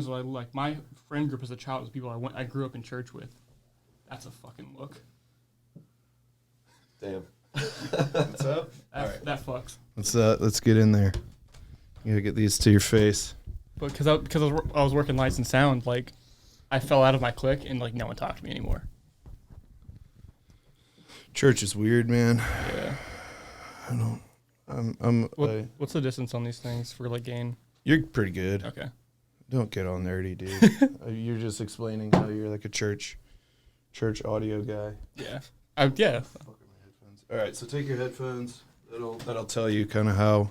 Like my friend group as a child was people I grew up in church with. That's a fucking look. Damn. What's up? That fucks. Let's get in there. You gotta get these to your face. But because I was working lights and sound, like I fell out of my clique and like no one talked to me anymore. Church is weird, man. Yeah. What's the distance on these things for like gain? You're pretty good. Okay. Don't get all nerdy, dude. You're just explaining how you're like a church audio guy. Yeah. Yeah. All right, so take your headphones. That'll tell you kind of how.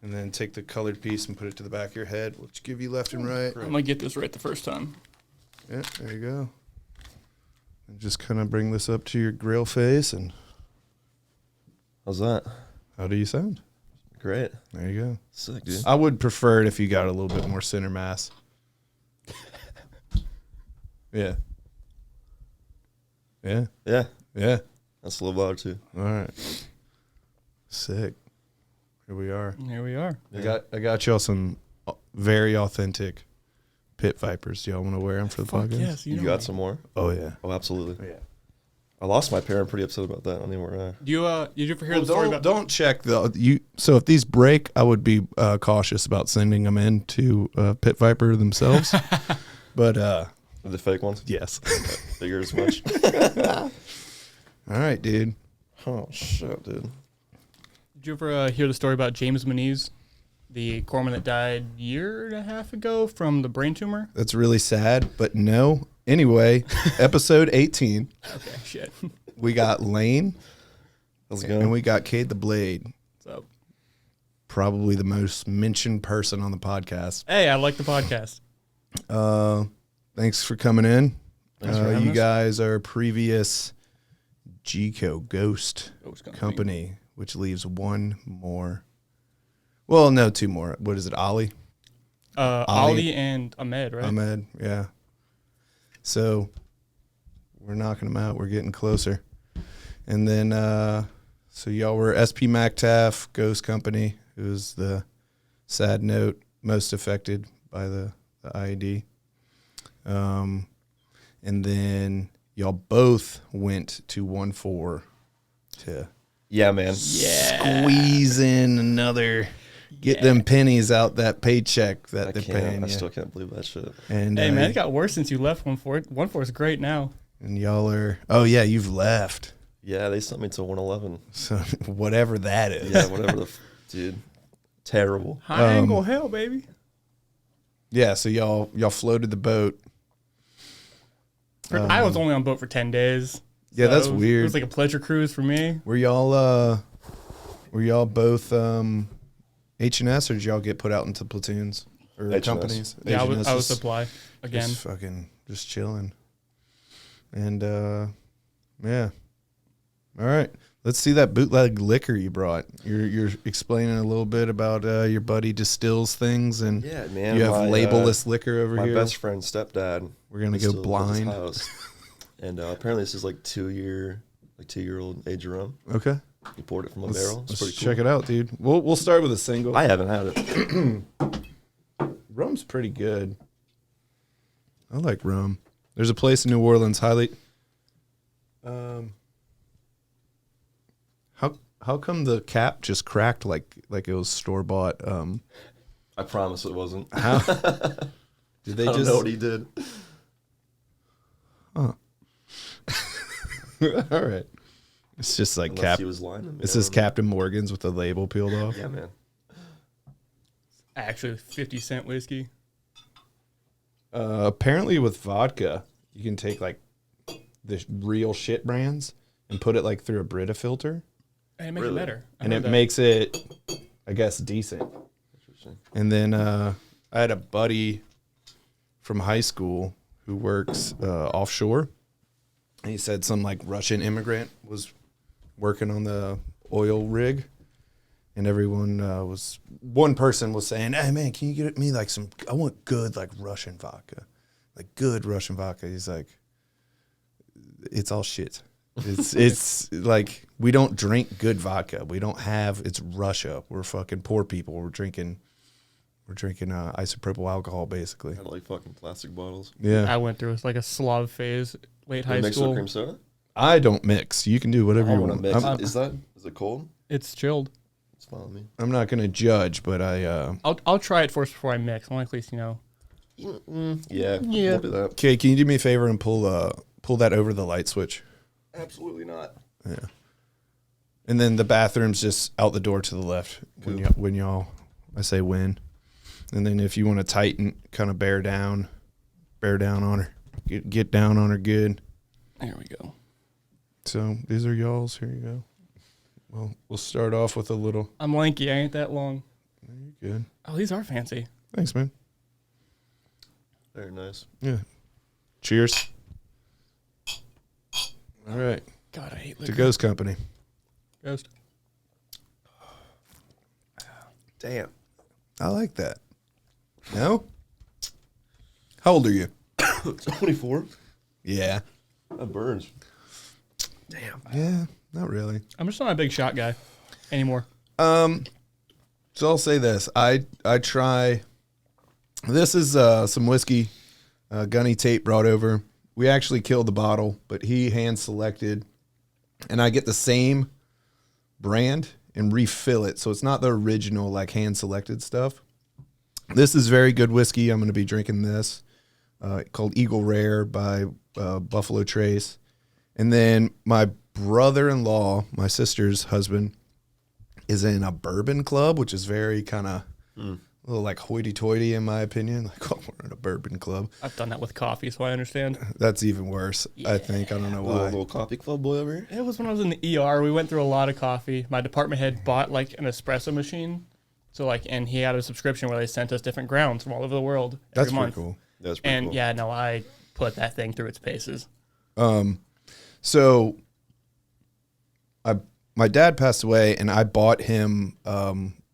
And then take the colored piece and put it to the back of your head, which give you left and right. I'm gonna get this right the first time. Yeah, there you go. And just kind of bring this up to your grill face, and How's that? how do you sound? Great. There you go. Sick, dude. I would prefer it if you got a little bit more center mass. Yeah. Yeah. Yeah. Yeah. That's a little louder, too. All right. Sick. Here we are. Here we are. Yeah. I got y'all some very authentic pit vipers. Do y'all want to wear them for the Fuck podcast? yes, You know got me. some more? Oh yeah. Oh, absolutely. Yeah. I lost my pair. I'm pretty upset about that. I don't even where. Do you did you ever hear the story about? Don't check the So if these break, I would be cautious about sending them in to Pit Viper themselves. But The fake ones? yes. Figure as much. All right, dude. Oh, shit, dude. Did you ever hear the story about James Moniz, the corpsman that died a year and a half ago from the brain tumor? That's really sad, but no. Anyway, episode 18, Okay, shit. we got Layne How's it and going? we got Cade the Blade. So, Probably the most mentioned person on the podcast. hey, I like the podcast. Thanks for coming in. Thanks for having You us. guys are previous Gco Ghost Ghost Company, which leaves one more. Well, no, two more. What is it, Ollie? Ali and Ahmed, right? Ahmed, yeah. So we're knocking them out. We're getting closer. And then, so y'all were SP MacTaff Ghost Company, who's the sad note most affected by the IED. And then y'all both went to 1-4 to Yeah, man. squeeze in another, get them pennies out that paycheck that I they're can't. paying I you. still can't believe that shit. And Hey, man, it got worse since you left 1-4. 1-4 is great now. and y'all are, oh yeah, you've left. Yeah, they sent me to 111. So whatever that is. Yeah, whatever dude. Terrible. High angle hell, baby. Yeah, so y'all floated the boat. I was only on boat for 10 days. Yeah, so that's it was, weird. It was like a pleasure cruise for me. Were y'all both H&S, or did y'all get put out into platoons or H&S. companies? Yeah, I was H&S supply again. just chilling. And yeah. All right. Let's see that bootleg liquor you brought. You're explaining a little bit about your buddy distills things, and Yeah, man. you have my, labelless liquor over my here. best friend's stepdad. We're gonna go distilled at his blind. house. And apparently this is like 2-year-old age rum. Okay. He poured it from a Let's, barrel. It's let's pretty check cool. it out, dude. We'll start with a single. I haven't had it. Rum's pretty good. I like rum. There's a place in New Orleans, highly. How come the cap just cracked like it was store bought? I promise it wasn't. How did they I don't just? know what he did. All right. It's just like Unless he was lying to me. This I is don't know. Captain Morgan's with the label peeled off. Yeah, man. Actually, 50-cent whiskey. Apparently, with vodka, you can take like the real shit brands and put it like through a Brita filter, And it makes Really? it better. I and heard it that. makes it, I guess, decent. Interesting. And then I had a buddy from high school who works offshore. And he said some like Russian immigrant was working on the oil rig. And everyone one person was saying, hey man, can you get me like I want good like Russian vodka. Like good Russian vodka. He's like, it's all shit. It's like, we don't drink good vodka. We don't have, it's Russia. We're fucking poor people. We're drinking We're drinking isopropyl alcohol, basically. I like fucking plastic bottles. Yeah. I went through like a Slav phase late Do you high mix with school. cream soda? I don't mix. You can do whatever I you want to want. mix. Is it cold? It's chilled. It's fine with me. I'm not going to judge, but I'll try it first before I mix. I want to at least Yeah. Yeah. We'll do that. Okay, can you do me a favor and pull that over the light switch? Absolutely not. Yeah. And then the bathroom's just out the door to the left when y'all, I say when. And then if you want to tighten, kind of bear down on her. Get down on her good. There we go. So these are y'all's. Here you go. Well, we'll start off with a little. I'm lanky. I ain't that long. You're good. Oh, these are fancy. Thanks, man. Very nice. Yeah. Cheers. All right. God, I hate To liquor. Ghost Company. Ghost. Damn. I like that. No? How old are you? 24. Yeah. That burns. Damn. Yeah, not really. I'm just not a big shot guy anymore. So I'll say this. I try. This is some whiskey Gunny Tate brought over. We actually killed the bottle, but he hand selected. And I get the same brand and refill it. So it's not the original like hand selected stuff. This is very good whiskey. I'm going to be drinking this called Eagle Rare by Buffalo Trace. And then my brother-in-law, my sister's husband, is in a bourbon club, which is very kind of a little like hoity-toity in my opinion. Like, oh, we're in a bourbon club. I've done that with coffee, so I understand. That's even worse, I think. I don't know why. Little coffee club boy over here. It was when I was in the ER. We went through a lot of coffee. My department head bought like an espresso machine. So like, and he had a subscription where they sent us different grounds from all over the world That's every pretty month. cool. That's pretty And cool. yeah, no, I put that thing through its paces. So my dad passed away, and I bought him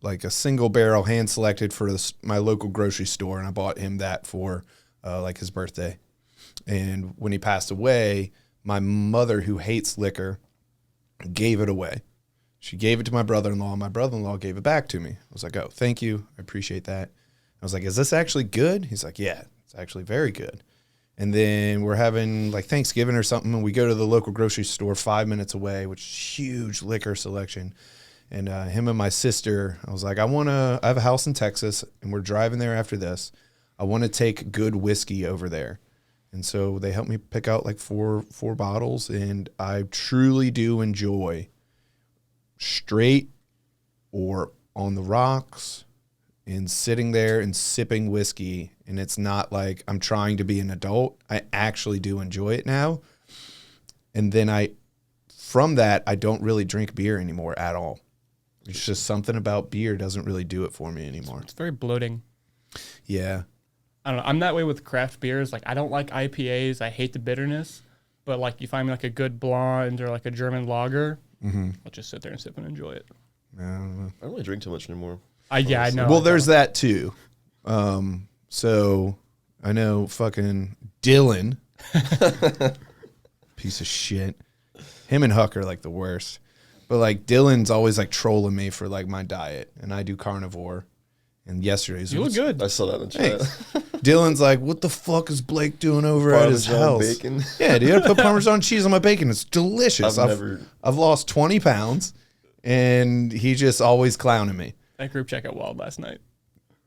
like a single barrel hand selected for my local grocery store, and I bought him that for like his birthday. And when he passed away, my mother, who hates liquor, gave it away. She gave it to my brother-in-law. My brother-in-law gave it back to me. I was like, oh, thank you. I appreciate that. I was like, is this actually good? He's like, yeah, it's actually very good. And then we're having like Thanksgiving or something, and we go to the local grocery store 5 minutes away, which is huge liquor selection. And him and my sister, I was like, I have a house in Texas, and we're driving there after this. I want to take good whiskey over there. And so they helped me pick out like four bottles, and I truly do enjoy straight or on the rocks and sitting there and sipping whiskey. And it's not like I'm trying to be an adult. I actually do enjoy it now. And then from that, I don't really drink beer anymore at all. It's just something about beer doesn't really do it for me anymore. It's very bloating. Yeah. I don't know. I'm that way with craft beers. Like, I don't like IPAs. I hate the bitterness. But like, you find me like a good blonde or like a German lager, I'll just sit there and sip and enjoy it. I don't know. I don't really drink too much anymore. I know. Well, there's that too. So I know fucking Dylan, piece of shit. Him and Huck are like the worst. But like Dylan's always like trolling me for like my diet, and I do carnivore. And yesterday's You look good. I saw that in the chat. Dylan's like, what the fuck is Blake doing over at his Parmesan house? bacon. Yeah, dude, I put Parmesan cheese on my bacon. It's delicious. I've lost 20 pounds, and he just always clowning me. That group check out wild last night.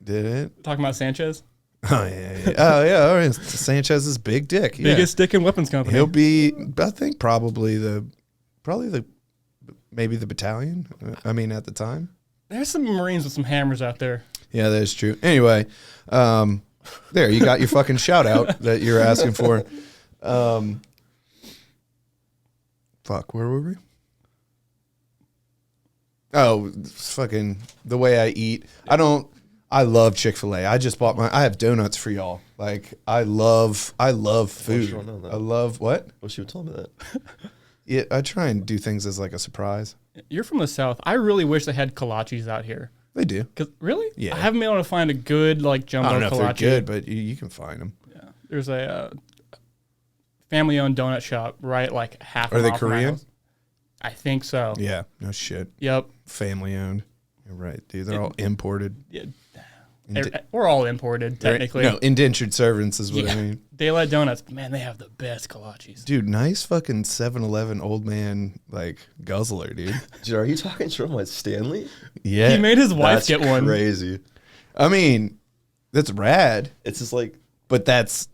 Did it? Talking about Sanchez. Oh yeah. Oh yeah. All right. Sanchez's big dick. Yeah. Biggest dick in weapons company. He'll be. I think probably maybe the battalion. I mean, at the time. There's some Marines with some hammers out there. Yeah, that is true. Anyway, there you got your fucking shout out that you're asking for. Fuck, where were we? Oh, fucking the way I eat. I love Chick-fil-A. I just bought I have donuts for y'all. Like I love food. don't know that. I love what? Wish you would tell me that. Yeah, I try and do things as like a surprise. You're from the South. I really wish they had kolaches out here. They do. Cause really? Yeah. I haven't been able to find a good like jumbo I don't know kolache. if they're good, but you can find them. Yeah. There's a family-owned donut shop right like half. Are a they mile from my Korean? house. I think so. Yeah, no shit. Yep. Family owned. You're right, dude. They're all imported. Yeah. We're all imported, technically. No, indentured servants is what I mean. Daylight Donuts, man, they have the best kolaches. Dude, nice fucking 7-Eleven old man, like, guzzler, dude. Dude, are you talking from like Stanley? Yeah. He made his wife That's get one. crazy. I mean, that's rad, It's just like, but that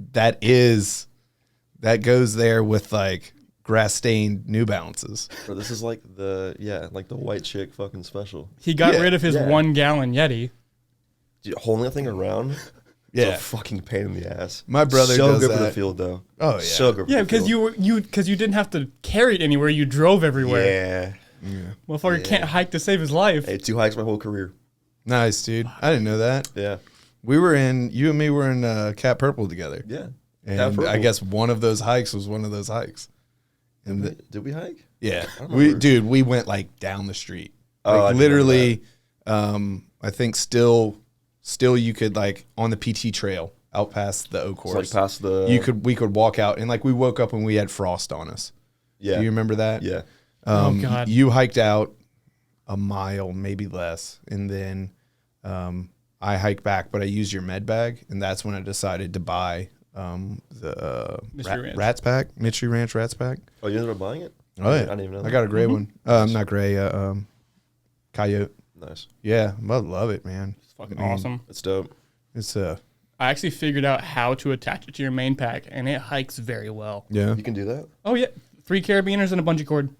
goes there with, like, grass-stained New Balances. bro, this is like the white chick fucking special. He got Yeah. rid of his 1 gallon Yeti. Dude, holding that thing around, Yeah. it's a fucking pain in the ass. My brother so does good for the that. field though. Oh, yeah. So good. For Yeah, the because field. you didn't have to carry it anywhere. You drove everywhere. Yeah. Motherfucker can't hike to save his life. Hey, 2 hikes my whole career. Nice, dude. I didn't know that. Yeah. You and me were in Cat Purple together. Yeah. And Cat I guess one of those hikes was one of those hikes. And Did we hike? yeah, don't remember. we went like down the street. Oh, I Like didn't literally, I think still you could like on the PT trail out past the Oak It's Horse. like past the. we could walk out and like we woke up and we had frost on us. Yeah. Do you remember that? Yeah. Oh, God. You hiked out a mile, maybe less, and then I hiked back, but I used your med bag, and that's when I decided to buy the Mystery Ranch. Rats pack, Mystery Ranch Rats pack. Oh, you ended up buying it? Oh yeah, I didn't even know I that. got a gray one. Not gray, coyote. Nice. Yeah, I love it, man. It's fucking awesome. It's dope. It's I actually figured out how to attach it to your main pack, and it hikes very well. yeah. You can do that. Oh, yeah. 3 carabiners and a bungee cord.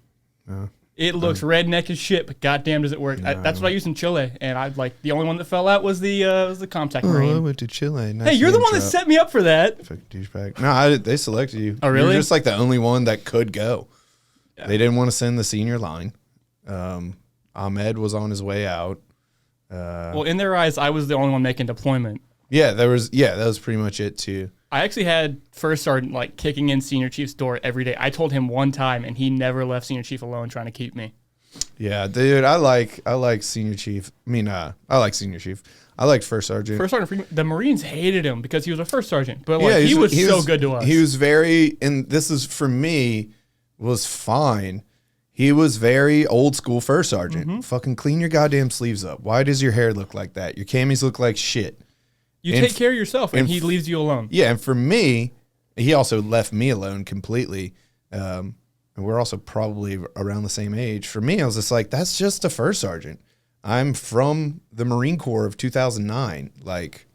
It looks redneck as shit, but goddamn does it work. That's what I used in Chile, and I like the only one that fell out was the Contact Oh, I Marine. went to Chile. Nice Hey, you're the name one that drop. set me up for that. Fucking douchebag. No, they selected you. Oh, really? You're just like the only one that could go. Yeah. They didn't want to send the senior line. Ahmed was on his way out. Well, in their eyes, I was the only one making deployment. Yeah, that was pretty much it too. I actually had First Sergeant like kicking in Senior Chief's door every day. I told him one time, and he never left Senior Chief alone trying to keep me. Yeah, dude, I like Senior Chief. I mean, I like Senior Chief. I liked First Sergeant. First Sergeant Freeman, the Marines hated him because he was a First Sergeant, but like he was so good to us. He was very, and this is for me, was fine. He was very old school First Sergeant. Fucking clean your goddamn sleeves up. Why does your hair look like that? Your camis look like shit. You and take care of yourself, and he leaves you alone. Yeah, and for me, he also left me alone completely. And we're also probably around the same age. For me, I was just like, that's just a First Sergeant. I'm from the Marine Corps of 2009. Like,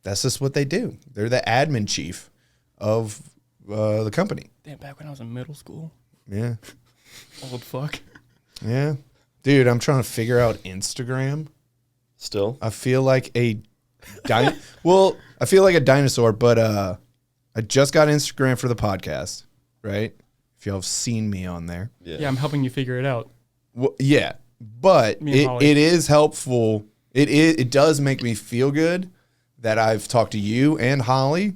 that's just what they do. They're the admin chief of the company. Damn, back when I was in middle school. Yeah. Old fuck. Yeah. Dude, I'm trying to figure out Instagram. Still? I feel like a I feel like a dinosaur, but I just got Instagram for the podcast, right? If y'all have seen me on there. Yeah, I'm helping you figure it out. Well, yeah, but Me and Holly. it is helpful. It does make me feel good that I've talked to you and Holly,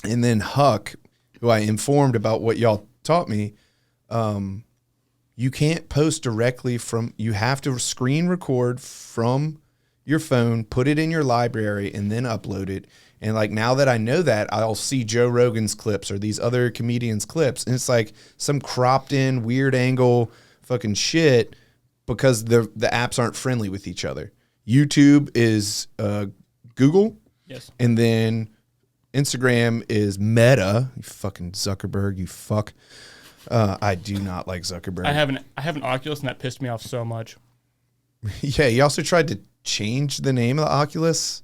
and then Huck, who I informed about what y'all taught me. You can't post directly from. You have to screen record from your phone, put it in your library, and then upload it. And like now that I know that, I'll see Joe Rogan's clips or these other comedians' clips, and it's like some cropped in weird angle fucking shit because the apps aren't friendly with each other. YouTube is Google, Yes. and then Instagram is Meta. You fucking Zuckerberg, you fuck. I do not like Zuckerberg. I have an Oculus, and that pissed me off so much. Yeah, he also tried to change the name of the Oculus.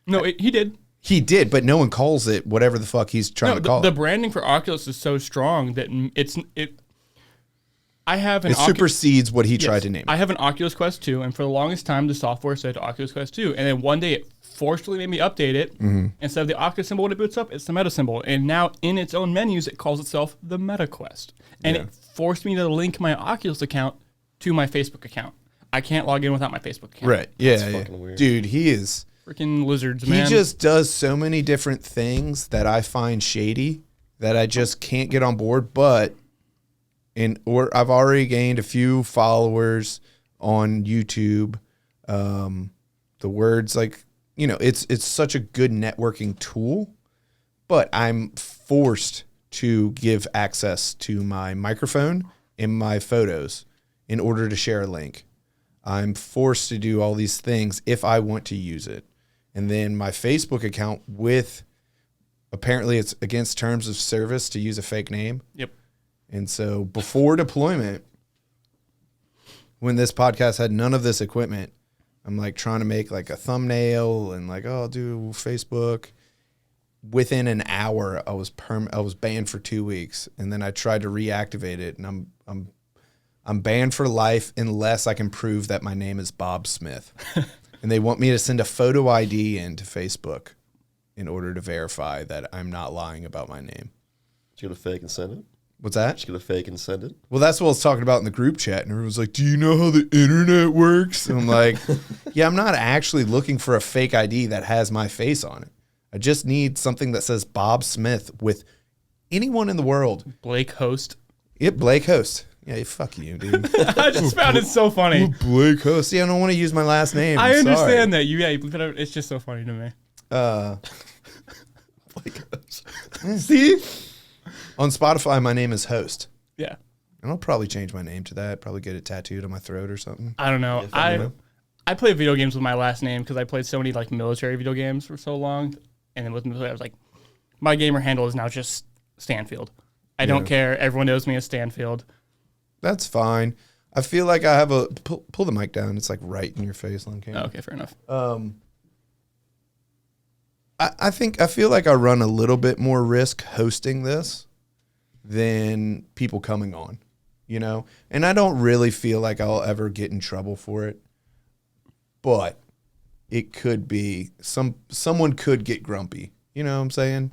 No, he did. He did, but no one calls it whatever the fuck he's trying No, to call the it. branding for Oculus is so strong that I have an It supersedes what he Yes. tried to name it. I have an Oculus Quest 2, and for the longest time, the software said Oculus Quest 2. And then one day, it forcefully made me update it. Instead of the Oculus symbol when it boots up, it's the Meta symbol. And now, in its own menus, it calls itself the Meta Quest. And Yeah. it forced me to link my Oculus account to my Facebook account. I can't log in without my Facebook account. Right. Yeah, That's yeah. fucking weird. Dude, he is. Freaking lizards, He man. just does so many different things that I find shady that I just can't get on board. But I've already gained a few followers on YouTube. The words like, it's such a good networking tool, but I'm forced to give access to my microphone and my photos in order to share a link. I'm forced to do all these things if I want to use it. And then my Facebook account apparently it's against terms of service to use a fake name. Yep. And so before deployment, when this podcast had none of this equipment, I'm like trying to make like a thumbnail and like, oh, I'll do Facebook. Within an hour, I was banned for 2 weeks, and then I tried to reactivate it, and I'm banned for life unless I can prove that my name is Bob Smith. And they want me to send a photo ID into Facebook in order to verify that I'm not lying about my name. Did you get a fake and send it? What's that? Did you get a fake and send it? Well, that's what I was talking about in the group chat, and everyone's like, do you know how the internet works? And I'm like, yeah, I'm not actually looking for a fake ID that has my face on it. I just need something that says Bob Smith with anyone in the world. Blake Host. Yep, Blake Host. Yeah, fuck you, dude. I just found it so funny. Blake Host. Yeah, I don't want to use my last name. I understand that. It's just so funny to me. Blake Host. See? On Spotify, my name is Host. Yeah. And I'll probably change my name to that. Probably get it tattooed on my throat or something. I don't know. I play video games with my last name because I played so many like military video games for so long. And then with military, I was like, my gamer handle is now just Stanfield. I don't care. Everyone knows me as Stanfield. That's fine. I feel like I have a... Pull the mic down. It's like right in your face on camera. Oh, okay, fair enough. I feel like I run a little bit more risk hosting this than people coming on, you know? And I don't really feel like I'll ever get in trouble for it. But it could be someone could get grumpy, you know what I'm saying?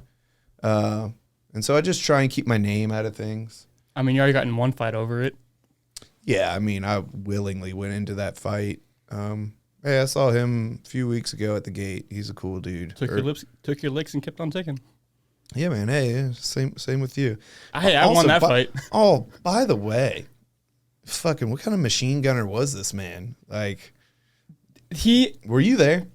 And so I just try and keep my name out of things. I mean, you already got in one fight over it. Yeah, I mean, I willingly went into that fight. Hey, I saw him a few weeks ago at the gate. He's a cool dude. Took your licks and kept on ticking. Yeah, man. Hey, same with you. I won that fight. Oh, by the way, fucking, what kind of machine gunner was this man? Like, were you there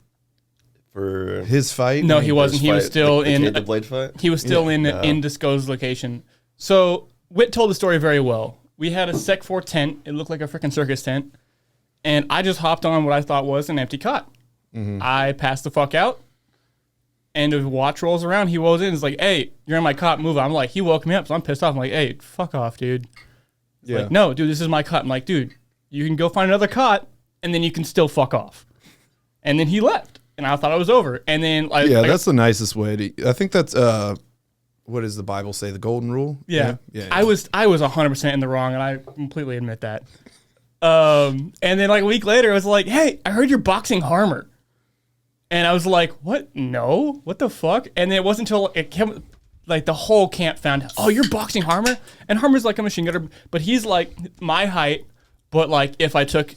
For his fight? No, he wasn't. He was still in the blade fight. He was still in Disco's location. So Whit told the story very well. We had a Sec 4 tent. It looked like a freaking circus tent. And I just hopped on what I thought was an empty cot. Mm-hmm. I passed the fuck out. And the watch rolls around. He rolls in and is like, hey, you're in my cot, move. I'm like, he woke me up, so I'm pissed off. I'm like, hey, fuck off, dude. Yeah. Like, no, dude, this is my cot. I'm like, dude, you can go find another cot, and then you can still fuck off. And then he left. And I thought it was over. And then that's the nicest way to. I think that's what does the Bible say? The golden rule. Yeah. I was 100% in the wrong, and I completely admit that. And then like a week later, it was like, hey, I heard you're boxing Harmer. And I was like, what? No, what the fuck? And then it wasn't until it came, like the whole camp found out, oh, you're boxing Harmer? And Harmer's like a machine gunner, but he's like my height. But like if I took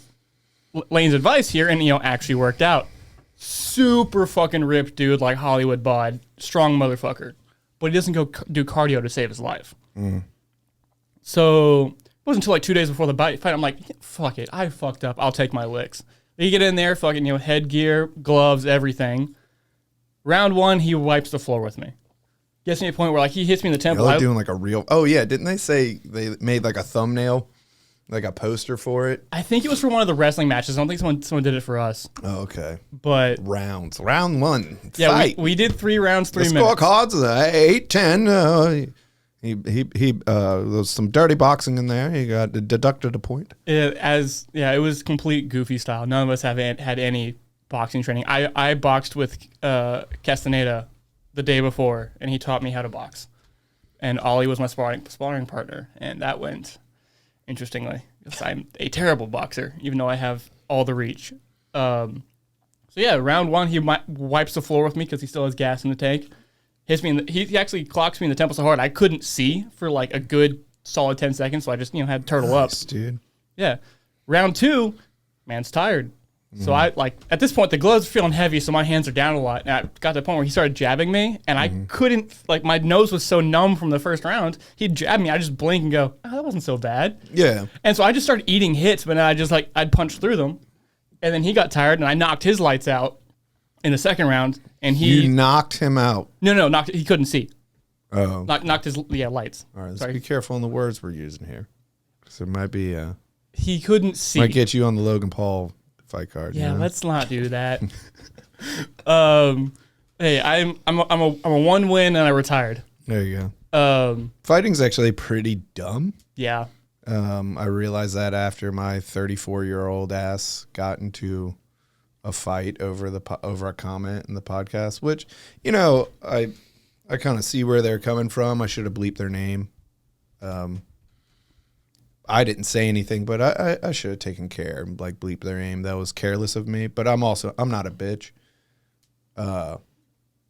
Layne's advice here and actually worked out, super fucking ripped dude, like Hollywood bod, strong motherfucker. But he doesn't go do cardio to save his life. Mm. So it wasn't until like 2 days before the fight, I'm like, fuck it, I fucked up. I'll take my licks. You get in there, fucking, headgear, gloves, everything. Round one, he wipes the floor with me. Gets me to a point where like he hits me in the temple. They're doing like a real. Oh yeah, didn't they say they made like a thumbnail, like a poster for it? I think it was for one of the wrestling matches. I don't think someone did it for us. Oh, okay. But round one. Yeah, fight. We did 3 rounds, 3 minutes. The scorecards 8-10. He there's some dirty boxing in there. He got deducted a point. It was complete goofy style. None of us have had any boxing training. I boxed with Castaneda the day before, and he taught me how to box. And Ollie was my sparring partner, and that went interestingly. Because I'm a terrible boxer, even though I have all the reach. So yeah, round one, he wipes the floor with me because he still has gas in the tank. Hits me he actually clocks me in the temple so hard I couldn't see for like a good solid 10 seconds, so I just had to turtle up. Dude. Yeah. Round two, man's tired. So I at this point the gloves are feeling heavy, so my hands are down a lot. And I got to the point where he started jabbing me, and I couldn't my nose was so numb from the first round. He'd jab me, I just blink and go, oh, that wasn't so bad. Yeah. And so I just started eating hits, but then I just I'd punch through them. And then he got tired, and I knocked his lights out in the second round. And you knocked him out. No, knocked. He couldn't see. Oh, knocked his lights. All right, let's be careful on the words we're using here, because it might be. He couldn't see. Might get you on the Logan Paul fight card. Yeah, let's not do that. Hey, I'm a one win and I retired. There you go. Fighting's actually pretty dumb. Yeah. I realized that after my 34-year-old ass got into a fight over a comment in the podcast, which, you know, I kind of see where they're coming from. I should have bleeped their name. I didn't say anything, but I should have taken care and like bleep their name. That was careless of me, but I'm not a bitch.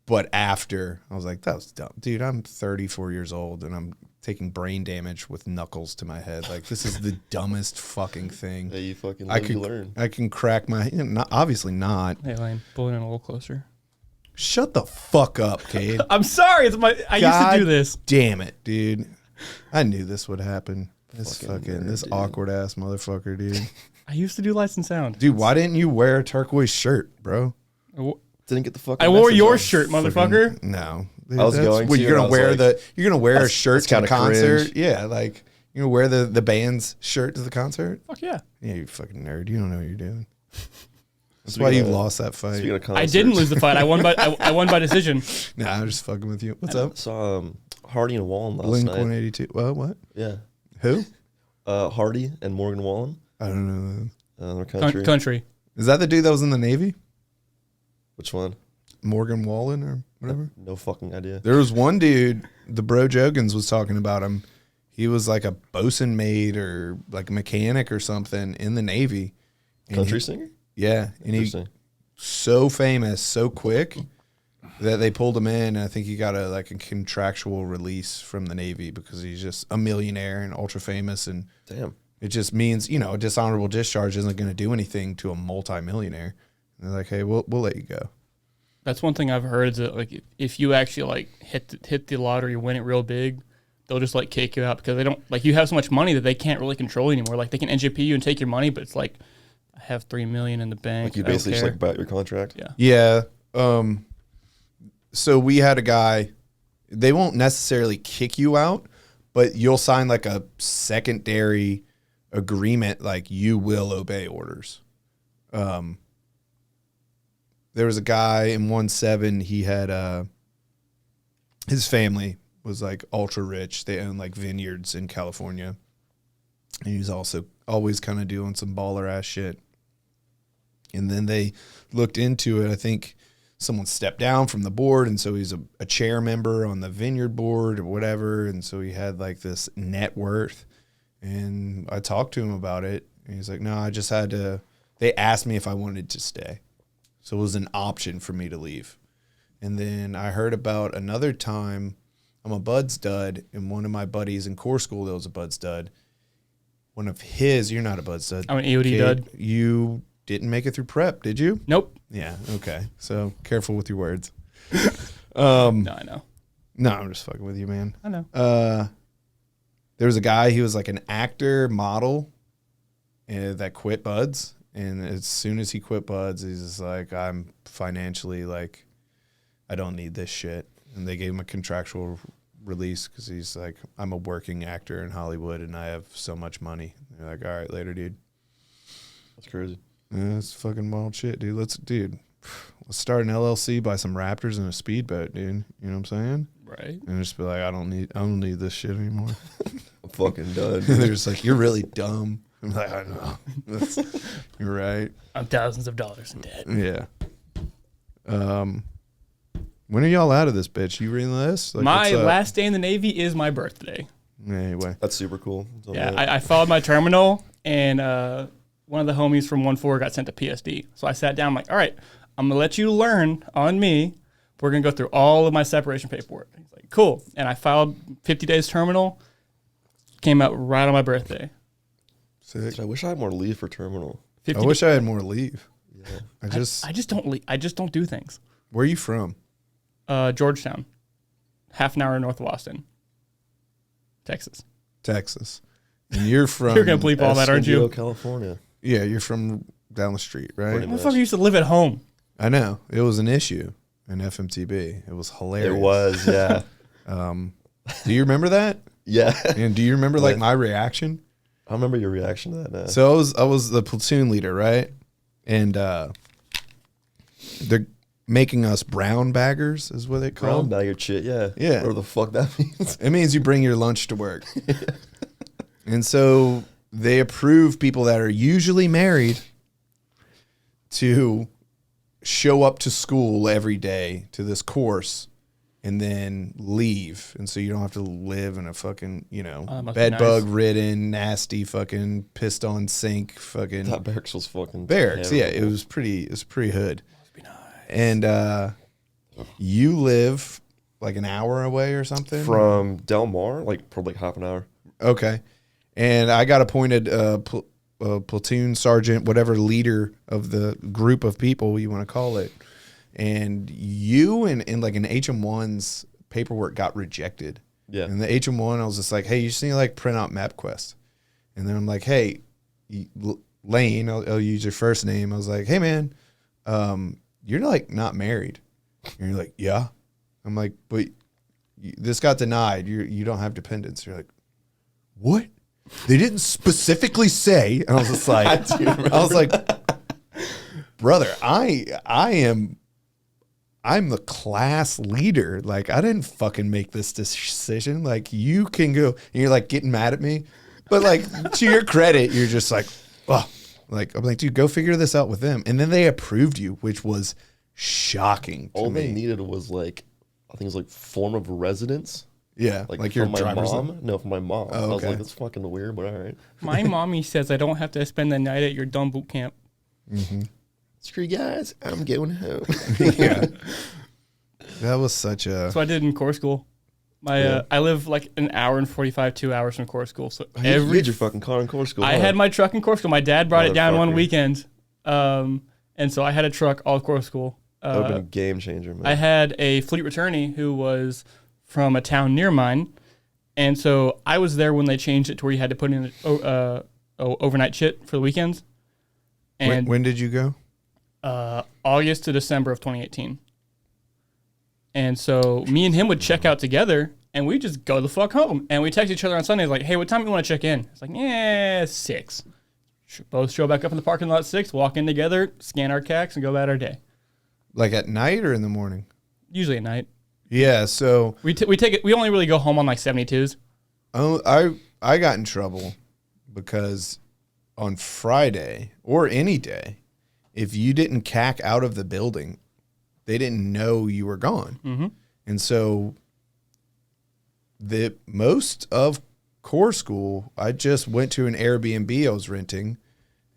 But after, I was like, that was dumb. Dude, I'm 34 years old and I'm taking brain damage with knuckles to my head. Like, this is the dumbest fucking thing. Yeah, you fucking live, you learn. I can crack my, obviously not. Hey, Layne, pull it in a little closer. Shut the fuck up, Cade. I'm sorry. I used to do this. Damn it, dude. I knew this would happen. This nerd, awkward ass motherfucker, dude. I used to do lights and sound. Dude, why didn't you wear a turquoise shirt, bro? Didn't get the fucking. I wore message your on. shirt, motherfucker. No. I was going to, You're gonna and I was wear like, you're gonna wear a shirt to the kinda concert. cringe. Yeah, like you're gonna wear the band's shirt to the concert. Fuck yeah. Yeah, you fucking nerd. You don't know what you're doing. That's why you lost that fight. Speaking of concerts, I didn't lose the fight. I won by decision. Nah, I'm just fucking with you. What's up? Saw Hardy and Wallen last Blink night. 182. Well, what? Yeah, Who? Hardy and Morgan Wallen. I don't know. Their country. Country. Is that the dude that was in the Navy? Which one? Morgan Wallen or whatever? No fucking idea. There was one dude, the bro Jogans was talking about him. He was like a bosun mate or like a mechanic or something in the Navy. And Country singer? Yeah. And he so famous, so quick that they pulled him in. And I think he got a contractual release from the Navy because he's just a millionaire and ultra famous. And Damn. it just means, you know, a dishonorable discharge isn't going to do anything to a multimillionaire. And they're like, hey, we'll let you go. That's one thing I've heard is that like if you actually like hit the lottery, win it real big, they'll just like kick you out because they don't like you have so much money that they can't really control anymore. Like they can NJP you and take your money, but it's like I have $3 million in the bank. Like you basically just like bought your contract. Yeah. Yeah. So we had a guy. They won't necessarily kick you out, but you'll sign like a secondary agreement, like you will obey orders. There was a guy in 1-7. He had his family was like ultra rich. They own like vineyards in California, and he was also always kind of doing some baller ass shit. And then they looked into it. I think someone stepped down from the board, and so he's a chair member on the vineyard board or whatever. And so he had like this net worth. And I talked to him about it, and he's like, "No, I just had to." They asked me if I wanted to stay. So it was an option for me to leave. And then I heard about another time. I'm a bud stud, and one of my buddies in core school that was a bud stud. One of his, you're not a bud stud. I'm an EOD dud. You didn't make it through prep, did you? Nope. Yeah, okay. So careful with your words. No, I know. No, I'm just fucking with you, man. I know. There was a guy, he was like an actor, model, that quit buds. And as soon as he quit buds, he's just like, I'm financially like, I don't need this shit. And they gave him a contractual release because he's like, I'm a working actor in Hollywood and I have so much money. And they're like, all right, later, dude. That's crazy. Yeah, that's fucking wild shit, dude. Let's start an LLC, buy some Raptors and a speedboat, dude. You know what I'm saying? Right. And just be like, I don't need this shit anymore. I'm fucking done. And they're just like, you're really dumb. I'm like, I know. You're right. I'm thousands of dollars in debt. Yeah. When are y'all out of this bitch? You reading this? Like, My last day in the Navy is my birthday. Anyway. That's super cool. Yeah, I followed my terminal, and one of the homies from 1-4 got sent to PSD. So I sat down, I'm like, all right, I'm going to let you learn on me. We're going to go through all of my separation paperwork. He's like, cool. And I filed 50 days terminal, came out right on my birthday. Sick. I wish I had more leave for terminal. I wish I had more leave. Yeah. I just don't do things. Where are you from? Georgetown, half an hour north of Austin, Texas. Texas. And you're from You're gonna bleep all that, aren't you? California. Yeah, you're from down the street, right? Pretty much. Motherfucker used to live at home. I know. It was an issue in FMTB. It was hilarious. It was, yeah. Do you remember that? Yeah. And do you remember like my reaction? I remember your reaction to that now. So I was the platoon leader, right? And making us brown baggers is what they call Brown bagger shit, yeah. Yeah. Whatever the fuck that means. It means you bring your lunch to work. And so they approve people that are usually married to show up to school every day to this course and then leave. And so you don't have to live in a fucking, bed bug ridden, nasty fucking pissed on sink fucking That barracks was fucking barracks. terrible. Yeah, it was pretty hood. Must be nice. And you live like an hour away or something? From Del Mar, probably half an hour. Okay. And I got appointed platoon sergeant, whatever leader of the group of people you want to call it. And you and like an HM1's paperwork got rejected. Yeah. And the HM1, I was just like, hey, you just need to like print out MapQuest. And then I'm like, hey, Layne, I'll use your first name. I was like, hey man, you're like not married. And you're like, yeah. I'm like, but this got denied. You don't have dependents. You're like, what? They didn't specifically say. And I was just like, I was like, brother, I'm the class leader. Like, I didn't fucking make this decision. Like, you can go. And you're like getting mad at me. But like, to your credit, you're just like, oh, like, I'm like, dude, go figure this out with them. And then they approved you, which was shocking to All me. they needed was I think it was form of residence. Yeah, like your from my driver's mom. No, from my mom. Oh, I was okay. like, that's fucking weird, but all right. My mommy says I don't have to spend the night at your dumb boot camp. Mm-hmm. Screw you guys, I'm going home. Yeah. That was such a... That's what I did in core school. I live like an hour and 45, 2 hours from core school. So You had your fucking car in core school. I had my truck in core school. My dad brought it down one Motherfucker. weekend. And so I had a truck all core school. That would have been a game changer, man. I had a fleet returnee who was from a town near mine. And so I was there when they changed it to where you had to put in overnight shit for the weekends. And when did you go? August to December of 2018. And so me and him would check out together and we just go the fuck home. And we text each other on Sundays like, hey, what time do you want to check in? It's like, yeah, 6. Both show back up in the parking lot at 6, walk in together, scan our CACs, and go about our day. Like at night or in the morning? Usually at night. Yeah, so... We take it. We only really go home on like 72s. I got in trouble because on Friday or any day, if you didn't CAC out of the building, they didn't know you were gone. Mm-hmm. And so the most of core school, I just went to an Airbnb I was renting,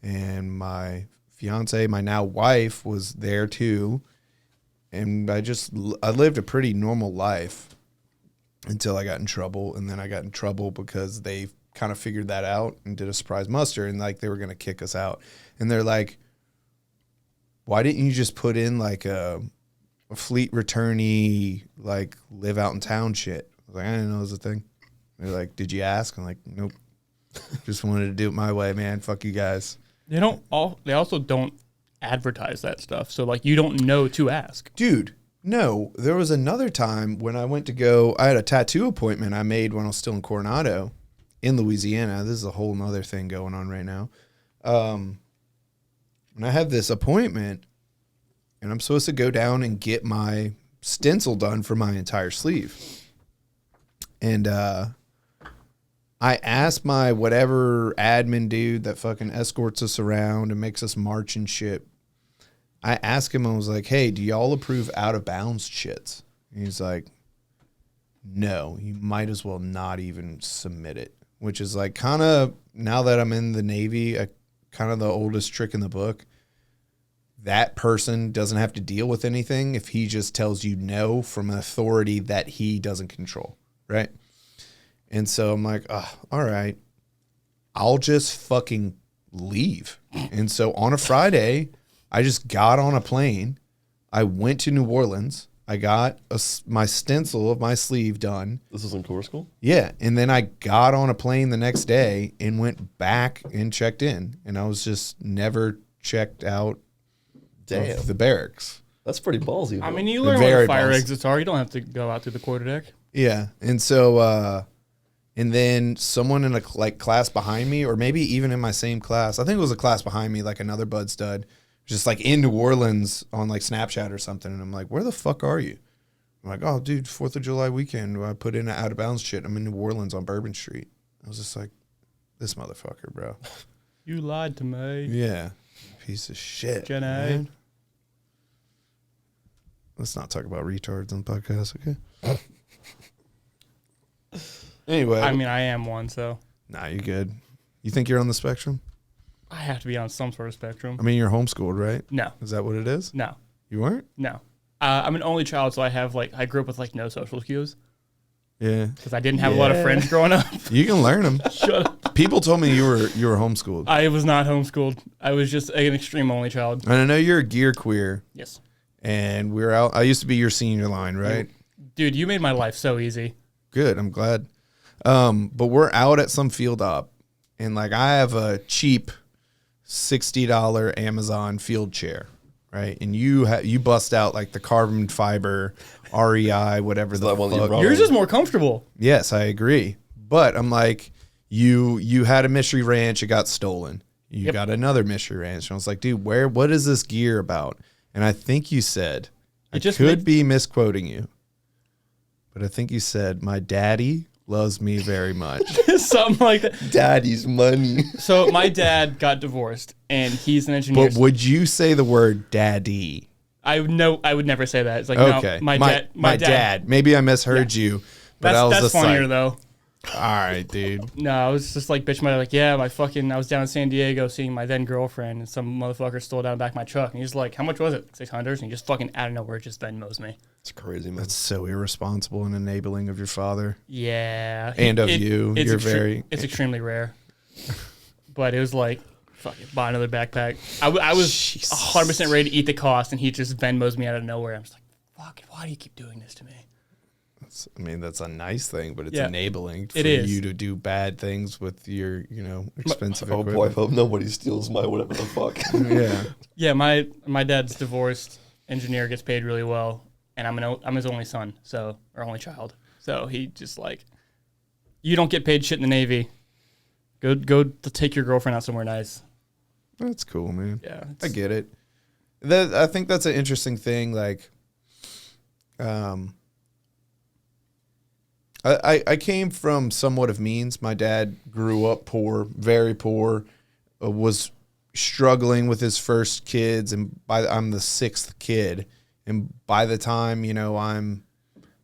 and my fiance, my now wife, was there too. And I lived a pretty normal life until I got in trouble. And then I got in trouble because they kind of figured that out and did a surprise muster, and like they were going to kick us out. And they're like, why didn't you just put in like a fleet returnee, like live out in town shit? I was like, I didn't know it was a thing. They're like, did you ask? I'm like, nope. Just wanted to do it my way, man. Fuck you guys. They also don't advertise that stuff. So like you don't know to ask. Dude, no. There was another time when I went to go, I had a tattoo appointment I made when I was still in Coronado in Louisiana. This is a whole nother thing going on right now. And I have this appointment and I'm supposed to go down and get my stencil done for my entire sleeve. And I asked my whatever admin dude that fucking escorts us around and makes us march and shit. I asked him, I was like, hey, do y'all approve out of bounds shits? And he's like, no, you might as well not even submit it. Which is like kind of, now that I'm in the Navy, kind of the oldest trick in the book. That person doesn't have to deal with anything if he just tells you no from an authority that he doesn't control, right? And so I'm like, oh, all right, I'll just fucking leave. And so on a Friday, I just got on a plane. I went to New Orleans. I got my stencil of my sleeve done. This is in core school? Yeah. And then I got on a plane the next day and went back and checked in. And I was just never checked out of the barracks. That's pretty ballsy. I though. mean, you learn where Very the fire ballsy. exits are. You don't have to go out through the quarterdeck. Yeah. And so, and then someone in a class behind me, or maybe even in my same class, I think it was a class behind me, like another bud stud, just like in New Orleans on like Snapchat or something. And I'm like, where the fuck are you? I'm like, oh, dude, 4th of July weekend. I put in an out of bounds shit. I'm in New Orleans on Bourbon Street. I was just like, this motherfucker, bro. You lied to me. Yeah. Piece of shit. Jenny. Man. Let's not talk about retards on the podcast, okay? Anyway. I mean, I am one, so. Nah, you're good. You think you're on the spectrum? I have to be on some sort of spectrum. I mean, you're homeschooled, right? No. Is that what it is? No. You weren't? No. I'm an only child, so I grew up with like no social cues Yeah. because I didn't have a lot of friends growing up. You can learn them. Shut up. People told me you were homeschooled. I was not homeschooled. I was just an extreme only child. And I know you're a gear queer. Yes. And we're out. I used to be your senior line, right? Dude, you made my life so easy. Good. I'm glad. But we're out at some field op, and like I have a cheap $60 Amazon field chair, right? And you bust out like the carbon fiber REI, whatever the one that you fuck. brought. Yours is more comfortable. Yes, I agree. But I'm like, you had a mystery ranch, it got stolen. You got another mystery ranch. And I was like, dude, what is this gear about? And I think you said, I could be misquoting you, but I think you said, my daddy loves me very much. Something like that. Daddy's money. So my dad got divorced, and he's an engineer. But would you say the word daddy? I would never say that. It's like, Okay. no, my dad. Maybe I misheard you, but I was that's just funnier like, though. all right, dude. No, I was just like bitching my dad, like, yeah, I was down in San Diego seeing my then girlfriend, and some motherfucker stole down the back of my truck, and he's like, how much was it? 600, and he just fucking out of nowhere just Venmos me. It's crazy, man. That's so irresponsible and enabling of your father. Yeah, And of you. It's You're it's extremely rare, but it was like, fucking buy another backpack. I was 100% ready to eat the cost, and he just Venmos me out of nowhere. I'm just like, fuck, why do you keep doing this to me? I mean, that's a nice thing, but it's Yeah, enabling for it is. you to do bad things with your, expensive Oh equipment. boy, I hope nobody steals my whatever the fuck. Yeah. Yeah, my dad's divorced. Engineer, gets paid really well, and I'm his only son, or only child. So he just like, you don't get paid shit in the Navy. Go to take your girlfriend out somewhere nice. That's cool, man. Yeah, I get it. I think that's an interesting thing. Like, I came from somewhat of means. My dad grew up poor, very poor, was struggling with his first kids, and I'm the sixth kid. And by the time, I'm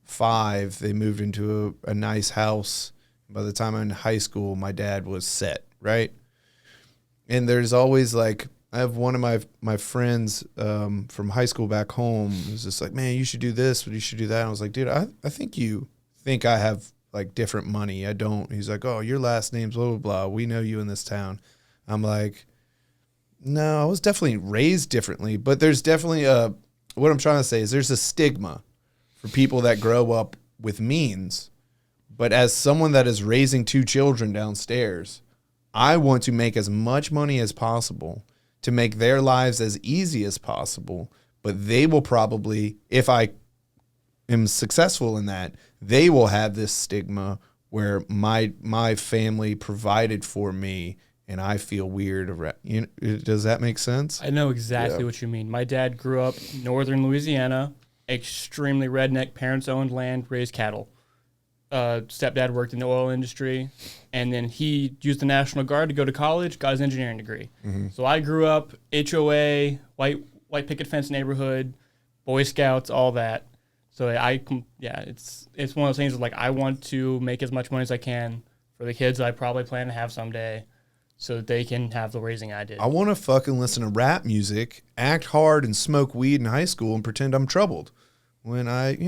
5, they moved into a nice house. By the time I'm in high school, my dad was set, right? And there's always like, I have one of my friends from high school back home who's just like, man, you should do this, but you should do that. And I was like, dude, I think you think I have like different money. I don't. He's like, oh, your last name's blah, blah, blah. We know you in this town. I'm like, no, I was definitely raised differently, but there's definitely what I'm trying to say is there's a stigma for people that grow up with means. But as someone that is raising 2 children downstairs, I want to make as much money as possible to make their lives as easy as possible. But they will probably, if I am successful in that, they will have this stigma where my family provided for me and I feel weird. Does that make sense? I know exactly what you mean. My dad grew up northern Louisiana, extremely redneck, parents owned land, raised cattle. Stepdad worked in the oil industry, and then he used the National Guard to go to college, got his engineering degree. Mm-hmm. So I grew up HOA, white picket fence neighborhood, Boy Scouts, all that. So it's one of those things where, like, I want to make as much money as I can for the kids I probably plan to have someday, so that they can have the raising I did. I want to fucking listen to rap music, act hard, and smoke weed in high school and pretend I'm troubled when I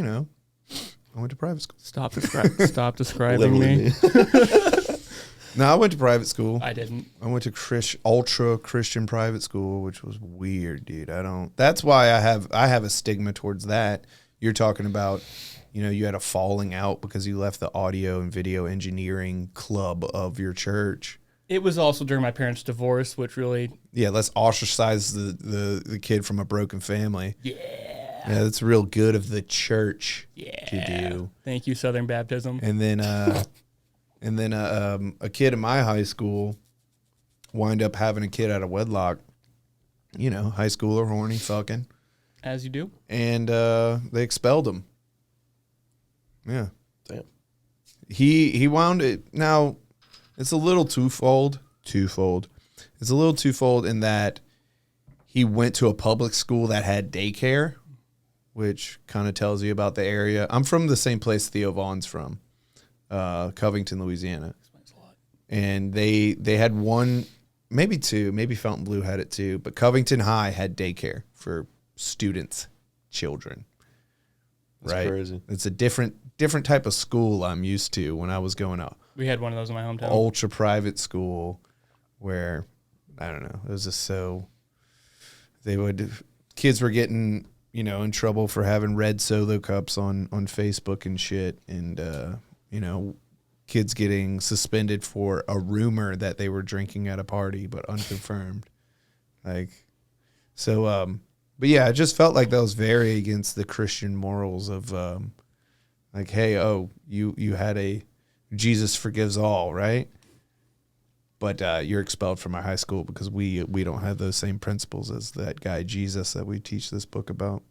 went to private school. Stop describing me. No, I went to private school. I didn't. I went to ultra Christian private school, which was weird, dude. That's why I have a stigma towards that. You're talking about, you had a falling out because you left the audio and video engineering club of your church. It was also during my parents' divorce, which really... Yeah, let's ostracize the kid from a broken family. Yeah. Yeah, that's real good of the church to do. Thank you, Southern Baptism. And then a kid in my high school wind up having a kid out of wedlock. high schooler, horny, fucking. As you do. And they expelled him. Yeah. Damn. He wound it. Now, it's a little twofold. It's a little twofold in that he went to a public school that had daycare, which kind of tells you about the area. I'm from the same place Theo Vaughn's from, Covington, Louisiana. Explains a lot. And they had one, maybe two, maybe Fontainebleau had it too, but Covington High had daycare for students, children. That's right? crazy. It's a different type of school I'm used to when I was going up. We had one of those in my hometown. Ultra private school where, I don't know, it was just so, kids were getting, in trouble for having red Solo cups on Facebook and shit. And, kids getting suspended for a rumor that they were drinking at a party, but unconfirmed. But yeah, it just felt like that was very against the Christian morals of, hey, you had a Jesus forgives all, right? But you're expelled from our high school because we don't have those same principles as that guy Jesus that we teach this book about.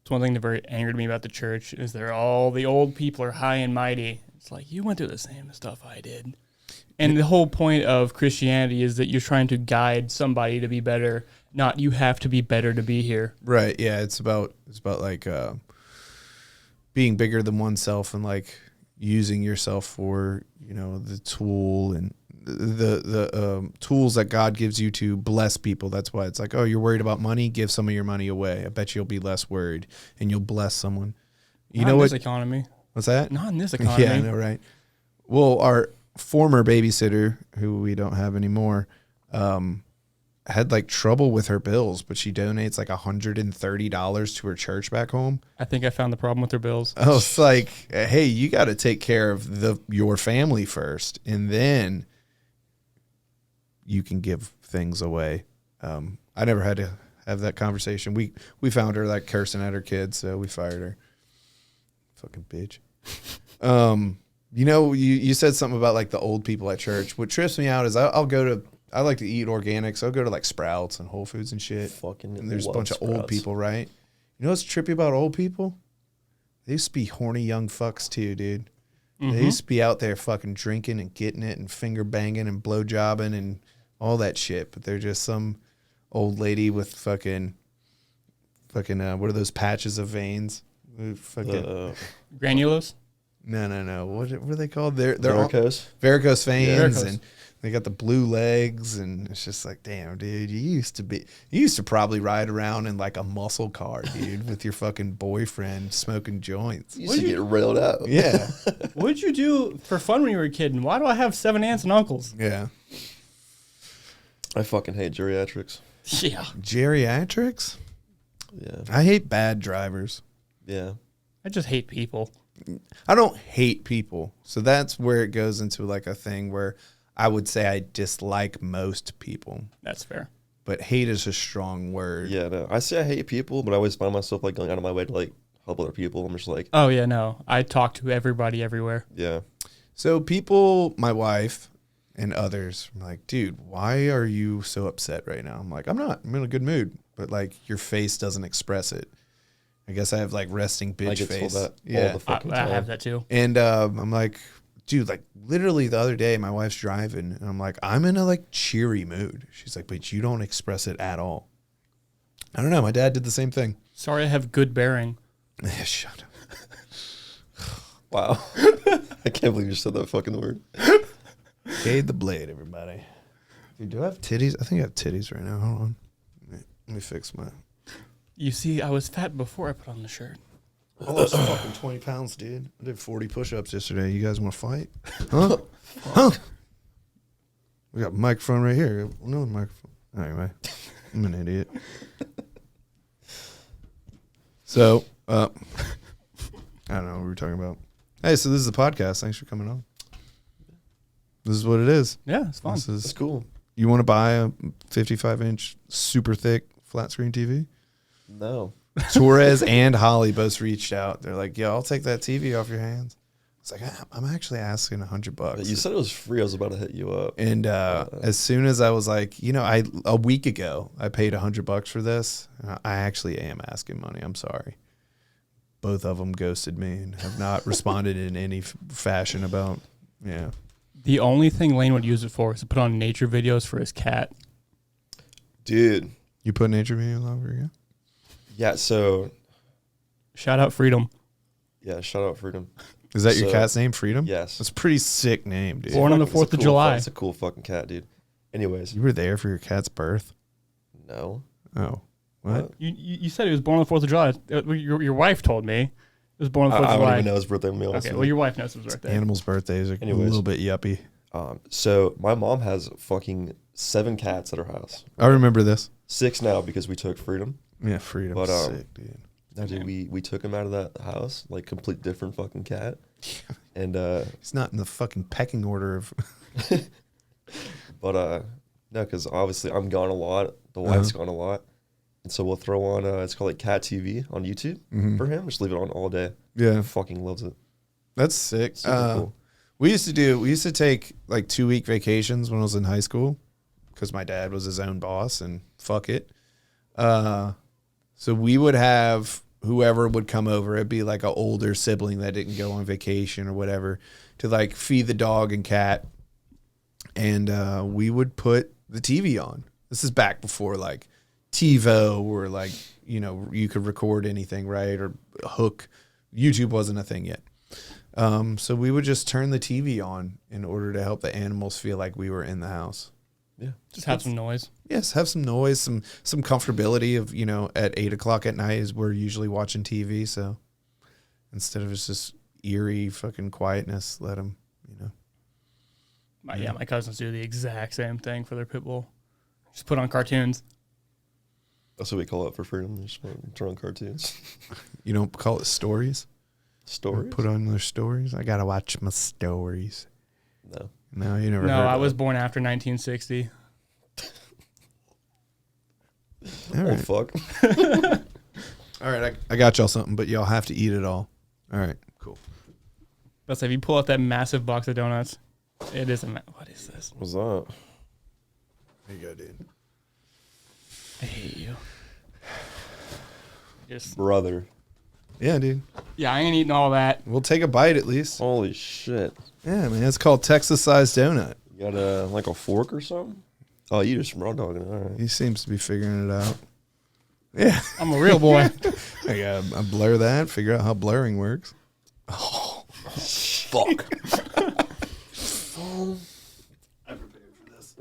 It's one thing that very angered me about the church is they're all the old people are high and mighty. It's like, you went through the same stuff I did. And the whole point of Christianity is that you're trying to guide somebody to be better, not you have to be better to be here. Right. Yeah. It's about like being bigger than oneself and like using yourself for, the tool and the tools that God gives you to bless people. That's why it's like, oh, you're worried about money? Give some of your money away. I bet you'll be less worried and you'll bless someone. Not in this economy. What's that? Not in this economy. Yeah, I know, right? Well, our former babysitter, who we don't have anymore, had like trouble with her bills, but she donates like $130 to her church back home. I think I found the problem with her bills. Oh, it's like, hey, you got to take care of your family first, and then you can give things away. I never had to have that conversation. We found her like cursing at her kids, so we fired her. Fucking bitch. You said something about like the old people at church. What trips me out is I like to eat organic, so I'll go to like Sprouts and Whole Foods and shit. And there's a bunch of old people, right? You know what's trippy about old people? They used to be horny young fucks too, dude. Mm-hmm. They used to be out there fucking drinking and getting it and finger banging and blow jobbing and all that shit. But they're just some old lady with fucking what are those patches of veins? Granules? No. What are they called? They're varicose. Varicose veins, Varicose. And they got the blue legs, and it's just like, damn, dude, you used to probably ride around in like a muscle car, dude, with your fucking boyfriend smoking joints. You used to get railed out. Yeah. What did you do for fun when you were a kid? And why do I have 7 aunts and uncles? Yeah. I fucking hate geriatrics. Yeah. Geriatrics? Yeah. I hate bad drivers. Yeah. I just hate people. I don't hate people. So that's where it goes into like a thing where I would say I dislike most people. That's fair. But hate is a strong word. Yeah, no. I say I hate people, but I always find myself like going out of my way to like help other people. I'm just like, Oh, yeah, no. I talk to everybody everywhere. yeah. So people, my wife and others, I'm like, dude, why are you so upset right now? I'm like, I'm not. I'm in a good mood. But like your face doesn't express it. I guess I have like resting bitch I get face. told that Yeah. all the fucking I time. have that too. And I'm like, dude, like literally the other day, my wife's driving, and I'm like, I'm in a like cheery mood. She's like, but you don't express it at all. I don't know. My dad did the same thing. Sorry, I have good bearing. Shut up. Wow. I can't believe you said that fucking word. Cade the Blade, everybody. Dude, do I have titties? I think I have titties right now. Hold on. Let me fix my. You see, I was fat before I put on the shirt. I lost fucking 20 pounds, dude. I did 40 push-ups yesterday. You guys want to fight? Huh? Huh? We got a microphone right here. Another microphone. Anyway, I'm an idiot. So, I don't know what we were talking about. Hey, so this is the podcast. Thanks for coming on. This is what it is. Yeah, it's fun. That's cool. You want to buy a 55-inch, super thick flat screen TV? No. Torres and Holly both reached out. They're like, "Yeah, I'll take that TV off your hands." It's like, I'm actually asking $100. You said it was free. I was about to hit you up. And as soon as I was like, a week ago, I paid $100 for this. I actually am asking money. I'm sorry. Both of them ghosted me and have not responded in any fashion about, yeah. The only thing Layne would use it for is to put on nature videos for his cat. Dude. You put nature videos over again? Yeah, so. Shout out Freedom. Yeah, shout out Freedom. Is that your cat's name, Freedom? Yes. That's a pretty sick name, dude. Born on the 4th of July. It's a cool fucking cat, dude. Anyways. You were there for your cat's birth? No. Oh. What? You said he was born on the 4th of July. Your wife told me. It was born on the 4th of July. I don't even know his birthday. Okay, well, your wife knows his birthday. Animals' birthdays are a little bit yuppie. So my mom has fucking 7 cats at her house. I remember this. 6 now because we took Freedom. Yeah, Freedom. But sick, dude. No, dude, we took him out of that house, like complete different fucking cat. And he's not in the fucking pecking order of. But no, because obviously I'm gone a lot. The wife's gone a lot, and so we'll throw on it's called like Cat TV on YouTube for him. Just leave it on all day. Yeah, he fucking loves it. That's sick. Super cool. We used to take like 2-week vacations when I was in high school because my dad was his own boss and fuck it. So we would have whoever would come over. It'd be like an older sibling that didn't go on vacation or whatever to like feed the dog and cat. And we would put the TV on. This is back before like TiVo or like, you could record anything, right? Or hook. YouTube wasn't a thing yet. So we would just turn the TV on in order to help the animals feel like we were in the house. Yeah. Just have some noise. Yes, have some noise, some comfortability of, at 8:00 at night is we're usually watching TV. So instead of just eerie fucking quietness, let them, My cousins do the exact same thing for their pit bull. Just put on cartoons. That's what we call it for Freedom. Just turn on cartoons. You don't call it stories? Stories? Put on their stories? I got to watch my stories. No, you never heard I of was it. born after 1960. All right. Fuck. All right, I got y'all something, but y'all have to eat it all. All right, cool. But if you pull out that massive box of donuts, it is what is this? What's that? There you go, dude. I hate you. Just Brother. Yeah, dude. Yeah, I ain't eating all that. We'll take a bite at least. Holy shit. Yeah, man. It's called Texas-sized donut. You got like a fork or something? Oh, you just raw dogging it. All right. He seems to be figuring it out. Yeah. I'm a real boy. I gotta blur that, figure out how blurring works. Oh, fuck. I prepared for this.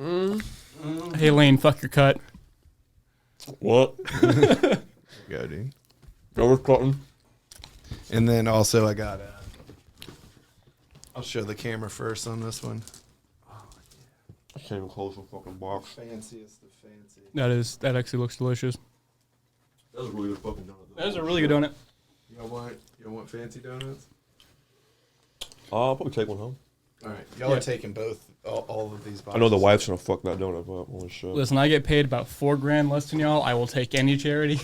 Hey, Layne, fuck your cut. What? Go, dude. Go with cotton. And then also I got I'll show the camera first on this one. I can't even close the fucking box. Fanciest of fancy. That actually looks delicious. That was a really good fucking donut. That is a really good donut. Y'all want fancy donuts? I'll probably take one home. All right. Y'all are taking all of these boxes. I know the wife's gonna fuck that donut up. Holy shit. Listen, I get paid about $4,000 less than y'all. I will take any charity.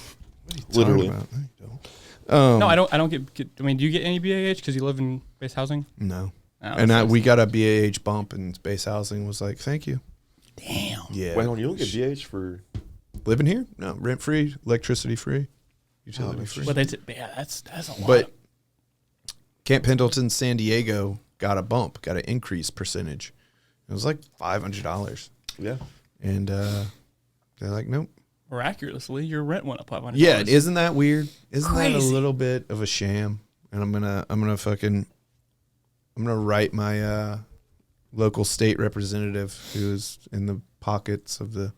Literally. No, you don't. No, I don't get. I mean, do you get any BAH because you live in base housing? No. Oh, And we got a BAH bump, and base housing was like, "Thank you." Damn. Yeah. Wait, hold on, you don't get BH for Living here? No, rent free, electricity free, utility free. But that's a lot. But Camp Pendleton, San Diego got a bump, got an increased percentage. It was like $500. yeah. And they're like, nope. Miraculously, your rent went up $500. Yeah, isn't that weird? Isn't that a Crazy. little bit of a sham? And I'm gonna write my local state representative who's in the pockets of the,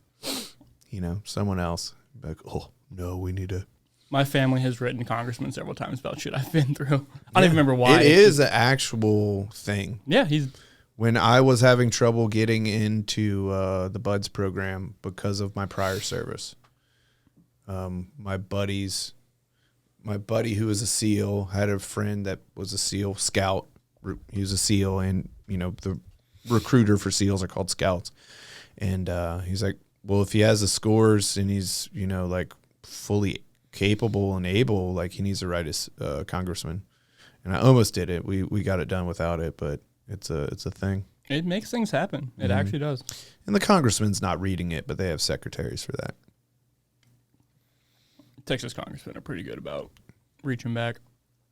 someone else. Like, oh no, we need to. My family has written congressman several times about shit I've been through. I don't even remember why. It is an actual thing. Yeah, he's. When I was having trouble getting into the BUDS program because of my prior service, my buddy who was a SEAL had a friend that was a SEAL scout. He was a SEAL, and the recruiter for SEALs are called scouts. And he's like, well, if he has the scores and he's like fully capable and able, like he needs to write his congressman. And I almost did it. We got it done without it, but it's a thing. It makes things happen. It actually does. And the congressman's not reading it, but they have secretaries for that. Texas congressmen are pretty good about reaching back.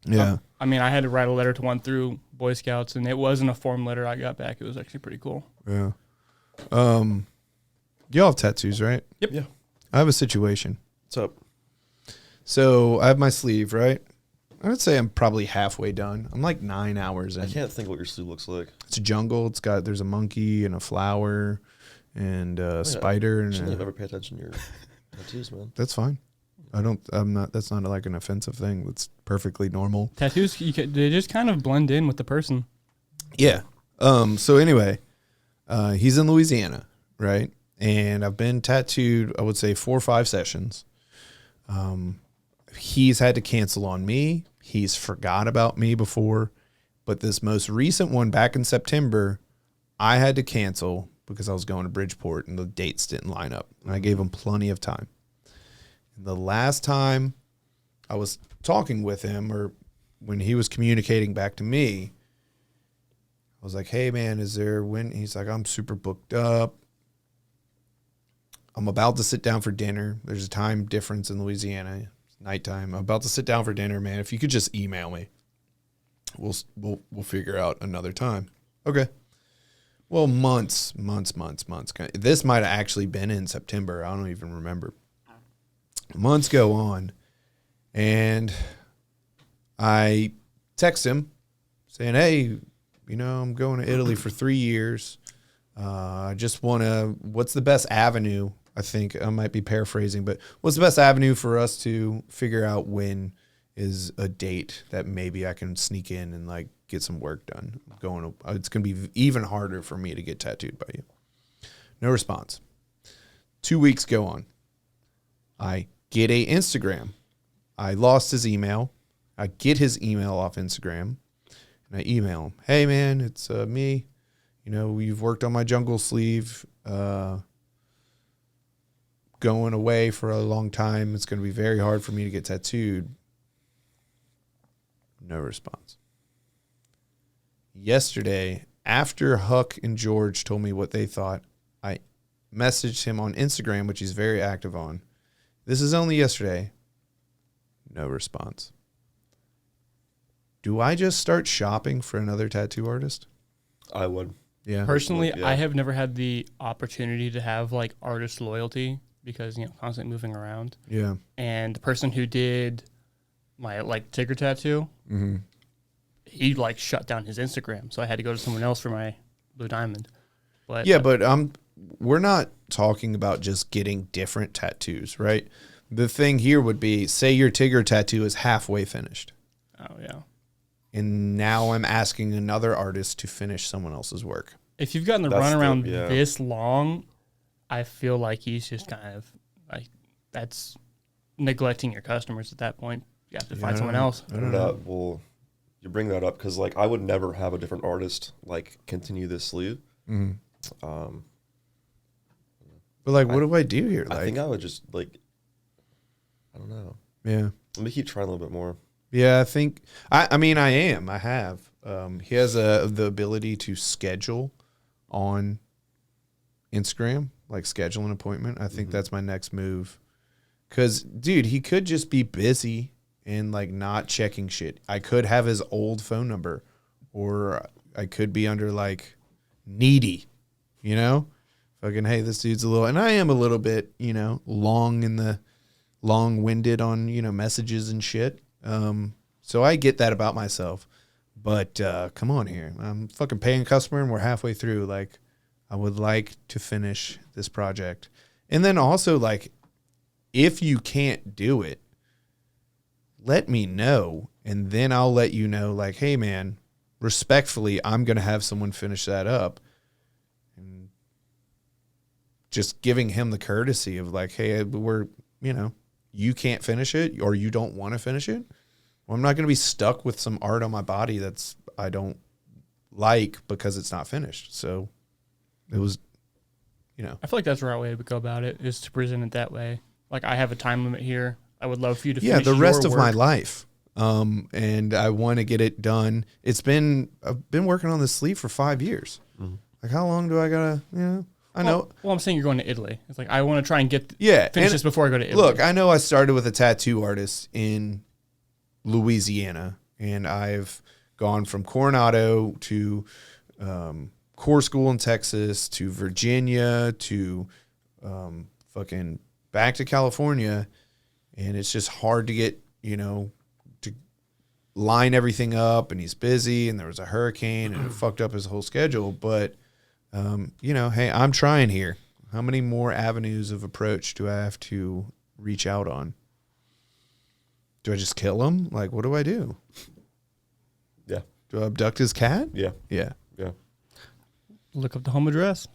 Yeah. I mean, I had to write a letter to one through Boy Scouts, and it wasn't a form letter I got back. It was actually pretty cool. Yeah. Y'all have tattoos, right? Yep. Yeah. I have a situation. What's up? So I have my sleeve, right? I would say I'm probably halfway done. I'm like 9 hours in. I can't think what your sleeve looks like. It's a jungle. There's a monkey and a flower and a spider. I And shouldn't have ever paid attention to your tattoos, man. that's fine. That's not like an offensive thing. That's perfectly normal. Tattoos, they just kind of blend in with the person. Yeah. So anyway, he's in Louisiana, right? And I've been tattooed, I would say 4 or 5 sessions. He's had to cancel on me. He's forgot about me before. But this most recent one back in September, I had to cancel because I was going to Bridgeport and the dates didn't line up. And I gave him plenty of time. And the last time I was talking with him, or when he was communicating back to me, I was like, hey, man, is there when? He's like, I'm super booked up. I'm about to sit down for dinner. There's a time difference in Louisiana. It's nighttime. I'm about to sit down for dinner, man. If you could just email me, we'll figure out another time. Okay. Well, months. This might have actually been in September. I don't even remember. Months go on, and I text him saying, hey, I'm going to Italy for 3 years. I just want to, what's the best avenue? I think I might be paraphrasing, but what's the best avenue for us to figure out when is a date that maybe I can sneak in and like get some work done? It's going to be even harder for me to get tattooed by you. No response. 2 weeks go on. I get a Instagram. I lost his email. I get his email off Instagram and I email him. Hey man, it's me. You've worked on my jungle sleeve, going away for a long time. It's going to be very hard for me to get tattooed. No response. Yesterday, after Huck and George told me what they thought, I messaged him on Instagram, which he's very active on. This is only yesterday. No response. Do I just start shopping for another tattoo artist? I would. Yeah. Personally, Yeah. I have never had the opportunity to have like artist loyalty because, constantly moving around. Yeah. And the person who did my like Tigger tattoo, he like shut down his Instagram. So I had to go to someone else for my Blue Diamond. But Yeah, but we're not talking about just getting different tattoos, right? The thing here would be, say your Tigger tattoo is halfway finished. Oh, yeah. And now I'm asking another artist to finish someone else's work. If you've gotten the That's runaround the- yeah. this long, I feel like he's just kind of like, that's neglecting your customers at that point. You have to find someone else. I don't know. Well, you bring that up because like I would never have a different artist like continue this sleeve. But like, what do I do here? Like, I think I would just like, I don't know. yeah. Let me keep trying a little bit more. Yeah, I think, I mean, I have. He has the ability to schedule on Instagram, like schedule an appointment. I think that's my next move. Because, dude, he could just be busy and like not checking shit. I could have his old phone number, or I could be under like needy, Fucking, hey, this dude's a little, and I am a little bit, long-winded on, messages and shit. So I get that about myself, but come on here. I'm fucking paying customer and we're halfway through. Like, I would like to finish this project. And then also, like, if you can't do it, let me know. And then I'll let you know, like, hey, man, respectfully, I'm going to have someone finish that up. And just giving him the courtesy of, like, hey, you can't finish it or you don't want to finish it. Well, I'm not going to be stuck with some art on my body that's I don't like because it's not finished. So it was, I feel like that's the right way to go about it, is to present it that way. Like, I have a time limit here. I would love for you to finish the rest your of my work. life. And I want to get it done. I've been working on this sleeve for 5 years. Like, how long do I gotta? I know. Well, I'm saying you're going to Italy. It's like I want to try and finish this before I go to Italy. Look, I know I started with a tattoo artist in Louisiana, and I've gone from Coronado to core school in Texas to Virginia to fucking back to California, and it's just hard to get, to line everything up, and he's busy, and there was a hurricane, and it fucked up his whole schedule, but hey, I'm trying here. How many more avenues of approach do I have to reach out on? Do I just kill him? Like, what do I do? Yeah. Do I abduct his cat? Yeah. Yeah. Yeah. Look up the home address.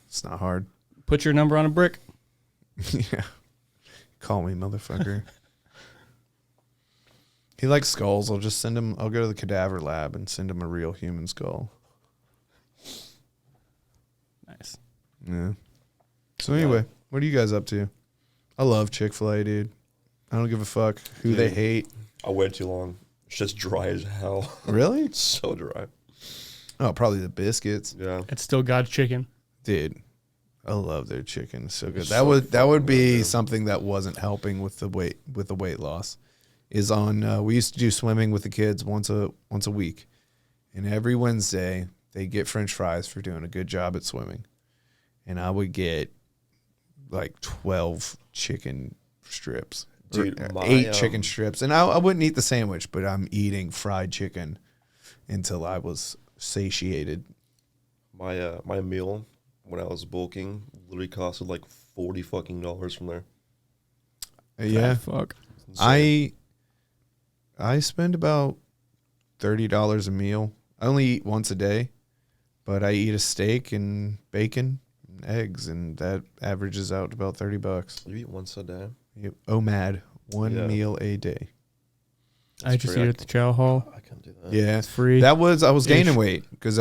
It's not hard. Put your number on a brick. Yeah. Call me, motherfucker. He likes skulls. I'll just send him. I'll go to the cadaver lab and send him a real human skull. Nice. Yeah. So anyway, what are you guys up to? I love Chick-fil-A, dude. I don't give a fuck who they hate. I waited too long. It's just dry as hell. Really? It's so dry. Oh, probably the biscuits. Yeah. It's still God's chicken. Dude, I love their chicken. It's so good. It's That would be something that wasn't helping with the weight loss. Is on we used to do swimming with the kids once a week. And every Wednesday they get French fries for doing a good job at swimming. And I would get like 12 chicken strips. Dude, 8 chicken strips. And I wouldn't eat the sandwich, but I'm eating fried chicken until I was satiated. My meal when I was bulking literally costed like $40 fucking from there. Yeah. Fuck. I spend about $30 a meal. I only eat once a day, but I eat a steak and bacon and eggs, and that averages out to about $30. You eat once a day? OMAD, one meal a day. I just eat at the chow hall. I can't do that. Yeah, It's free. I was gaining weight because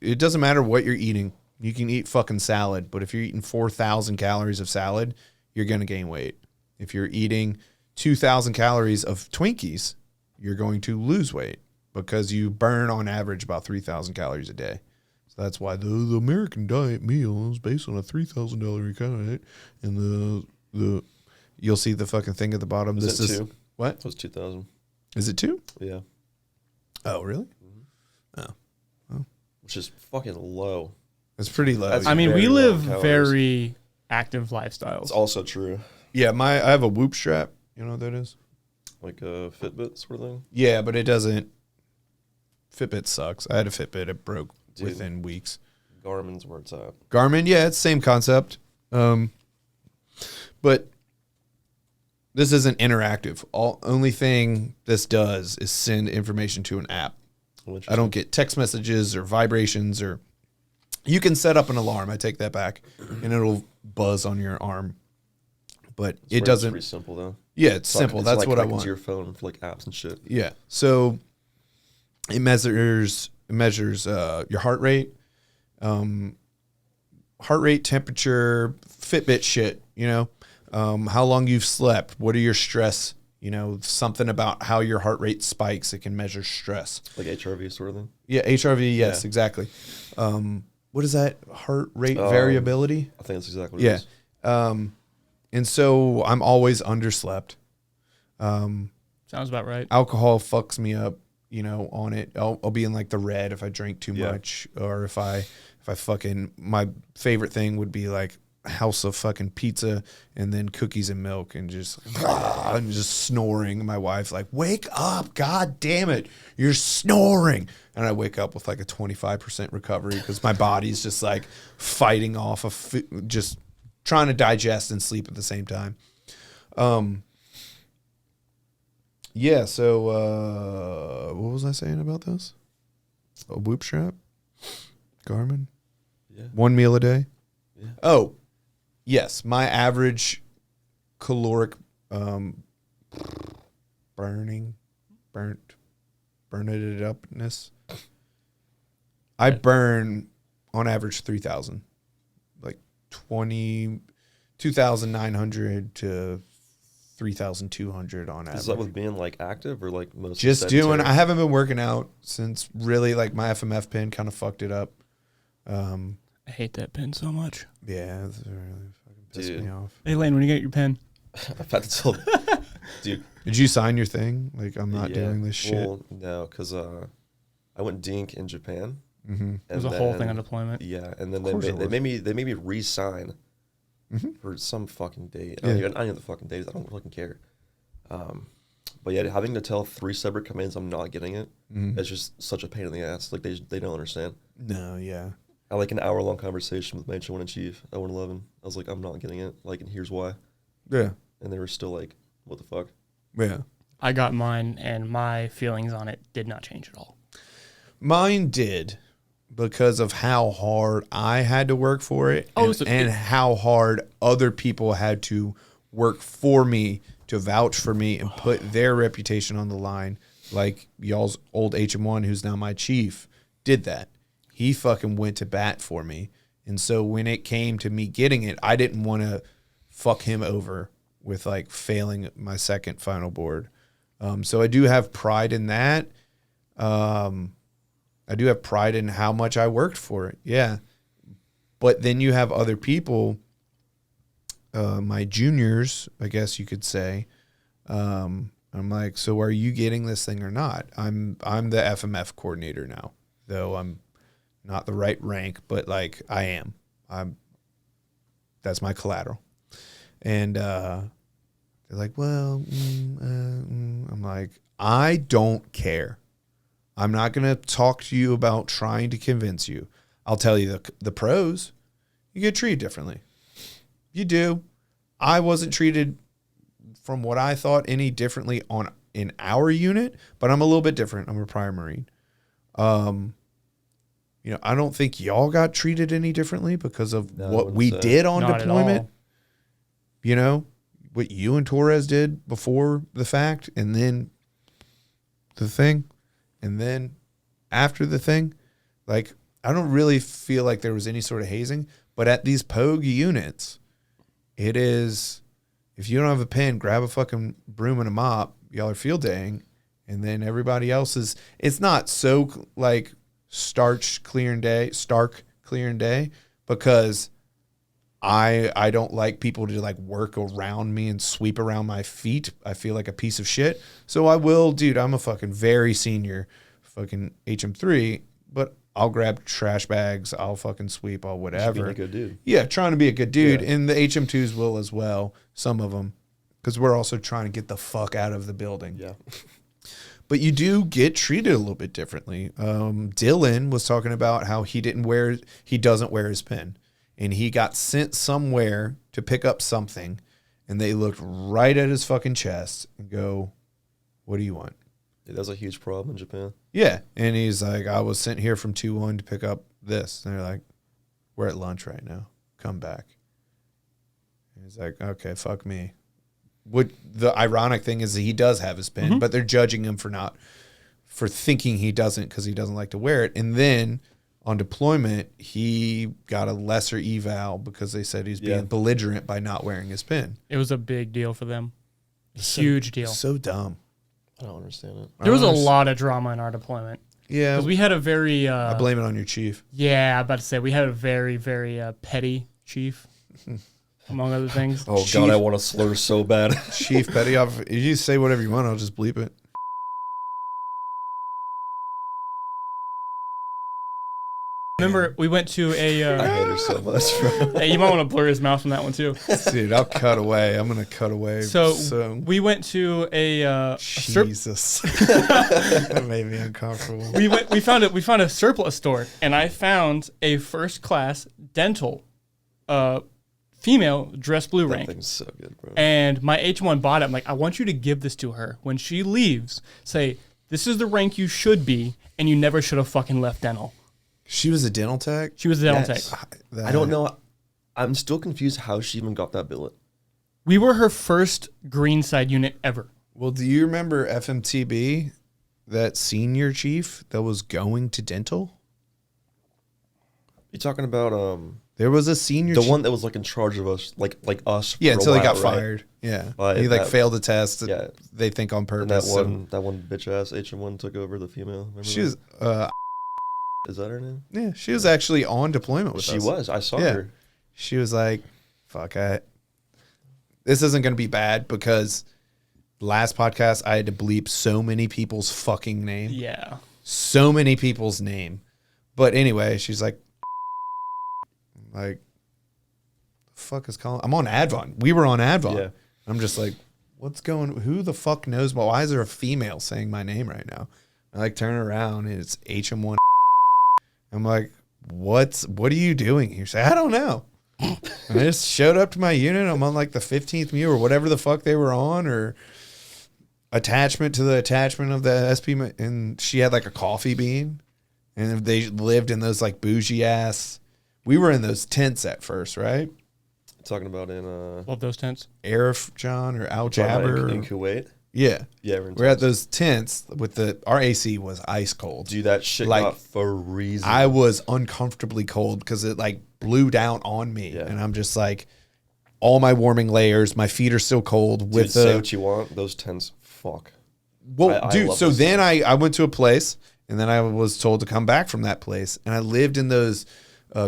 it doesn't matter what you're eating. You can eat fucking salad, but if you're eating 4,000 calories of salad, you're going to gain weight. If you're eating 2,000 calories of Twinkies, you're going to lose weight because you burn on average about 3,000 calories a day. So that's why the American diet meal is based on a $3,000 diet, and the you'll see the fucking thing at the bottom. Is it 2? What? It was 2,000. Is it 2? Yeah. Oh, really? Oh. Which is fucking low. It's pretty low. That's I mean, very we low live calories. very active lifestyles. It's also true. Yeah, I have a Whoop strap. You know what that is? Like a Fitbit sort of thing? Yeah, but it doesn't. Fitbit sucks. I had a Fitbit. It broke Dude. within weeks. Garmin's where it's at. Garmin, yeah, it's the same concept. But this isn't interactive. Only thing this does is send information to an app. I don't get text messages or vibrations, or you can set up an alarm. I take that back, and it'll buzz on your arm. But it doesn't. It's pretty simple though. Yeah, it's simple. It's That's like what I connected want. to your phone for like apps and shit. Yeah. So it measures your heart rate, temperature, Fitbit shit. How long you've slept. What are your stress? Something about how your heart rate spikes. It can measure stress. Like HRV sort of thing. Yeah, HRV. Yes, Yeah. exactly. What is that? Heart rate variability. I think that's exactly what it is. And so I'm always underslept. Sounds about right. Alcohol fucks me up, on it. I'll be in like the red if I drink too Yeah. much, or if I fucking, my favorite thing would be like house of fucking pizza and then cookies and milk and just I'm just snoring. My wife's like, "Wake up, god damn it, you're snoring." And I wake up with like a 25% recovery because my body's just like fighting off of just trying to digest and sleep at the same time. Yeah, so what was I saying about this? A Whoop strap? Garmin? Yeah. One meal a day? Yeah. Oh, yes. My average caloric burning it upness. I burn on average 3,000. Like 2,900 to 3,200 on average. Is that with being like active or like most? Just doing. I haven't been working out since really like my FMF pin kind of fucked it up. I hate that pen so much. Yeah, it's really fucking pissed me off. Hey, Layne, when you get your pen? I've had to tell, dude. Did you sign your thing? Like, I'm not doing this shit. Well, no, because I went dink in Japan. Mm-hmm. It was a whole thing on deployment. Yeah, and then they made me re-sign for some fucking date. I don't know the fucking date. I don't fucking care. But yeah, having to tell 3 separate commands I'm not getting it, it's just such a pain in the ass. Like they don't understand. No, yeah. I had like an hour-long conversation with my H1-in-Chief at 111. I was like, I'm not getting it. Like, and here's why. Yeah. And they were still like, what the fuck? Yeah. I got mine, and my feelings on it did not change at all. Mine did, because of how hard I had to work for it, and how hard other people had to work for me to vouch for me and put their reputation on the line. Like y'all's old HM1, who's now my chief, did that. He fucking went to bat for me. And so when it came to me getting it, I didn't want to fuck him over with like failing my second final board. So I do have pride in that. I do have pride in how much I worked for it. Yeah. But then you have other people, my juniors, I guess you could say. I'm like, so are you getting this thing or not? I'm the FMF coordinator now, though I'm not the right rank, but like I am. That's my collateral. And they're like, well, I'm like, I don't care. I'm not going to talk to you about trying to convince you. I'll tell you the pros. You get treated differently. You do. I wasn't treated from what I thought any differently in our unit, but I'm a little bit different. I'm a prior Marine. I don't think y'all got treated any differently because of what we did on deployment. You know, what you and Torres did before the fact, and then the thing, and then after the thing. Like, I don't really feel like there was any sort of hazing, but at these Pogue units, it is, if you don't have a pen, grab a fucking broom and a mop, y'all are field daying, and then everybody else is, it's not so like stark clearing day, because I don't like people to like work around me and sweep around my feet. I feel like a piece of shit. So I will, dude, I'm a fucking very senior fucking HM3, but I'll grab trash bags. I'll fucking sweep. I'll whatever. Just being a good dude. Yeah, trying to be a good dude. Yeah. And the HM2s will as well, some of them, because we're also trying to get the fuck out of the building. Yeah. But you do get treated a little bit differently. Dylan was talking about how he doesn't wear his pin. And he got sent somewhere to pick up something, and they looked right at his fucking chest and go, what do you want? Yeah, that's a huge problem in Japan. Yeah. And he's like, I was sent here from 2-1 to pick up this. And they're like, we're at lunch right now. Come back. And he's like, okay, fuck me. What the ironic thing is that he does have his pin, but they're judging him for thinking he doesn't because he doesn't like to wear it. And then on deployment, he got a lesser eval because they said he's being belligerent by not wearing his pin. It was a big deal for them. Huge deal. So dumb. I don't understand it. There was a lot of drama in our deployment. Yeah. Because we had a very... I blame it on your chief. Yeah, I'm about to say, we had a very, very petty chief, among other things. Oh, God, I want to slur so bad. Chief Petty. If you say whatever you want, I'll just bleep it. Remember, we went to a... I hate her so much, bro. Hey, you might want to blur his mouth from that one, too. Dude, I'll cut away. I'm going to cut away. So we went to a... Jesus. That made me uncomfortable. We found a surplus store, and I found a first-class dental female dress blue That rank. thing's so good, bro. And my H1 bought it. I'm like, I want you to give this to her. When she leaves, say, this is the rank you should be, and you never should have fucking left dental. She was a dental tech? She was a dental Yes. tech. I don't know. I'm still confused how she even got that billet. We were her first green side unit ever. Well, do you remember FMTB, that senior chief that was going to dental? You talking about There was a senior. The one that was like in charge of us, like us. Yeah, for a until he while, got right? fired. Yeah, But he like that- failed the test. Yeah. They think on And purpose. that one bitch ass HM1 took over the female. Remember She that? was. Is that her name? Yeah, she was actually on deployment with She us. was. I saw Yeah. her. She was like, "Fuck, this isn't going to be bad because last podcast I had to bleep so many people's fucking name. Yeah. So many people's name. But anyway, she's like, the fuck is calling? I'm on Advon. We were on Advon. Yeah. I'm just like, who the fuck knows? Why is there a female saying my name right now? I like turn around and it's HM1. I'm like, what are you doing here? She's like, I don't know. And I just showed up to my unit. I'm on like the 15th MEU or whatever the fuck they were on, or attachment to the attachment of the SP. And she had like a coffee bean, and they lived in those like bougie ass. We were in those tents at first, right? Talking about in Love those tents. Arif John or Al talking about Jabber. in Kuwait. Yeah. Yeah, We're at those tents with our AC was ice cold. Dude, that shit Like, got freezing. I was uncomfortably cold because it like blew down on me. Yeah. And I'm just like, all my warming layers, my feet are still cold with Dude, say what you want. Those tents, fuck. well, I dude, love so those then I went to a place and then I was told to come back from that place. And I lived in those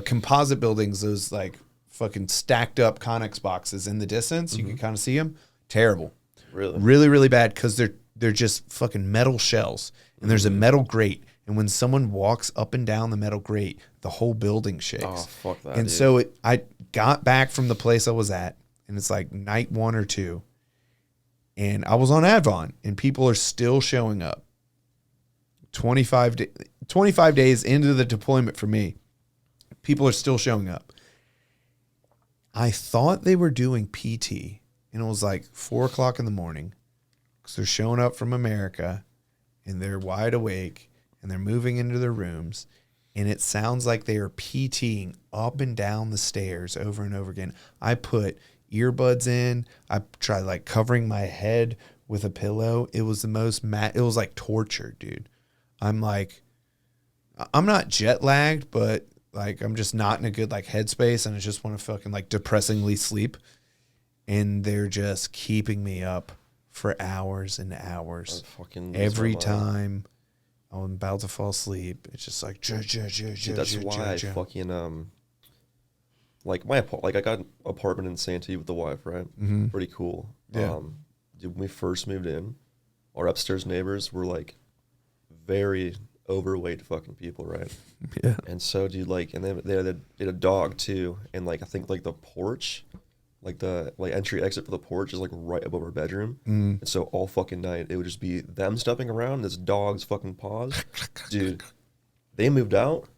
composite buildings, those like fucking stacked up Connex boxes in the distance. You can kind of see them. Terrible. Really? Really, really bad because they're just fucking metal shells, and there's a metal grate, and when someone walks up and down the metal grate, the whole building shakes. Oh, fuck that, And dude. so I got back from the place I was at, and it's like night 1 or 2, and I was on Advon, and people are still showing up. 25 days into the deployment for me, people are still showing up. I thought they were doing PT. And it was like 4 o'clock in the morning because they're showing up from America and they're wide awake and they're moving into their rooms. And it sounds like they are PTing up and down the stairs over and over again. I put earbuds in. I tried like covering my head with a pillow. It was the most it was like torture, dude. I'm like, I'm not jet lagged, but like I'm just not in a good like headspace and I just want to fucking like depressingly sleep. And they're just keeping me up for hours and hours. Every time I'm about to fall asleep, it's just like, that's why I fucking, like I got an apartment in Santee with the wife, right? Mm-hmm. Pretty cool. Yeah. Dude, when we first moved in, our upstairs neighbors were like very overweight fucking people, right? Yeah. And so, dude, like, and they had a dog too, and like I think like the porch. Like the entry exit for the porch is like right above our bedroom. And so all fucking night it would just be them stepping around, this dog's fucking paws. Dude, they moved out.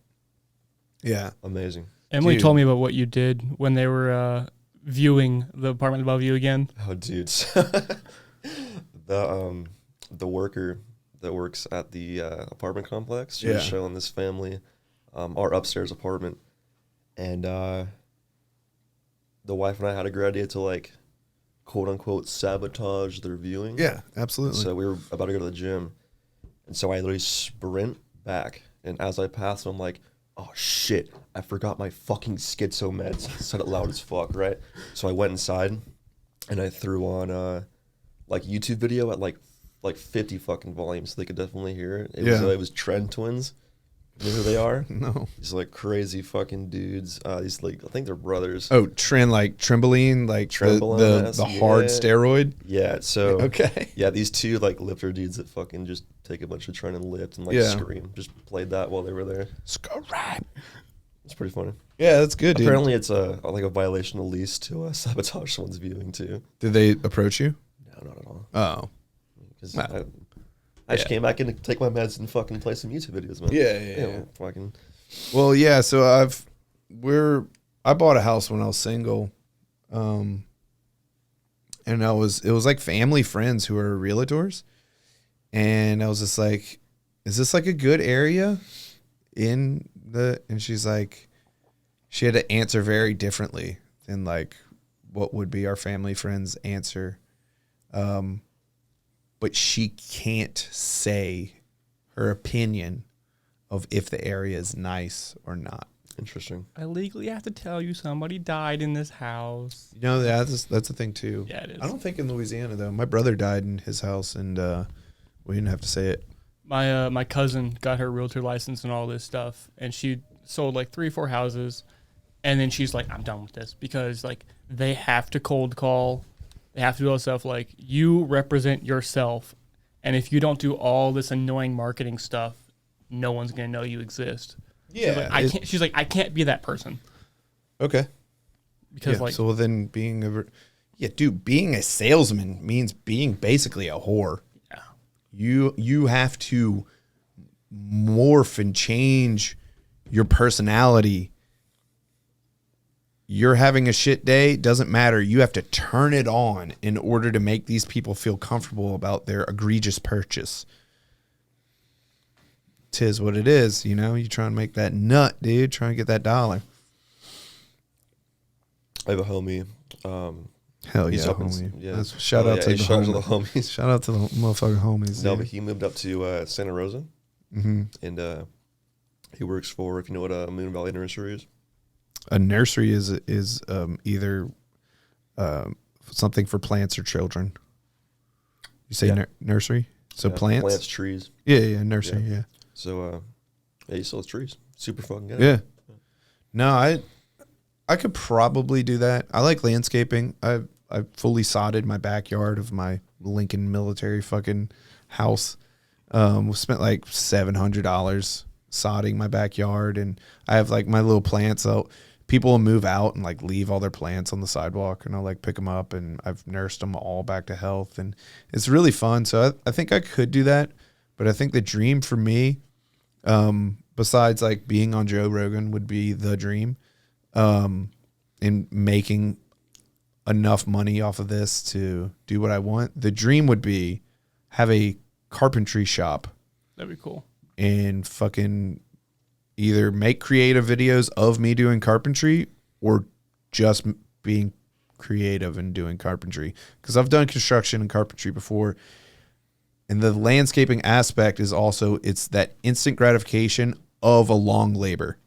Yeah. Amazing. Emily Dude. told me about what you did when they were viewing the apartment above you again. Oh, dude. The worker that works at the apartment complex, she was showing this family our upstairs apartment. And the wife and I had a great idea to like, quote unquote, sabotage their viewing. Yeah, absolutely. So we were about to go to the gym. And so I literally sprint back. And as I passed, I'm like, oh shit, I forgot my fucking schizo meds. I said it loud as fuck, right? So I went inside and I threw on like YouTube video at like 50 fucking volume so they could definitely hear it. It was Trend Twins. You know who they are? No. These like crazy fucking dudes. These like I think they're brothers. Oh, like Trembolene, like the hard steroid. Yeah. So okay. Yeah, these two like lifter dudes that fucking just take a bunch of trying to lift and like scream. Just played that while they were there. It's pretty funny. Yeah, that's good. Dude. Apparently, it's a violation of lease to sabotage someone's viewing too. Did they approach you? No, not at all. Oh. Because I just came back in to take my meds and fucking play some YouTube videos, man. Yeah. Fucking. Well, yeah. So I bought a house when I was single, and it was like family friends who are realtors, and I was just like, "Is this like a good area?" And she's like, she had to answer very differently than like what would be our family friends' answer. But she can't say her opinion of if the area is nice or not. Interesting. I legally have to tell you somebody died in this house. You know, that's the thing too. Yeah, it is. I don't think in Louisiana though. My brother died in his house, and we didn't have to say it. My cousin got her realtor license and all this stuff, and she sold like 3 or 4 houses, and then she's like, I'm done with this, because like they have to cold call, they have to do all this stuff. Like, you represent yourself, and if you don't do all this annoying marketing stuff, no one's gonna know you exist. Yeah, She's like, I can't be that person. Okay. Because yeah, like, so then being a salesman means being basically a whore. yeah, You have to morph and change your personality. You're having a shit day, doesn't matter. You have to turn it on in order to make these people feel comfortable about their egregious purchase. 'Tis what it is, you know. You trying to make that nut, dude. Trying to get that dollar. I have a homie. Hell He's yeah, up in- homie. yeah. Shout out to the shout out to the homies. homies. Shout out to the motherfucking homies. No, dude. but he moved up to Santa Rosa, and he works for, if you know what a Moon Valley Nursery is. A nursery is either something for plants or children. You say Yeah. nursery? So Yeah, plants? plants, trees. Yeah, nursery, yeah. So, yeah, he sells trees. Super fucking good. Yeah. No, I could probably do that. I like landscaping. I fully sodded my backyard of my Lincoln military fucking house. We spent like $700 sodding my backyard, and I have like my little plants. So people will move out and like leave all their plants on the sidewalk, and I'll like pick them up, and I've nursed them all back to health, and it's really fun. So I think I could do that, but I think the dream for me, besides like being on Joe Rogan, would be the dream, in making enough money off of this to do what I want. The dream would be have a carpentry shop that'd be cool. and fucking either make creative videos of me doing carpentry or just being creative and doing carpentry. Because I've done construction and carpentry before. And the landscaping aspect is also, it's that instant gratification of a long labor.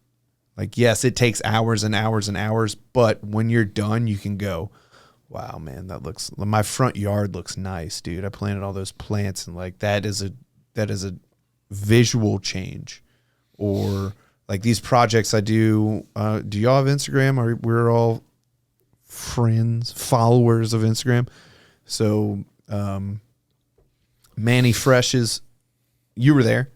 Like, yes, it takes hours and hours and hours, but when you're done, you can go, wow, man, my front yard looks nice, dude. I planted all those plants, and like that is a visual change. Or like these projects I do. Do y'all have Instagram? Or we're all friends, followers of Instagram? So Manny Fresh's, you were there.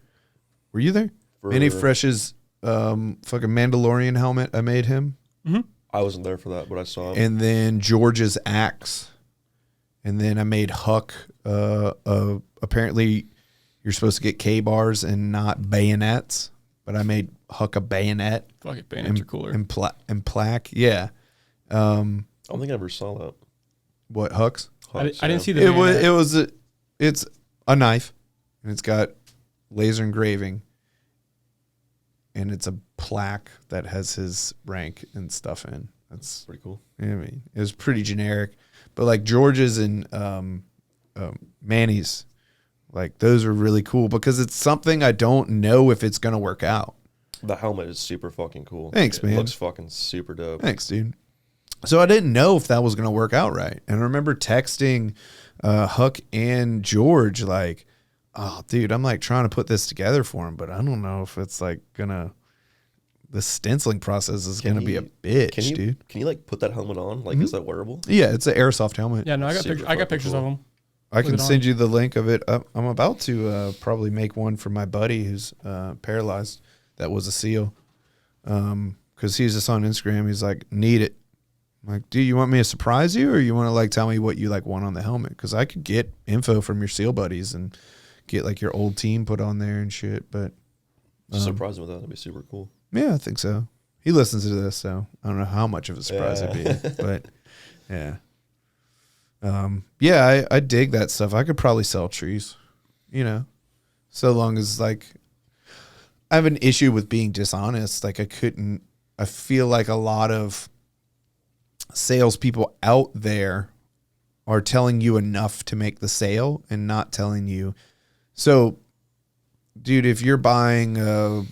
Were you there? Manny Fresh's fucking Mandalorian helmet, I made him. Mm-hmm. I wasn't there for that, but I saw him. And then George's axe. And then I made Huck. Apparently, you're supposed to get K-bars and not bayonets, but I made Huck a bayonet. Fuck it, bayonets are cooler. And plaque, yeah. I don't think I ever saw that. What, Huck's? I didn't see the bayonet. It's a knife, and it's got laser engraving, and it's a plaque that has his rank and stuff in. That's pretty cool. I mean, it was pretty generic, but like George's and Manny's, like those are really cool because it's something I don't know if it's gonna work out. The helmet is super fucking cool. Thanks, man. It looks fucking super dope. Thanks, dude. So I didn't know if that was gonna work out right, and I remember texting Huck and George like, "Oh, dude, I'm like trying to put this together for him, but I don't know if it's like gonna." The stenciling process is going to be a bitch, dude. Can you like put that helmet on? Like, is that wearable? Yeah, it's an airsoft helmet. Yeah, no, I got Super I got fucking pictures cool. of them. I can send you the link of it. I'm about to probably make one for my buddy who's paralyzed. That was a SEAL. Because he's just on Instagram. He's like, need it. I'm like, dude, you want me to surprise you, or you want to like tell me what you like want on the helmet? Because I could get info from your SEAL buddies and get like your old team put on there and shit. But Surprise him with that. That'd be super cool. yeah, I think so. He listens to this, so I don't know how much of a surprise it'd be, but yeah. Yeah, I dig that stuff. I could probably sell trees, you know, so long as like I have an issue with being dishonest. Like I feel like a lot of salespeople out there are telling you enough to make the sale and not telling you. So, dude, if you're buying a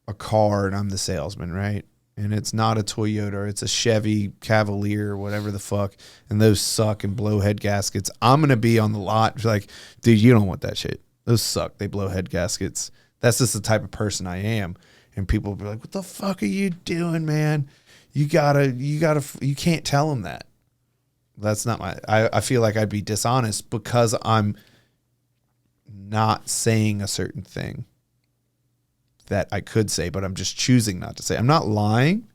a car and I'm the salesman, right? And it's not a Toyota, or it's a Chevy Cavalier or whatever the fuck, and those suck and blow head gaskets, I'm going to be on the lot like, dude, you don't want that shit. Those suck. They blow head gaskets. That's just the type of person I am. And people will be like, what the fuck are you doing, man? You can't tell them that. That's not I feel like I'd be dishonest because I'm not saying a certain thing that I could say, but I'm just choosing not to say. I'm not lying.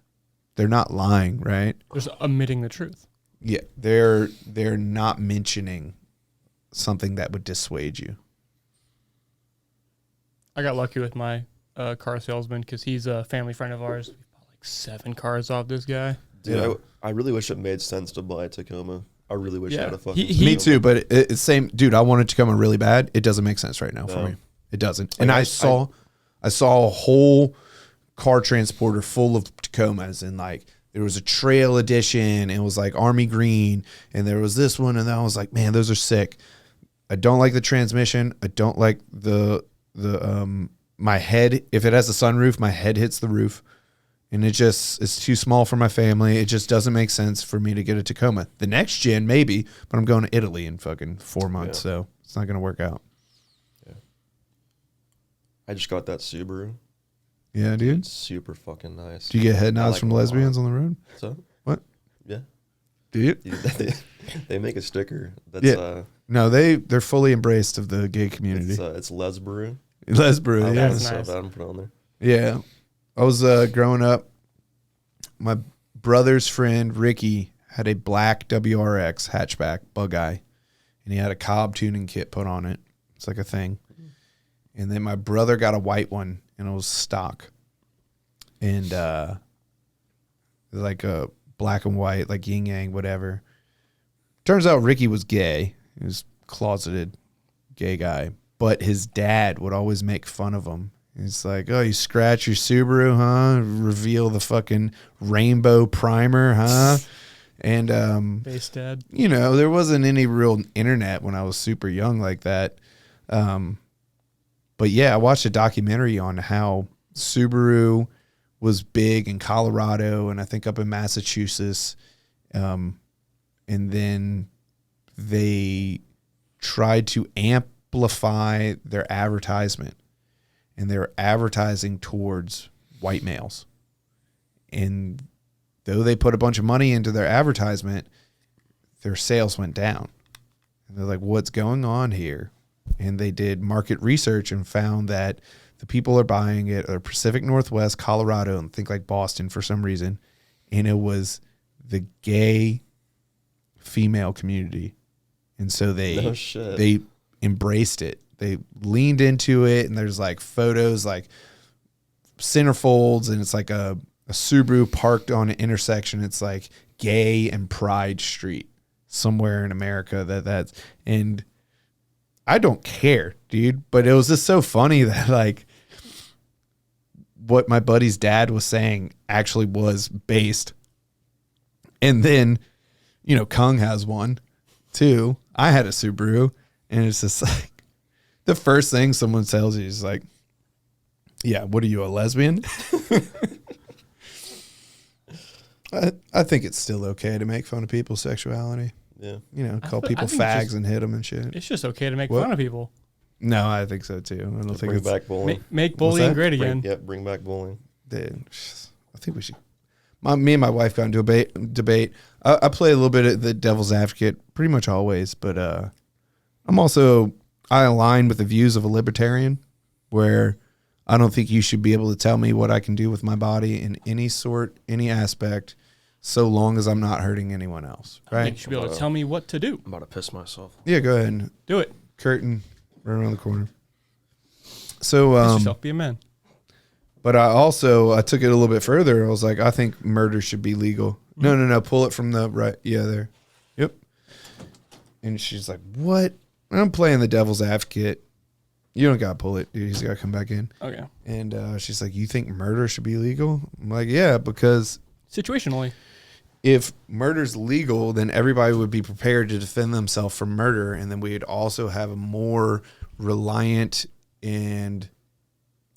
They're not lying, right? Just omitting the truth. Yeah, they're not mentioning something that would dissuade you. I got lucky with my car salesman because he's a family friend of ours. We bought like 7 cars off this guy. Dude, yeah. I really wish it made sense to buy a Tacoma. I really wish I had a fucking Me too, but it's same. Dude, I wanted Tacoma really bad. It doesn't make sense right now for me. It doesn't. Like and I saw a whole car transporter full of Tacomas, and like there was a trail edition, and it was like army green, and there was this one, and I was like, man, those are sick. I don't like the transmission. I don't like the my head. If it has a sunroof, my head hits the roof, and it's too small for my family. It just doesn't make sense for me to get a Tacoma. The next gen maybe, but I'm going to Italy in fucking 4 months, so it's not gonna work out. I just got that Subaru. Yeah, dude. It's super fucking nice. Do you get head nods from lesbians on the road? So? What? Yeah. Do you? They make a sticker. That's no, they're fully embraced of the gay community. It's Lesbaru. Lesbaru, yeah. That's nice. So bad, put on there. Yeah. I was growing up, my brother's friend Ricky had a black WRX hatchback bug eye, and he had a Cobb tuning kit put on it. It's like a thing. And then my brother got a white one, and it was stock. And like a black and white, like yin yang, whatever. Turns out Ricky was gay. He was closeted gay guy. But his dad would always make fun of him. He's like, oh, you scratch your Subaru, huh? Reveal the fucking rainbow primer, huh? And base dad. You know, there wasn't any real internet when I was super young like that. But yeah, I watched a documentary on how Subaru was big in Colorado and I think up in Massachusetts. And then they tried to amplify their advertisement, and they were advertising towards white males. And though they put a bunch of money into their advertisement, their sales went down. And they're like, what's going on here? And they did market research and found that the people are buying it are Pacific Northwest, Colorado, and think like Boston for some reason. And it was the gay female community. And so they embraced it. They leaned into it, and there's like photos like centerfolds, and it's like a Subaru parked on an intersection. It's like Gay and Pride Street somewhere in America. That's and I don't care, dude. But it was just so funny that like what my buddy's dad was saying actually was based. And then, you know, Kung has one too. I had a Subaru, and it's just like the first thing someone tells you is like, yeah, what are you, a lesbian? I think it's still okay to make fun of people's sexuality. Yeah. You know, call people fags and hit them and shit. It's just okay to make fun of people. No, I think so too. I don't think bring back bullying. Make bullying great again. Bring back bullying. Dude, I think we should. Me and my wife got into a debate. I play a little bit of the devil's advocate pretty much always, but I align with the views of a libertarian, where I don't think you should be able to tell me what I can do with my body in any aspect, so long as I'm not hurting anyone else. Right? I think you should be able to tell me what to do. I'm about to piss myself. Yeah, go ahead and do it. Curtain right around the corner. So Piss yourself, be a man. But I took it a little bit further. I was like, I think murder should be legal. No. Pull it from the right. Yeah, there. Yep. And she's like, what? I'm playing the devil's advocate. You don't got to pull it, dude. He's got to come back in. Okay. And she's like, you think murder should be legal? I'm like, yeah, because situationally, if murder's legal, then everybody would be prepared to defend themselves from murder. And then we'd also have a more reliant and,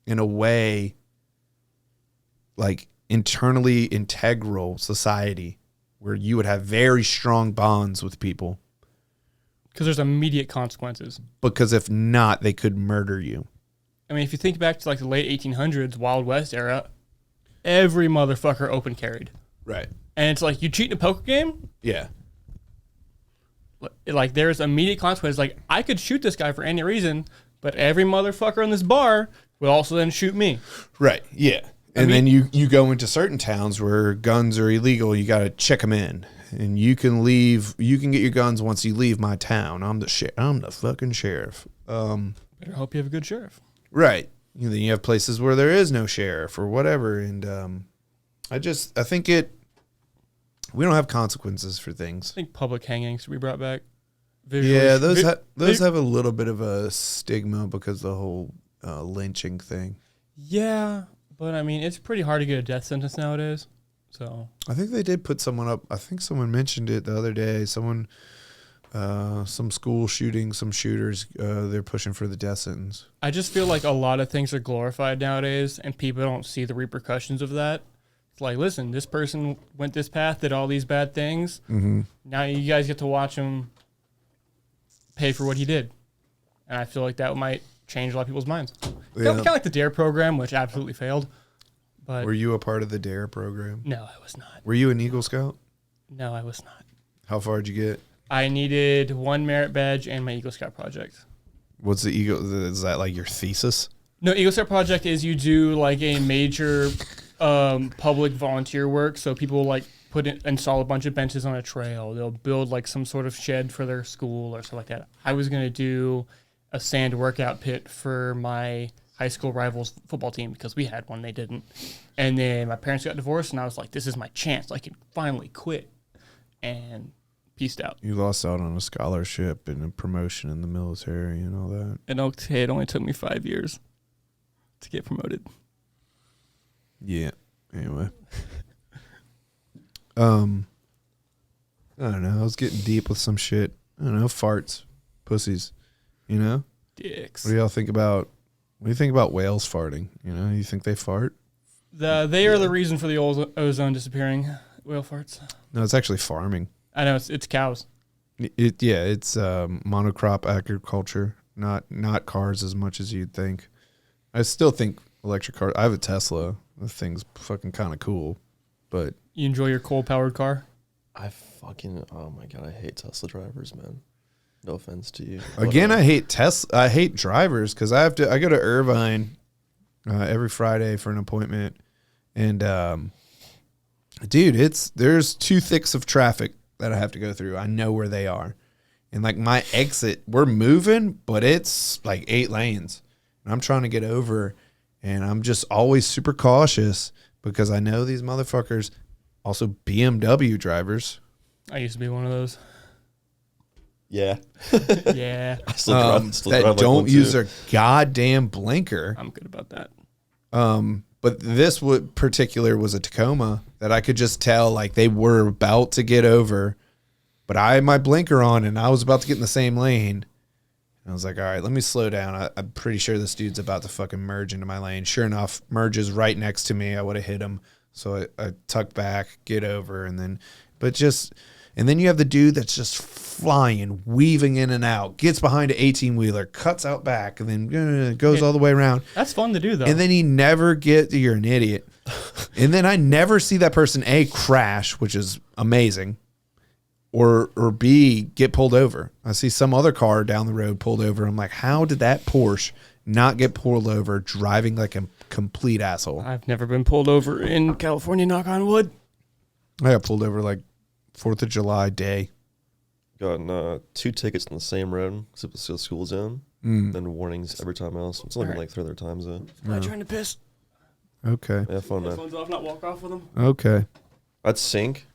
in a way, like internally integral society where you would have very strong bonds with people. Because there's immediate consequences. Because if not, they could murder you. I mean, if you think back to like the late 1800s, Wild West era, every motherfucker open carried. Right. And it's like, you cheat in a poker game? Yeah. Like, there's immediate consequences. Like, I could shoot this guy for any reason, but every motherfucker in this bar will also then shoot me. Right. Yeah. And then you go into certain towns where guns are illegal. You got to check them in. And you can leave. You can get your guns once you leave my town. I'm the fucking sheriff. Better hope you have a good sheriff. Right. Then you have places where there is no sheriff or whatever. And I think we don't have consequences for things. I think public hangings should be brought back. Yeah, those have a little bit of a stigma because of the whole lynching thing. Yeah, but I mean, it's pretty hard to get a death sentence nowadays. So I think they did put someone up. I think someone mentioned it the other day. Some school shooting, some shooters, they're pushing for the death sentence. I just feel like a lot of things are glorified nowadays, and people don't see the repercussions of that. It's like, listen, this person went this path, did all these bad things. Mm-hmm. Now you guys get to watch him pay for what he did. And I feel like that might change a lot of people's minds. Yeah. Kind of like the DARE program, which absolutely failed. But Were you a part of the DARE program? no, I was not. Were you an Eagle Scout? No, I was not. How far did you get? I needed 1 merit badge and my Eagle Scout project. What's the Eagle? Is that like your thesis? No, Eagle Scout project is you do like a major public volunteer work. So people like install a bunch of benches on a trail. They'll build like some sort of shed for their school or something like that. I was going to do a sand workout pit for my high school rivals football team because we had one, they didn't. And then my parents got divorced and I was like, this is my chance. I can finally quit. And peaced out. You lost out on a scholarship and a promotion in the military and all that. And okay, it only took me 5 years to get promoted. Yeah. Anyway. I don't know. I was getting deep with some shit. I don't know. Farts. Pussies. You know? Dicks. What do y'all think about... What do you think about whales farting? You know? You think they fart? They are the reason for the ozone disappearing. Whale farts. No, it's actually farming. I know. It's cows. It's monocrop agriculture. Not cars as much as you'd think. I still think electric cars... I have a Tesla. The thing's fucking kind of cool. But... You enjoy your coal-powered car? Oh my God, I hate Tesla drivers, man. No offense to you. Again, I hate Tesla. I hate drivers because I go to Irvine every Friday for an appointment, and dude, there's 2 thicks of traffic that I have to go through. I know where they are, and like my exit, we're moving, but it's like 8 lanes, and I'm trying to get over, and I'm just always super cautious because I know these motherfuckers. Also, BMW drivers. I used to be one of those. Yeah. Yeah. I still drive that like don't use too. their goddamn blinker. I'm good about that. But this particular was a Tacoma that I could just tell like they were about to get over, but I had my blinker on and I was about to get in the same lane. And I was like, all right, let me slow down. I'm pretty sure this dude's about to fucking merge into my lane. Sure enough, merges right next to me. I would have hit him. So I tuck back, get over, and then you have the dude that's just flying, weaving in and out, gets behind an 18-wheeler, cuts out back, and then goes all the way around. That's fun to do, though. And then you're an idiot. And then I never see that person, A, crash, which is amazing, or B, get pulled over. I see some other car down the road pulled over. I'm like, how did that Porsche not get pulled over driving like a complete asshole? I've never been pulled over in California, knock on wood. I got pulled over like 4th of July day. Gotten 2 tickets on the same road, except the school zone. Then warnings every time else. It's only been like 3 other times though. Am I trying to piss? Okay. Yeah, fun man. Headphones off, not walk off with them. Okay. That Sync,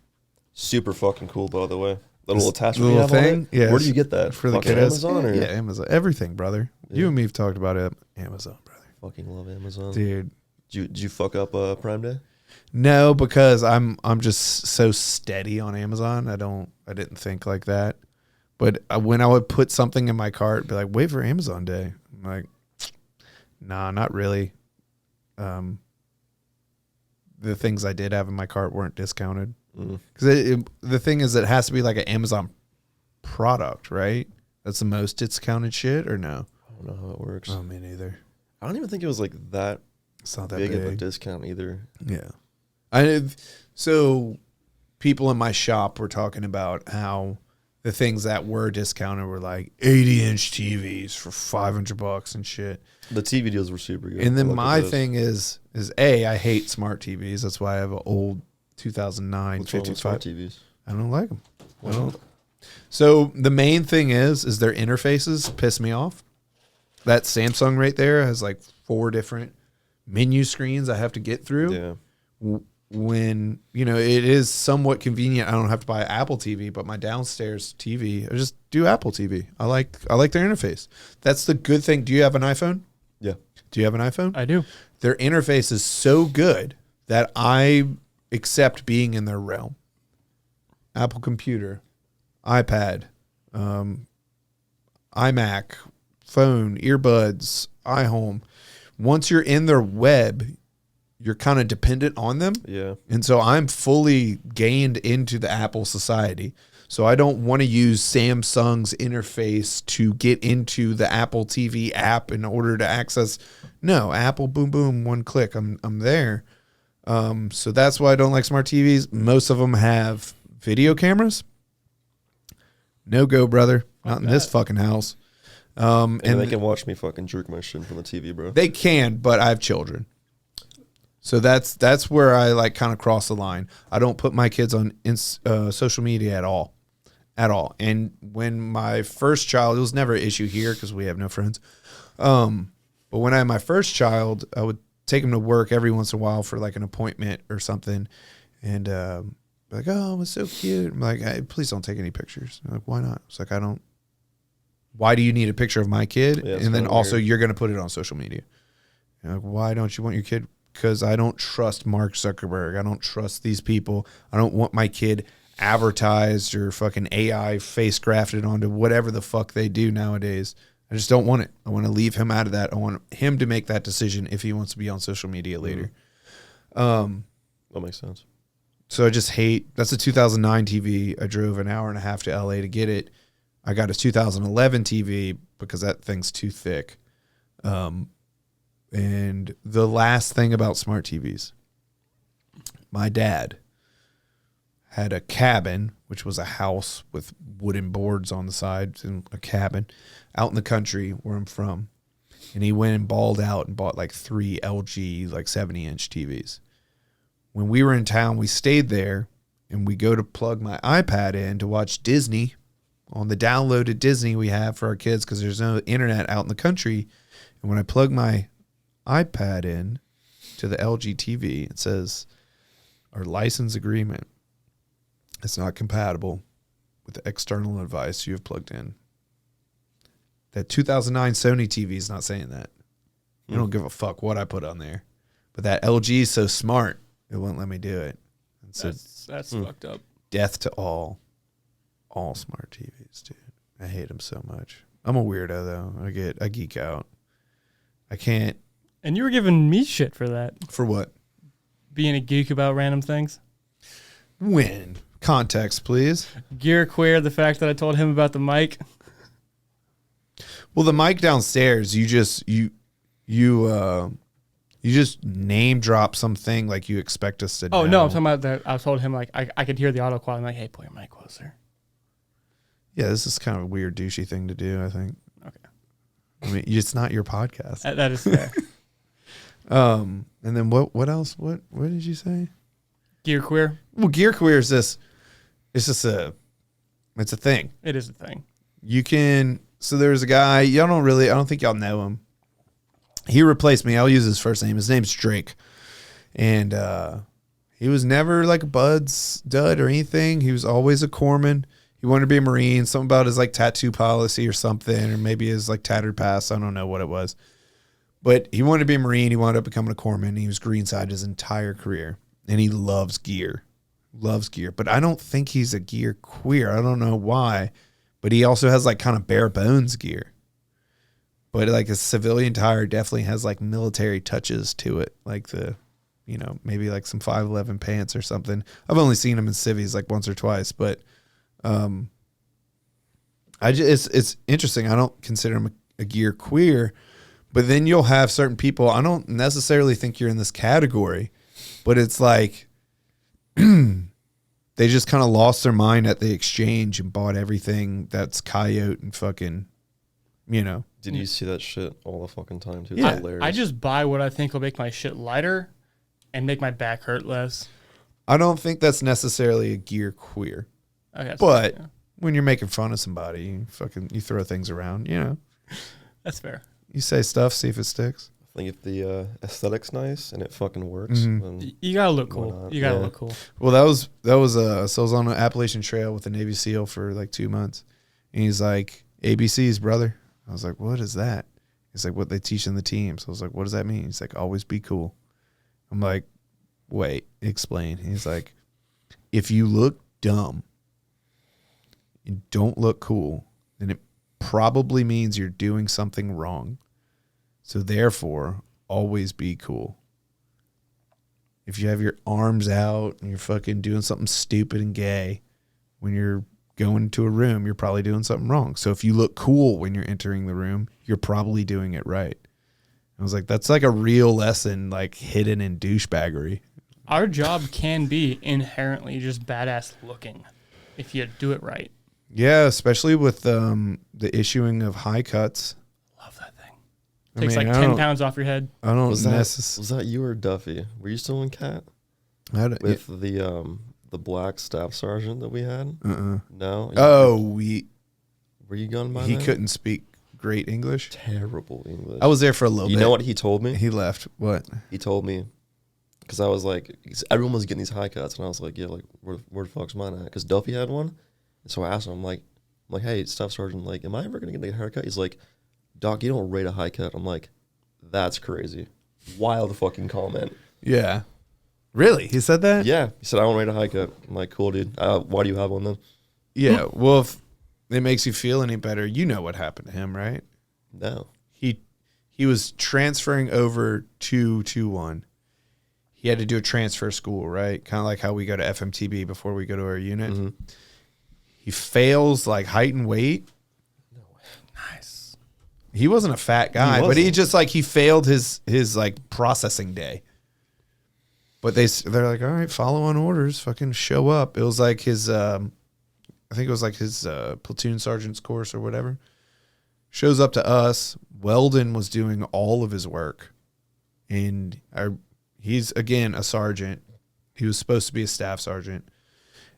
super fucking cool by the way. That little attachment little you have on thing? it? Yes. Where do you get that? For the Fucking kiddos? Amazon or? Yeah, Amazon. Everything, brother. Yeah. You and me have talked about it. Amazon, brother. Fucking love Amazon. Dude. Did you fuck up Prime Day? No, because I'm just so steady on Amazon. I didn't think like that. But when I would put something in my cart, be like, wait for Amazon Day. I'm like, nah, not really. the things I did have in my cart weren't discounted. Because the thing is, it has to be like an Amazon product, right? That's the most discounted shit, or no? I don't know how it works. Oh, me neither. I don't even think it was like that. It's not that big big of a discount either. Yeah. So people in my shop were talking about how the things that were discounted were like 80-inch TVs for $500 and shit. The TV deals were super good. And then my thing is I hate smart TVs. That's why I have an old 2009 What's wrong with 55 smart TVs. I don't like them. Why not? So the main thing is their interfaces piss me off. That Samsung right there has like 4 different menu screens I have to get through. Yeah. When, it is somewhat convenient. I don't have to buy an Apple TV, but my downstairs TV, I just do Apple TV. I like their interface. That's the good thing. Do you have an iPhone? Yeah. Do you have an iPhone? I do. Their interface is so good that I accept being in their realm. Apple computer, iPad, iMac, phone, earbuds, iHome. Once you're in their web, you're kind of dependent on them. Yeah. And so I'm fully gained into the Apple society. So I don't want to use Samsung's interface to get into the Apple TV app in order to access. No, Apple, boom, boom, one click. I'm there. So that's why I don't like smart TVs. Most of them have video cameras. No go, brother. Not in this fucking house. And they can watch me fucking jerk my shit from the TV, bro. They can, but I have children. So that's where I like kind of cross the line. I don't put my kids on social media at all. And when my first child, it was never an issue here because we have no friends. But when I had my first child, I would take him to work every once in a while for like an appointment or something. And like, oh, it's so cute. I'm like, hey, please don't take any pictures. I'm like, why not? It's like, why do you need a picture of my kid? Yeah, and then also you're going to put it on social media. You're like, why don't you want your kid? Because I don't trust Mark Zuckerberg. I don't trust these people. I don't want my kid advertised or fucking AI face grafted onto whatever the fuck they do nowadays. I just don't want it. I want to leave him out of that. I want him to make that decision if he wants to be on social media later. That makes sense. So I just hate, that's a 2009 TV. I drove an hour and a half to LA to get it. I got a 2011 TV because that thing's too thick. And the last thing about smart TVs, my dad had a cabin, which was a house with wooden boards on the sides and a cabin out in the country where I'm from. And he went and balled out and bought like 3 LG, like 70-inch TVs. When we were in town, we stayed there and we go to plug my iPad in to watch Disney on the downloaded Disney we have for our kids because there's no internet out in the country. And when I plug my iPad in to the LG TV, it says our license agreement is not compatible with the external device you have plugged in. That 2009 Sony TV is not saying that. I don't give a fuck what I put on there. But that LG is so smart, it won't let me do it. And so That's fucked up. death to all smart TVs, dude. I hate them so much. I'm a weirdo though. I geek out. I can't. And you were giving me shit for that. For what? Being a geek about random things. When? Context, please. Gear queer, the fact that I told him about the mic. Well, the mic downstairs, you just name drop something like you expect us to know. Oh, no, I'm talking about that. I told him, like, I could hear the auto quality. I'm like, hey, pull your mic closer. Yeah, this is kind of a weird, douchey thing to do, I think. Okay. I mean, it's not your podcast. That is fair. And then what else? What did you say? Gear queer. Well, gear queer is this. It's just it's a thing. It is a thing. You can. So there's a guy. I don't think y'all know him. He replaced me. I'll use his first name. His name's Drake, and he was never like a Bud's dud or anything. He was always a corpsman. He wanted to be a Marine. Something about his like tattoo policy or something, or maybe his like tattered past. I don't know what it was. But he wanted to be a Marine. He wound up becoming a corpsman. He was greenside his entire career. And he loves gear. But I don't think he's a gear queer. I don't know why. But he also has like kind of bare bones gear. But like a civilian tire definitely has like military touches to it. Like the maybe like some 511 pants or something. I've only seen him in civvies like once or twice, but it's interesting. I don't consider him a gear queer, but then you'll have certain people. I don't necessarily think you're in this category, but it's like they just kind of lost their mind at the exchange and bought everything that's coyote and fucking, Did you see that shit all the fucking time too? Yeah. It's hilarious. I just buy what I think will make my shit lighter and make my back hurt less. I don't think that's necessarily a gear queer, Okay, but yeah. when you're making fun of somebody, you throw things around, That's fair. you say stuff, see if it sticks. I think if the aesthetic's nice and it fucking works, then You gotta look Why cool. not? You gotta Yeah. look cool. Well, so I was on an Appalachian Trail with a Navy SEAL for like 2 months. And he's like, ABCs, brother. I was like, what is that? He's like, what they teach in the teams. I was like, what does that mean? He's like, always be cool. I'm like, wait, explain. He's like, if you look dumb and don't look cool, then it probably means you're doing something wrong. So therefore, always be cool. If you have your arms out and you're fucking doing something stupid and gay when you're going into a room, you're probably doing something wrong. So if you look cool when you're entering the room, you're probably doing it right. I was like, that's like a real lesson, like hidden in douchebaggery. Our job can be inherently just badass looking if you do it right. Yeah, especially with the issuing of high cuts. Love that thing. I Takes mean, like I 10 don't- pounds off your head. I don't was that necessarily. you or Duffy? Were you still in Cat with the black staff sergeant that we had? No. Were you gone by He then? couldn't speak great English. Terrible English. I was there for a little bit. You know what he told me? He left. What? He told me, because I was like, 'cause everyone was getting these high cuts, and I was like, yeah, like where the fuck's mine at? Because Duffy had one, and so I asked him, I'm like, hey, staff sergeant, like, am I ever gonna get a haircut? He's like, Doc, you don't rate a high cut. I'm like, that's crazy. Wild fucking comment. Yeah. Really? He said that? Yeah, he said I don't rate a high cut. I'm like, cool, dude. Why do you have one then? Yeah. Well, if it makes you feel any better, you know what happened to him, right? No. He was transferring over to 2-1. He had to do a transfer school, right? Kind of like how we go to FMTB before we go to our unit. Mm-hmm. He fails like height and weight. Nice. He wasn't a fat guy, but he just like he failed his like processing day. But they're like, all right, follow on orders, fucking show up. It was like his I think it was like his platoon sergeant's course or whatever. Shows up to us. Weldon was doing all of his work, and he's again a sergeant. He was supposed to be a staff sergeant,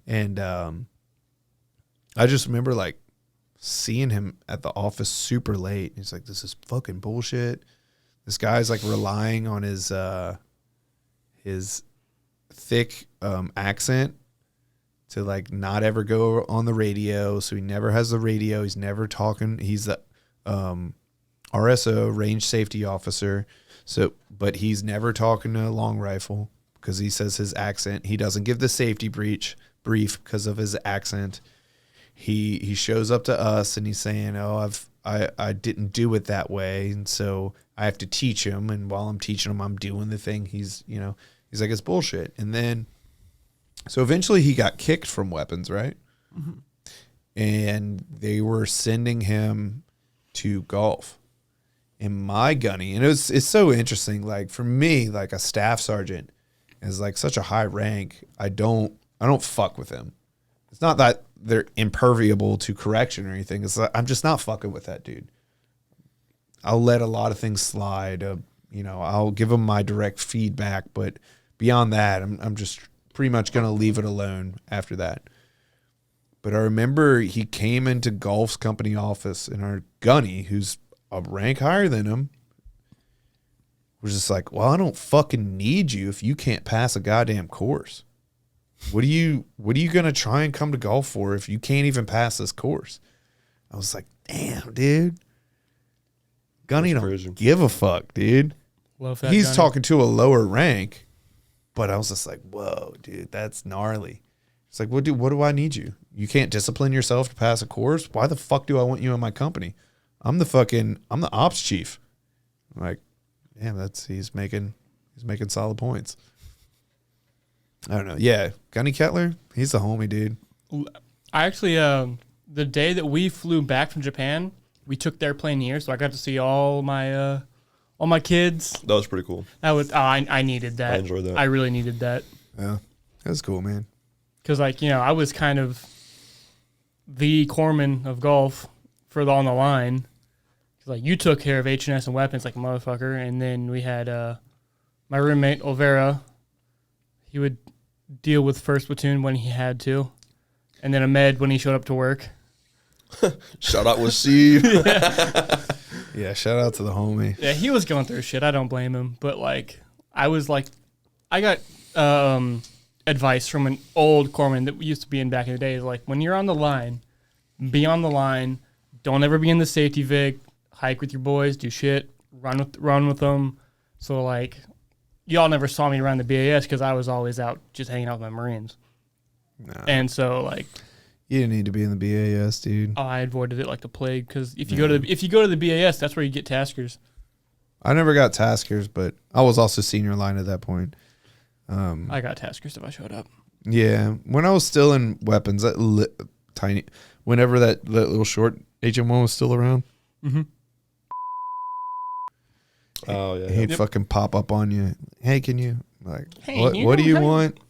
and I just remember like seeing him at the office super late. He's like, "This is fucking bullshit." This guy's like relying on his thick accent to like not ever go on the radio. So he never has the radio. He's never talking. He's the RSO, range safety officer. So, but he's never talking to a long rifle because he says his accent. He doesn't give the safety brief because of his accent. He shows up to us and he's saying, "Oh, I didn't do it that way, and so I have to teach him. And while I'm teaching him, I'm doing the thing." He's like, "It's bullshit." And then, so eventually he got kicked from weapons, right? Mm-hmm. And they were sending him to golf. And my gunny, and it's so interesting. Like for me, like a staff sergeant is like such a high rank. I don't fuck with him. It's not that they're imperviable to correction or anything. It's like, I'm just not fucking with that dude. I'll let a lot of things slide. I'll give him my direct feedback, but beyond that, I'm just pretty much going to leave it alone after that. But I remember he came into Golf's company office, and our gunny, who's a rank higher than him, was just like, "Well, I don't fucking need you if you can't pass a goddamn course. What are you going to try and come to golf for if you can't even pass this course?" I was like, "Damn, dude. Gunny don't give a fuck, dude." Love that He's gunny. talking to a lower rank, but I was just like, "Whoa, dude, that's gnarly." It's like, what do I need you? You can't discipline yourself to pass a course? Why the fuck do I want you in my company? I'm the ops chief. I'm like, damn, he's making solid points. I don't know. Yeah, Gunny Kettler, he's the homie, dude. I actually, the day that we flew back from Japan, we took their plane here, so I got to see all my kids. That was pretty cool. That was I needed that. I enjoyed that. I really needed that. Yeah, that's cool, man. Because I was kind of the corpsman of golf for the on the line. Because you took care of H&S and weapons like a motherfucker, and then we had my roommate Olvera. He would deal with first platoon when he had to, and then Ahmed when he showed up to work. Shout out with Steve. Yeah, shout out to the homie. Yeah, he was going through shit. I don't blame him. But I got advice from an old corpsman that used to be in back in the day. Is like, when you're on the line, be on the line. Don't ever be in the safety vig. Hike with your boys. Do shit. Run with them. So y'all never saw me around the BAS because I was always out just hanging out with my Marines. Nah. And so You didn't need to be in the BAS, dude. I avoided it like the plague because if you go to the BAS, that's where you get taskers. I never got taskers, but I was also senior line at that point. I got taskers if I showed up. Yeah, when I was still in weapons, tiny. Whenever that little short HM1 was still around, Oh yeah. he'd fucking pop up on you. Hey, can you Hey, what do you want?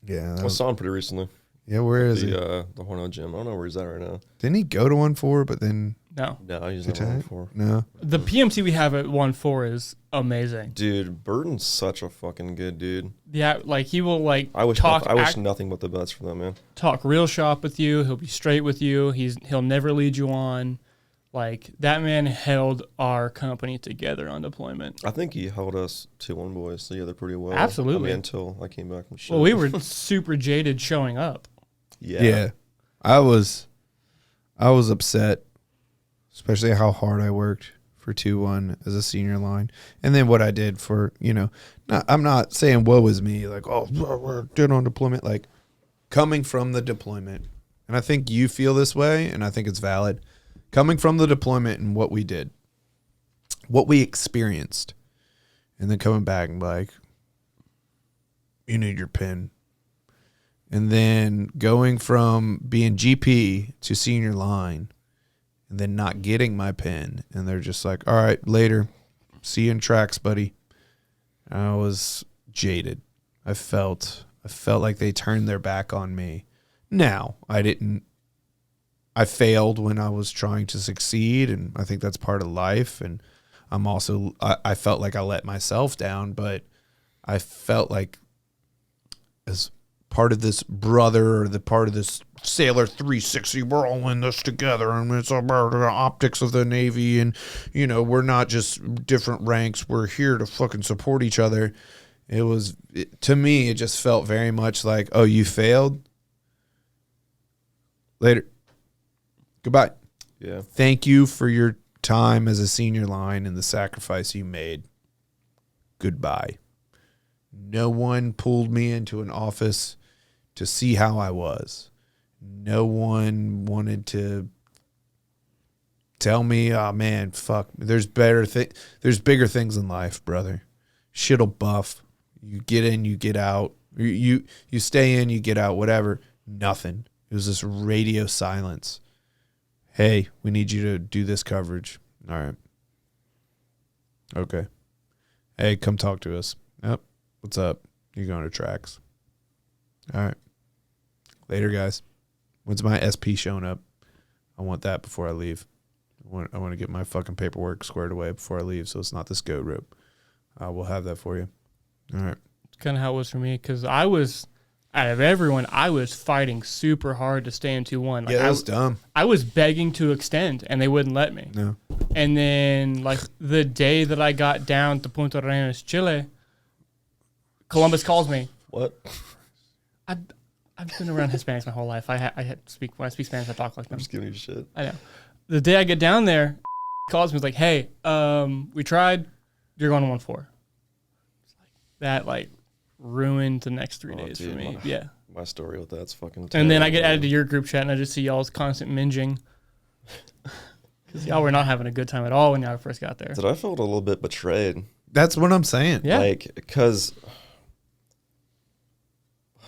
Yeah, I saw him pretty recently. yeah. Where is he? The Horno gym. I don't know where he's at right now. Didn't he go to 1-4? But then No. No, he's not on for. no. The PMC we have at 1-4 is amazing. Dude, Burton's such a fucking good dude. Yeah, he will I wish talk. I wish nothing but the best for them, man. Talk real shop with you. He'll be straight with you. He'll never lead you on. That man held our company together on deployment. I think he held us 2-1 boys together pretty well. Absolutely. I mean, until I came back from shit. Well, we were super jaded showing up. Yeah. I was upset, especially how hard I worked for 2-1 as a senior line, and then what I did for I'm not saying woe is me, we're dead on deployment, coming from the deployment, and I think you feel this way, and I think it's valid. Coming from the deployment and what we did, what we experienced, and then coming back and you need your pin. And then going from being GP to senior line and then not getting my pin. And they're just like, all right, later. See you in tracks, buddy. I was jaded. I felt like they turned their back on me. Now, I failed when I was trying to succeed, and I think that's part of life. And I felt like I let myself down, but I felt like as part of this brother or the part of this Sailor 360, we're all in this together, and it's about the optics of the Navy, and we're not just different ranks, we're here to fucking support each other. To me, it just felt very much like, oh, you failed? Later. Goodbye. Yeah. Thank you for your time as a senior line and the sacrifice you made. Goodbye. No one pulled me into an office to see how I was. No one wanted to tell me, oh man, fuck, there's bigger things in life, brother. Shit'll buff. You get in, you get out. You stay in, you get out, whatever. Nothing. It was this radio silence. Hey, we need you to do this coverage. All right. Okay. Hey, come talk to us. Yep. What's up? You're going to tracks. All right. Later, guys. When's my SP showing up? I want that before I leave. I want to get my fucking paperwork squared away before I leave, so it's not this goat rope. We'll have that for you. All right. It's kind of how it was for me, because out of everyone, I was fighting super hard to stay in 2-1. Yeah, that was dumb. I was begging to extend, and they wouldn't let me. No. And then, the day that I got down to Punta Arenas, Chile, Columbus calls me. What? I've been around Hispanics my whole life. When I speak Spanish, I talk like them. I'm just giving you shit. I know. The day I get down there, calls me, was like, hey, we tried. You're going to 1-4. That, ruined the next 3 days dude, for me. Yeah. My story with that's fucking And then I get added to your group chat, and I just see y'all's constant minging. Because y'all were not having a good time at all when y'all first got there. Did I felt a little bit betrayed? That's what I'm saying. Yeah. Because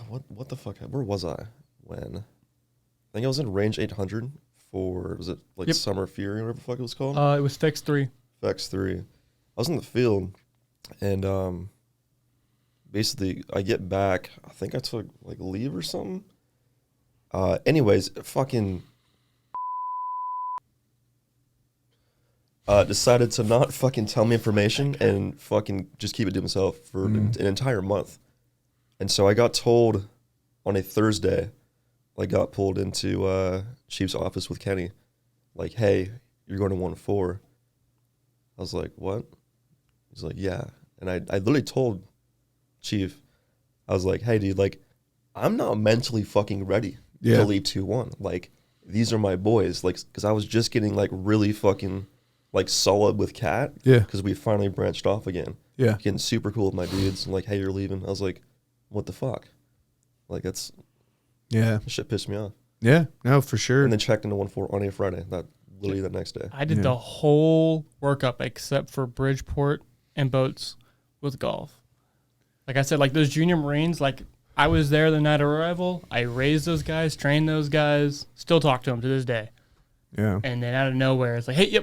what the fuck? Where was I when? I think I was in range 800 for, was it like Summer Fury or whatever the fuck it was called? It was Fix 3. Fix 3. I was in the field, and basically I get back. I think I took like leave or something. Anyways, fucking decided to not fucking tell me information and fucking just keep it to himself for an entire month. And so I got told on a Thursday, I got pulled into Chief's office with Kenny, like, hey, you're going to 1-4. I was like, what? He's like, yeah. And I literally told Chief, I was like, hey, dude, like, I'm not mentally fucking ready to leave 2-1. Like, these are my boys. Like, because I was just getting, like, really fucking, like, solid with Cat. Yeah. Because we finally branched off again. Yeah. Getting super cool with my dudes. And like, hey, you're leaving. I was like, what the fuck? Like, that's... Yeah. That shit pissed me off. Yeah. No, for sure. And then checked into 1-4 on a Friday. Literally the next day. I did the whole workup except for Bridgeport and boats with golf. Like I said, like those junior Marines, like I was there the night of arrival. I raised those guys, trained those guys, still talk to them to this day. Yeah. And then out of nowhere, it's like, hey,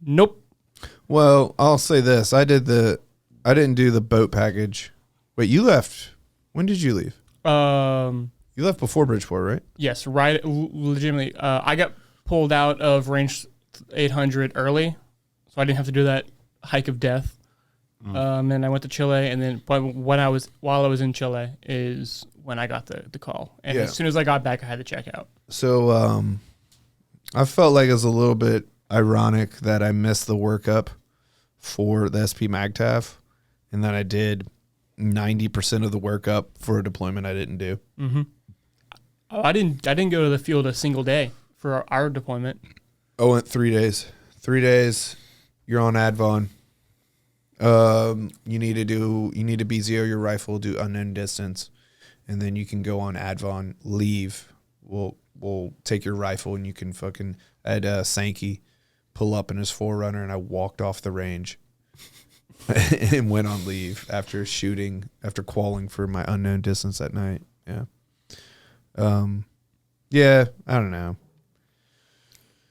nope. Well, I'll say this. I didn't do the boat package. Wait, you left. When did you leave? You left before Bridgeport, right? Yes, right. Legitimately. I got pulled out of range 800 early, so I didn't have to do that hike of death. And I went to Chile, and then while I was in Chile is when I got the call. And as soon as I got back, I had to check out. So I felt like it was a little bit ironic that I missed the workup for the SP MAGTAF, and that I did 90% of the workup for a deployment I didn't do. Mm-hmm. I didn't go to the field a single day for our deployment. I went 3 days. 3 days. You're on Advon. You need to BZO your rifle, do unknown distance, and then you can go on Advon, leave. We'll take your rifle and you can fucking, I had Sankey pull up in his Forerunner, and I walked off the range and went on leave after qualling for my unknown distance that night. Yeah. Yeah, I don't know.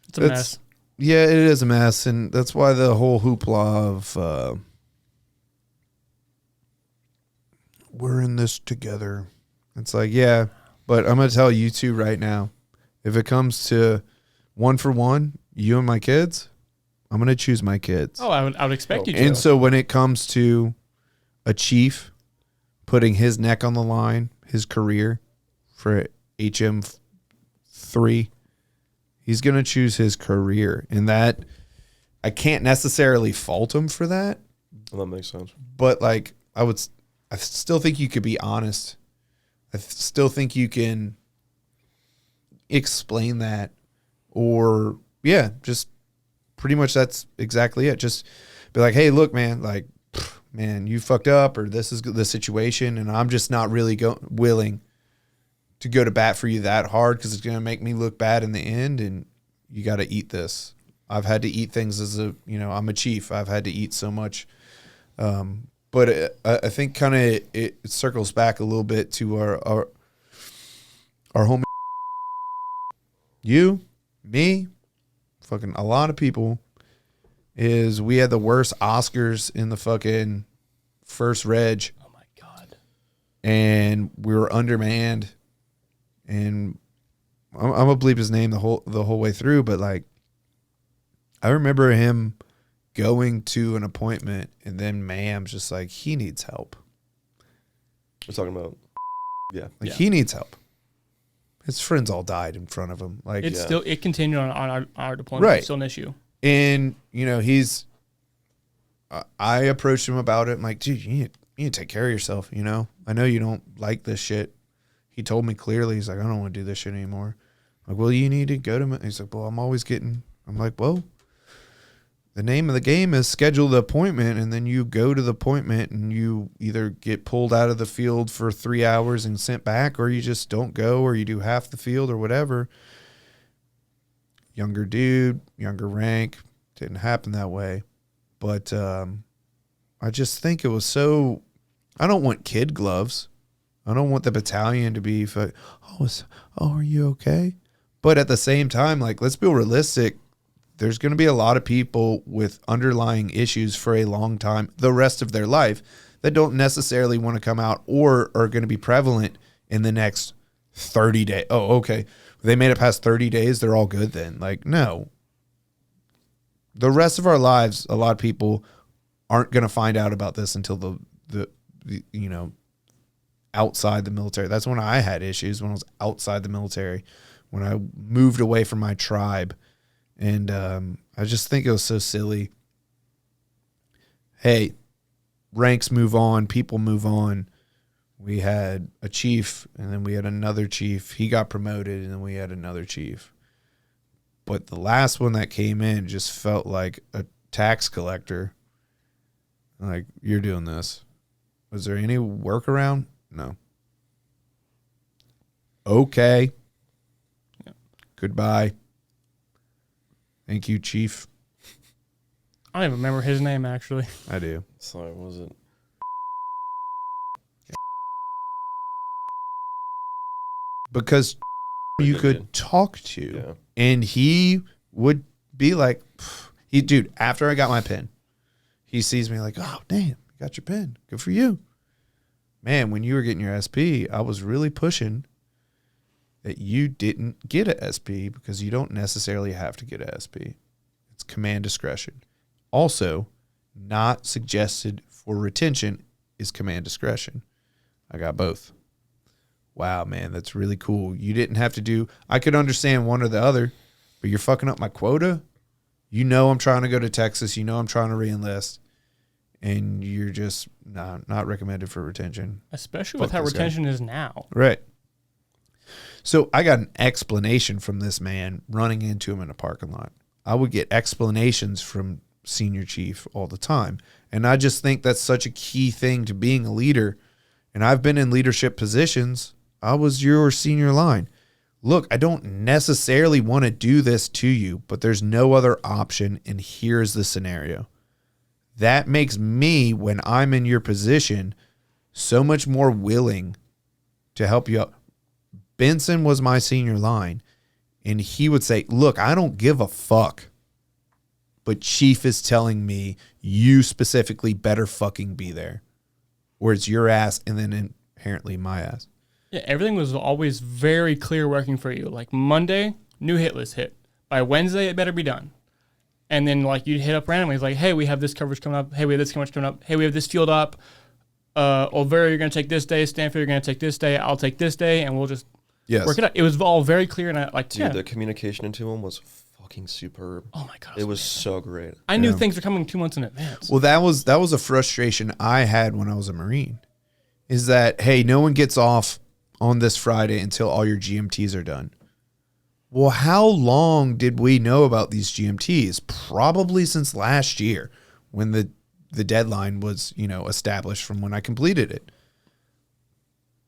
It's a mess. Yeah, it is a mess, and that's why the whole hoopla of we're in this together. It's like, yeah, but I'm going to tell you two right now, if it comes to 1-for-1, you and my kids, I'm going to choose my kids. Oh, I would expect you to. And so when it comes to a chief putting his neck on the line, his career for HM3, he's going to choose his career. And that, I can't necessarily fault him for that. Well, that makes sense. But like, I still think you could be honest. I still think you can explain that, or just pretty much that's exactly it. Just be like, hey, look, man, like, man, you fucked up, or this is the situation, and I'm just not really willing to go to bat for you that hard because it's going to make me look bad in the end, and you got to eat this. I've had to eat things I'm a chief. I've had to eat so much. But I think kind of it circles back a little bit to our homie, you, me, fucking a lot of people, is we had the worst Oscars in the fucking first reg. Oh my God. And we were undermanned, and I'm gonna bleep his name the whole way through, but like, I remember him going to an appointment, and then Mam's just like, he needs help. We're talking about, he needs help. His friends all died in front of him. Like, it continued on our deployment. Right. It's still an issue. And I approached him about it. I'm like, dude, you need to take care of yourself. I know you don't like this shit. He told me clearly, he's like, I don't want to do this shit anymore. I'm like, well, you need to go to. He's like, well, I'm like, well, the name of the game is schedule the appointment, and then you go to the appointment and you either get pulled out of the field for 3 hours and sent back, or you just don't go, or you do half the field or whatever. Younger dude, younger rank, didn't happen that way. But I just think it was so, I don't want kid gloves. I don't want the battalion to be like, are you okay? But at the same time, like, let's be realistic. There's going to be a lot of people with underlying issues for a long time, the rest of their life, that don't necessarily want to come out or are going to be prevalent in the next 30 days. Oh, okay. They made it past 30 days. They're all good then. Like, no. The rest of our lives, a lot of people aren't going to find out about this until the outside the military. That's when I had issues, when I was outside the military, when I moved away from my tribe. And I just think it was so silly. Hey, ranks move on, people move on. We had a chief, and then we had another chief. He got promoted, and then we had another chief. But the last one that came in just felt like a tax collector. Like, you're doing this. Was there any workaround? No. Okay. Yeah. Goodbye. Thank you, Chief. I don't even remember his name, actually. I do. Sorry, what was it? Because you could talk to, and he would be like, dude, after I got my pen, he sees me like, oh, damn, you got your pen. Good for you. Man, when you were getting your SP, I was really pushing that you didn't get a SP because you don't necessarily have to get a SP. It's command discretion. Also, not suggested for retention is command discretion. I got both. Wow, man, that's really cool. You didn't have to do, I could understand one or the other, but you're fucking up my quota. You know I'm trying to go to Texas. You know I'm trying to re-enlist. And you're just not recommended for retention. Especially with how retention is now. Right. So I got an explanation from this man running into him in a parking lot. I would get explanations from senior chief all the time. And I just think that's such a key thing to being a leader. And I've been in leadership positions. I was your senior line. Look, I don't necessarily want to do this to you, but there's no other option. And here's the scenario. That makes me, when I'm in your position, so much more willing to help you out. Benson was my senior line, and he would say, look, I don't give a fuck, but Chief is telling me you specifically better fucking be there, or it's your ass and then inherently my ass. Yeah, everything was always very clear working for you. Like Monday, new hit list hit. By Wednesday, it better be done. And then like you'd hit up randomly. It's like, hey, we have this coverage coming up. Hey, we have this coverage coming up. Hey, we have this field up. Olvera, you're going to take this day. Stanford, you're going to take this day. I'll take this day. And we'll just work it out. It was all very clear. And I like, dude, the communication into him was fucking superb. Oh my God. It was so great. I knew things were coming 2 months in advance. Well, that was a frustration I had when I was a Marine, is that, hey, no one gets off on this Friday until all your GMTs are done. Well, how long did we know about these GMTs? Probably since last year when the deadline was, established from when I completed it.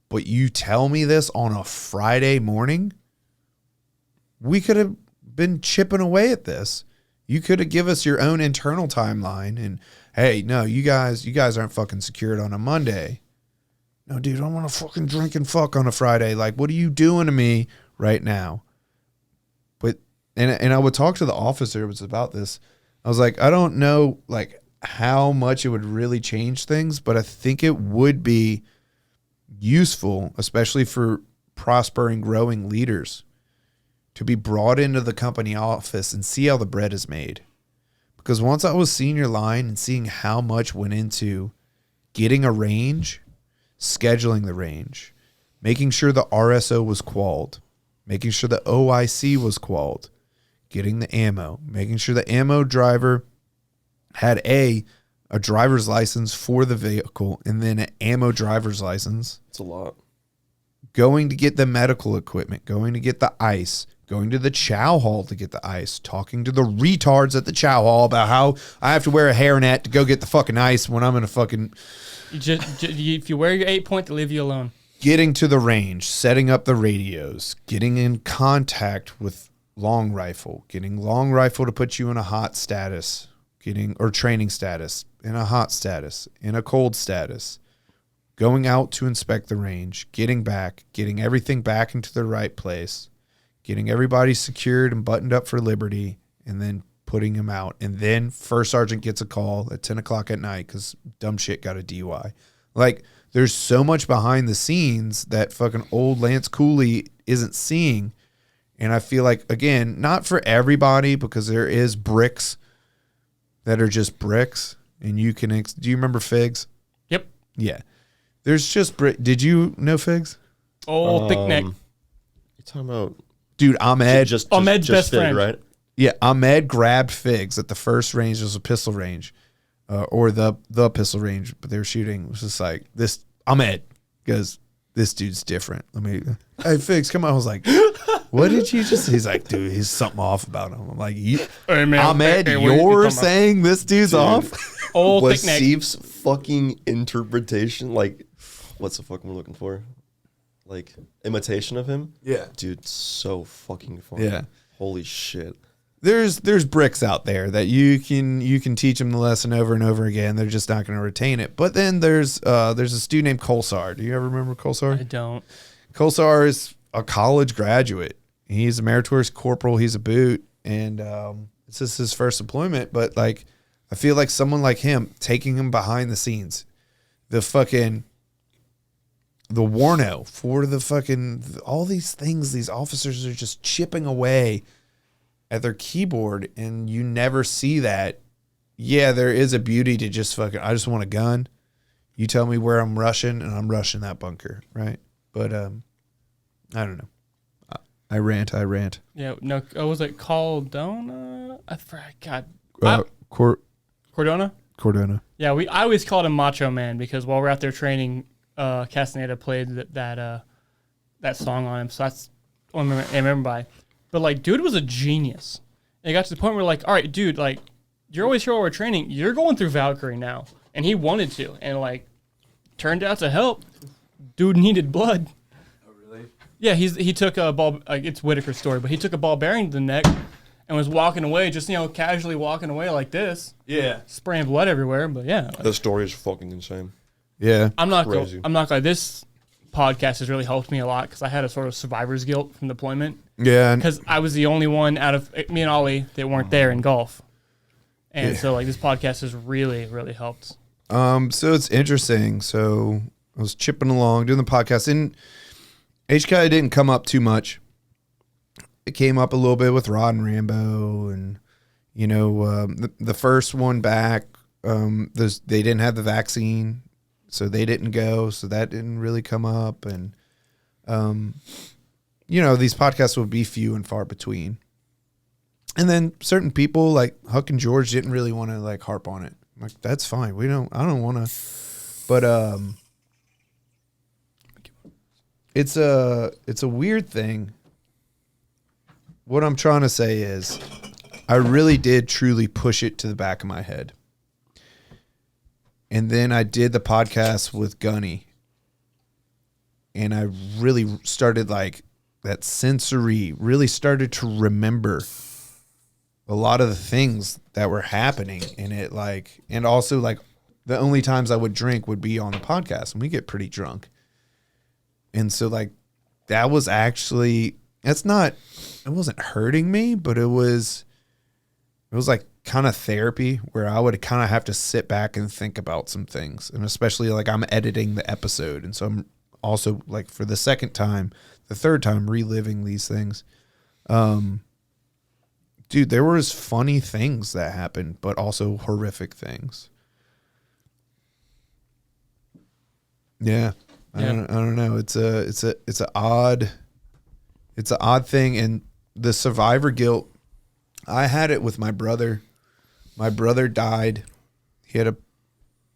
But you tell me this on a Friday morning? We could have been chipping away at this. You could have given us your own internal timeline and, hey, no, you guys aren't fucking secured on a Monday. No, dude, I want to fucking drink and fuck on a Friday. Like, what are you doing to me right now? But and I would talk to the officer. It was about this. I was like, I don't know like how much it would really change things, but I think it would be useful, especially for prospering, growing leaders, to be brought into the company office and see how the bread is made. Because once I was senior line and seeing how much went into getting a range, scheduling the range, making sure the RSO was qualled, making sure the OIC was qualled, getting the ammo, making sure the ammo driver had a driver's license for the vehicle and then an ammo driver's license. It's a lot. Going to get the medical equipment, going to get the ice, going to the chow hall to get the ice, talking to the retards at the chow hall about how I have to wear a hairnet to go get the fucking ice when I'm in a fucking... if you wear your 8-point, they leave you alone. Getting to the range, setting up the radios, getting in contact with long rifle, getting long rifle to put you in a hot status, training status, in a hot status, in a cold status, going out to inspect the range, getting back, getting everything back into the right place, getting everybody secured and buttoned up for Liberty, and then putting him out. And then first sergeant gets a call at 10 o'clock at night because dumb shit got a DUI. Like, there's so much behind the scenes that fucking old Lance Cooley isn't seeing. And I feel like, again, not for everybody, because there is bricks that are just bricks. And you can, do you remember Figs? Yep. Yeah. There's just Did you know Figs? Oh, thick neck. You talking about Dude, Ahmed. Ahmed's best Fig, friend. right? Yeah, Ahmed grabbed Figs at the first range. It was a pistol range, or the pistol range, but they were shooting. It was just like, this, Ahmed, because this dude's different. Hey, Figs, come on. I was like, what did you just, he's like, dude, he's something off about him. I'm like, Hey, man, Ahmed, hey, what are you you're talking about? saying this dude's off? Old Was thick neck. Steve's fucking interpretation, like, what's the fuck we're looking for? Like, imitation of him? Yeah. Dude, so fucking funny. Yeah. Holy shit. There's bricks out there that you can teach them the lesson over and over again. They're just not going to retain it. But then there's a student named Colsar. Do you ever remember Colsar? I don't. Colsar is a college graduate. He's a meritorious corporal. He's a boot, and this is his first deployment. But like, I feel like someone like him, taking him behind the scenes, the Warno for the fucking, all these things, these officers are just chipping away at their keyboard, and you never see that. Yeah, there is a beauty to just fucking, I just want a gun. You tell me where I'm rushing, and I'm rushing that bunker, right? But I don't know. I rant. Yeah, no, was it Caldona? I forgot. Cordona? Cordona. Yeah, I always called him Macho Man because while we're out there training, Castaneda played that song on him. So that's what I remember by. But like, dude was a genius. And it got to the point where like, all right, dude, like, you're always here while we're training. You're going through Valkyrie now, and he wanted to, and like, turned out to help. Dude needed blood. Oh really? Yeah, he took a ball. It's Whitaker's story, but he took a ball bearing to the neck and was walking away, just casually walking away like this. Yeah. Spraying blood everywhere. But yeah, The story is fucking insane. Yeah. I'm not Crazy. gonna. This podcast has really helped me a lot because I had a sort of survivor's guilt from deployment. Yeah. Because I was the only one out of me and Ollie that weren't there in golf. And so like this podcast has really, really helped. So it's interesting. So I was chipping along doing the podcast, and HKI didn't come up too much. It came up a little bit with Rod and Rambo, and the first one back, they didn't have the vaccine, so they didn't go, so that didn't really come up, and these podcasts would be few and far between. And then certain people like Huck and George didn't really want to like harp on it. I'm like, that's fine. I don't want to. But it's a weird thing. What I'm trying to say is I really did truly push it to the back of my head. And then I did the podcast with Gunny. And I really started like that sensory, really started to remember a lot of the things that were happening in it. Like, and also like the only times I would drink would be on the podcast, and we get pretty drunk. And so like, that was actually, it wasn't hurting me, but it was like kind of therapy where I would kind of have to sit back and think about some things. And especially like I'm editing the episode. And so I'm also like for the second time, the third time reliving these things. Dude, there was funny things that happened, but also horrific things. Yeah. I don't know. It's an odd thing. And the survivor guilt, I had it with my brother. My brother died. He had a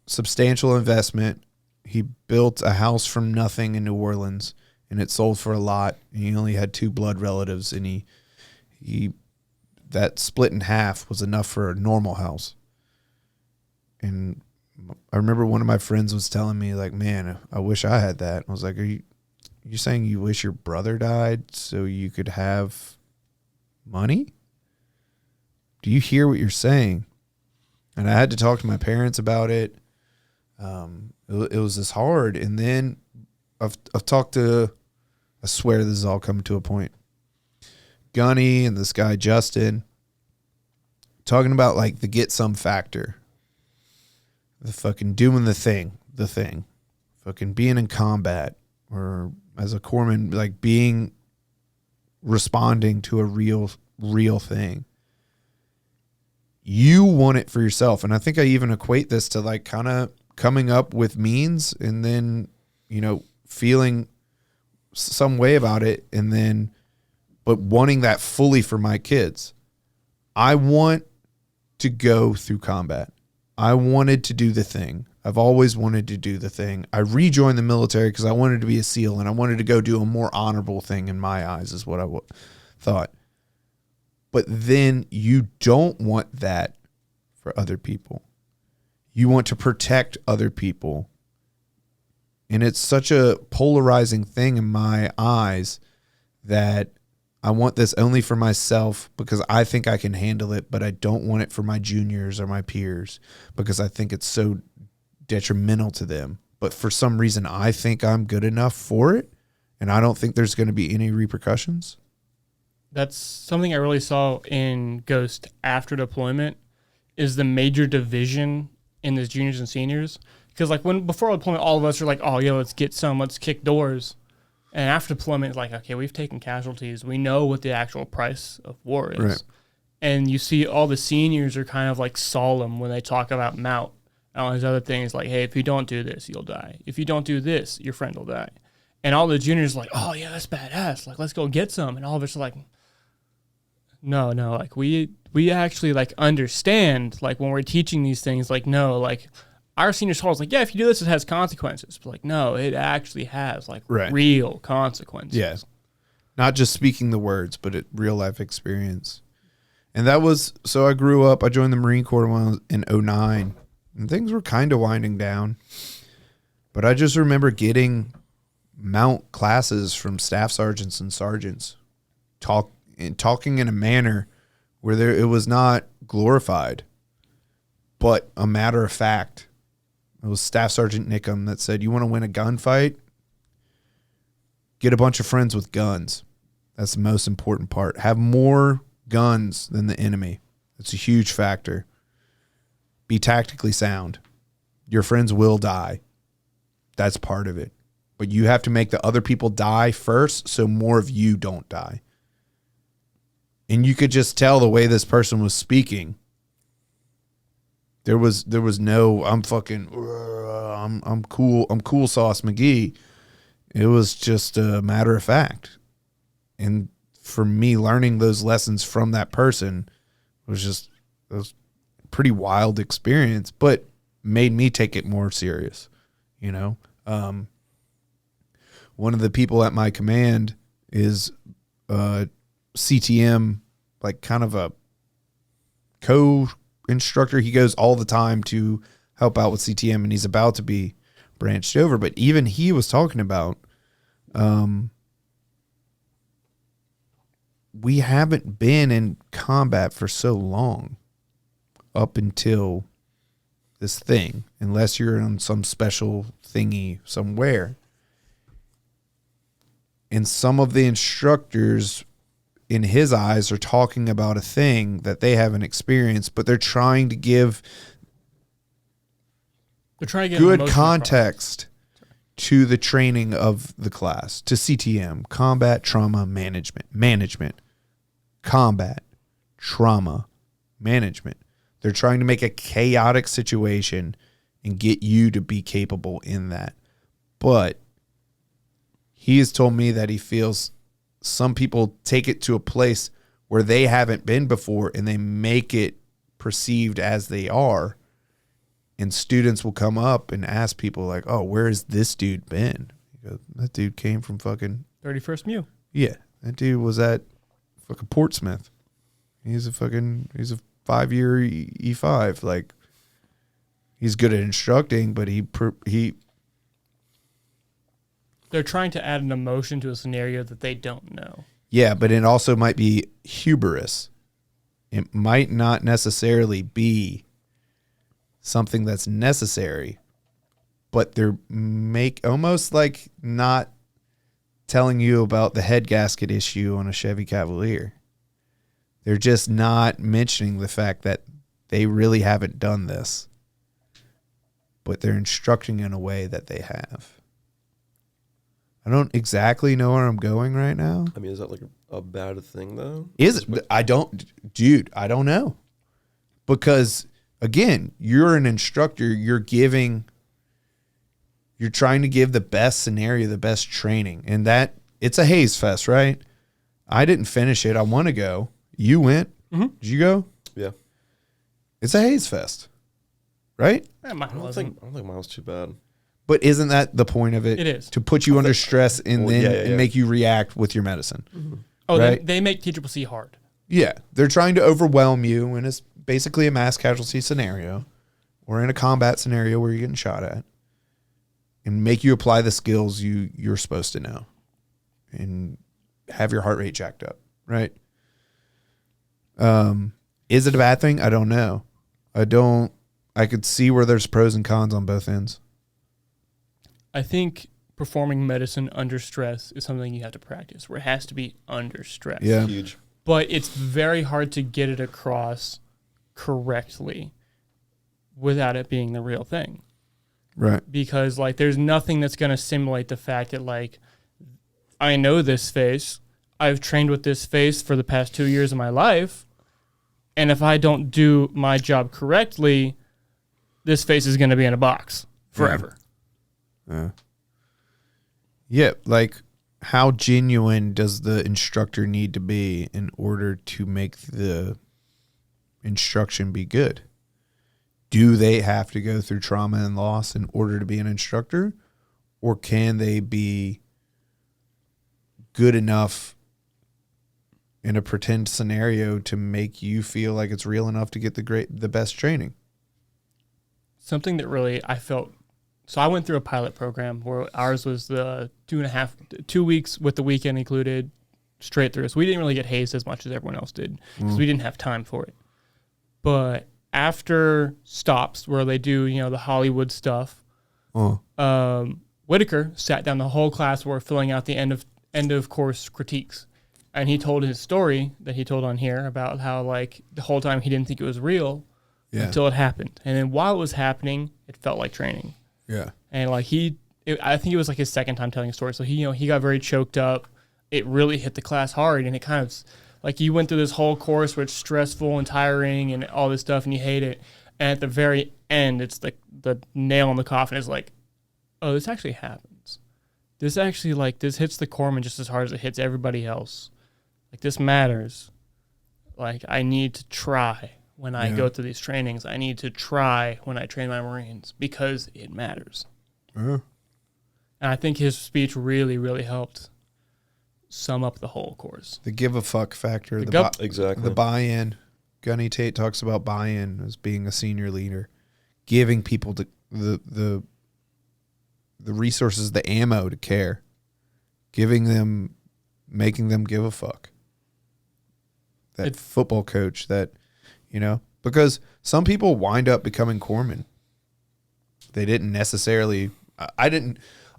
substantial investment. He built a house from nothing in New Orleans, and it sold for a lot. And he only had 2 blood relatives, and he that split in half was enough for a normal house. And I remember one of my friends was telling me, like, man, I wish I had that. I was like, are you saying you wish your brother died so you could have money? Do you hear what you're saying? And I had to talk to my parents about it. It was this hard. And then I've talked to, I swear this is all coming to a point, Gunny and this guy Justin, talking about like the get some factor, the fucking doing the thing, fucking being in combat, or as a corpsman, like responding to a real thing. You want it for yourself. And I think I even equate this to like kind of coming up with means and then, feeling some way about it, and then, but wanting that fully for my kids. I want to go through combat. I wanted to do the thing. I've always wanted to do the thing. I rejoined the military because I wanted to be a SEAL, and I wanted to go do a more honorable thing in my eyes, is what I thought. But then you don't want that for other people. You want to protect other people. And it's such a polarizing thing in my eyes that I want this only for myself because I think I can handle it, but I don't want it for my juniors or my peers because I think it's so detrimental to them. But for some reason, I think I'm good enough for it, and I don't think there's going to be any repercussions. That's something I really saw in Ghost after deployment, is the major division in the juniors and seniors. Because like before deployment, all of us are like, oh yeah, let's kick doors. And after deployment, it's like, okay, we've taken casualties. We know what the actual price of war is. Right. And you see all the seniors are kind of like solemn when they talk about Mount and all these other things, like, hey, if you don't do this, you'll die. If you don't do this, your friend will die. And all the juniors are like, oh yeah, that's badass. Like, let's go get some. And all of us are like, no, like we actually like understand, like when we're teaching these things, like, no, like our seniors told us, like, yeah, if you do this, it has consequences. But like, no, it actually has like real consequences. Yeah. Not just speaking the words, but real life experience. And that was, so I grew up, I joined the Marine Corps when I was in 2009, and things were kind of winding down. But I just remember getting mount classes from staff sergeants and sergeants, talking in a manner where it was not glorified, but a matter of fact. It was Staff Sergeant Nickham that said, you want to win a gunfight? Get a bunch of friends with guns. That's the most important part. Have more guns than the enemy. That's a huge factor. Be tactically sound. Your friends will die. That's part of it. But you have to make the other people die first so more of you don't die. And you could just tell the way this person was speaking. There was no, I'm cool sauce McGee. It was just a matter of fact. And for me, learning those lessons from that person was a pretty wild experience, but made me take it more serious. One of the people at my command is CTM, like kind of a co-instructor. He goes all the time to help out with CTM, and he's about to be branched over. But even he was talking about, we haven't been in combat for so long up until this thing, unless you're on some special thingy somewhere. And some of the instructors, in his eyes, are talking about a thing that they haven't experienced, but they're trying to give good context to the training of the class, to CTM, combat trauma management, combat trauma management. They're trying to make a chaotic situation and get you to be capable in that. But he has told me that he feels some people take it to a place where they haven't been before and they make it perceived as they are. And students will come up and ask people like, oh, where has this dude been? He goes, that dude came from fucking 31st Mew. Yeah. That dude was at fucking Portsmouth. He's a 5-year E5. Like, he's good at instructing, but they're trying to add an emotion to a scenario that they don't know. Yeah, but it also might be hubris. It might not necessarily be something that's necessary, but they're almost like not telling you about the head gasket issue on a Chevy Cavalier. They're just not mentioning the fact that they really haven't done this, but they're instructing in a way that they have. I don't exactly know where I'm going right now. I mean, is that like a bad thing though? Is it? I don't know. Because again, you're an instructor, you're trying to give the best scenario, the best training. And that it's a haze fest, right? I didn't finish it. I want to go. You went. Mm-hmm. Did you go? Yeah. It's a haze fest, right? Mine I don't wasn't. think mine was too bad. But isn't that the point of it? It is. To put you under stress and yeah. make you react with your medicine. Mm-hmm. Oh, right? they make TCCC hard. Yeah. They're trying to overwhelm you, and it's basically a mass casualty scenario or in a combat scenario where you're getting shot at, and make you apply the skills you're supposed to know and have your heart rate jacked up, right? Is it a bad thing? I don't know. I could see where there's pros and cons on both ends. I think performing medicine under stress is something you have to practice, where it has to be under stress. Yeah. Huge. But it's very hard to get it across correctly without it being the real thing. Right. Because, like, there's nothing that's going to simulate the fact that, like, I know this face. I've trained with this face for the past 2 years of my life. And if I don't do my job correctly, this face is going to be in a box forever. Yeah, like how genuine does the instructor need to be in order to make the instruction be good? Do they have to go through trauma and loss in order to be an instructor? Or can they be good enough in a pretend scenario to make you feel like it's real enough to get the best training? Something that really I felt. So I went through a pilot program where ours was the 2 weeks with the weekend included straight through. So we didn't really get hazed as much as everyone else did because we didn't have time for it. But after stops where they do, the Hollywood stuff, Whitaker sat down the whole class. We're filling out the end of course critiques. And he told his story that he told on here about how, like, the whole time he didn't think it was real until it happened. And then while it was happening, it felt like training. Yeah. And, like, I think it was, like, his second time telling a story. So, he got very choked up. It really hit the class hard. And it kind of, like, you went through this whole course where it's stressful and tiring and all this stuff, and you hate it. And at the very end, it's the nail in the coffin is like, oh, this actually happens. This actually, like, this hits the corpsman just as hard as it hits everybody else. Like, this matters. Like, I need to try when I go through these trainings. I need to try when I train my Marines because it matters. And I think his speech really, really helped sum up the whole course. The give a fuck factor. Exactly. The buy-in. Gunny Tate talks about buy-in as being a senior leader. Giving people the resources, the ammo to care. Making them give a fuck. That football coach that, because some people wind up becoming corpsmen. They didn't necessarily, I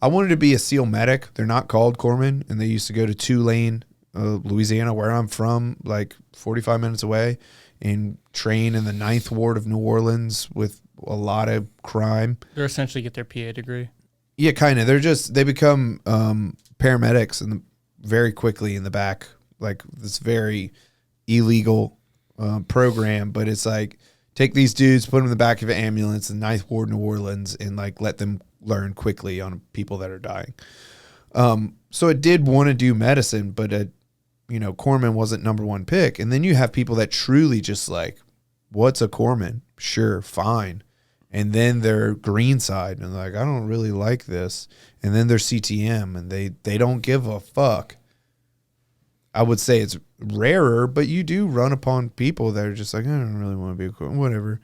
wanted to be a SEAL medic. They're not called corpsmen, and they used to go to Tulane, Louisiana, where I'm from, like 45 minutes away, and train in the 9th Ward of New Orleans with a lot of crime. They essentially get their PA degree. Yeah, kind of. They become paramedics very quickly in the back, like this very illegal program, but it's like take these dudes, put them in the back of an ambulance in 9th Ward, New Orleans, and like let them learn quickly on people that are dying. So it did want to do medicine, but corpsman wasn't number one pick. And then you have people that truly just like, what's a corpsman? Sure, fine. And then they're green side and like, I don't really like this. And then they're CTM and they don't give a fuck. I would say it's rarer, but you do run upon people that are just like, I don't really want to be a corpsman, whatever.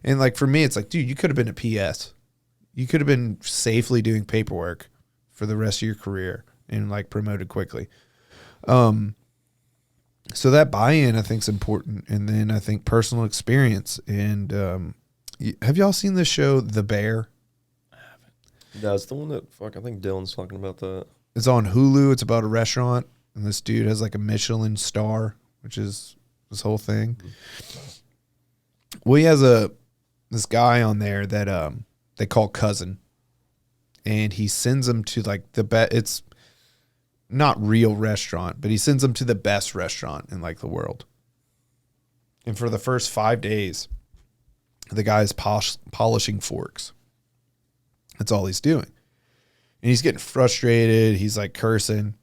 And like for me, it's like, dude, you could have been a PS. You could have been safely doing paperwork for the rest of your career and like promoted quickly. So that buy-in I think is important. And then I think personal experience. And have y'all seen the show The Bear? I haven't. No, it's the one that I think Dylan's talking about that. It's on Hulu. It's about a restaurant, and this dude has like a Michelin star, which is this whole thing. Well, he has this guy on there that they call cousin, and he sends him to like it's not real restaurant, but he sends him to the best restaurant in like the world. And for the first 5 days, the guy is polishing forks. That's all he's doing. And he's getting frustrated. He's like cursing.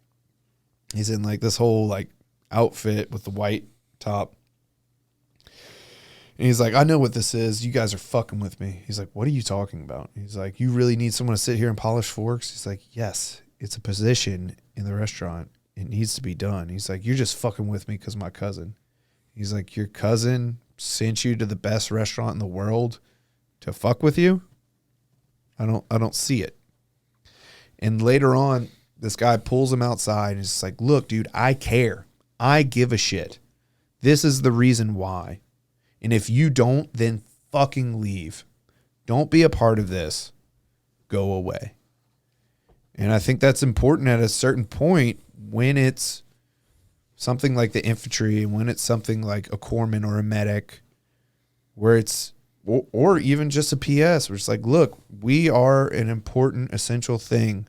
He's in like this whole like outfit with the white top. And he's like, I know what this is. You guys are fucking with me. He's like, what are you talking about? He's like, you really need someone to sit here and polish forks? He's like, yes, it's a position in the restaurant. It needs to be done. He's like, you're just fucking with me because my cousin. He's like, your cousin sent you to the best restaurant in the world to fuck with you? I don't see it. And later on, this guy pulls him outside and is just like, look, dude, I care. I give a shit. This is the reason why. And if you don't, then fucking leave. Don't be a part of this. Go away. And I think that's important at a certain point when it's something like the infantry, when it's something like a corpsman or a medic, where it's, or even just a PS, where it's like, look, we are an important, essential thing.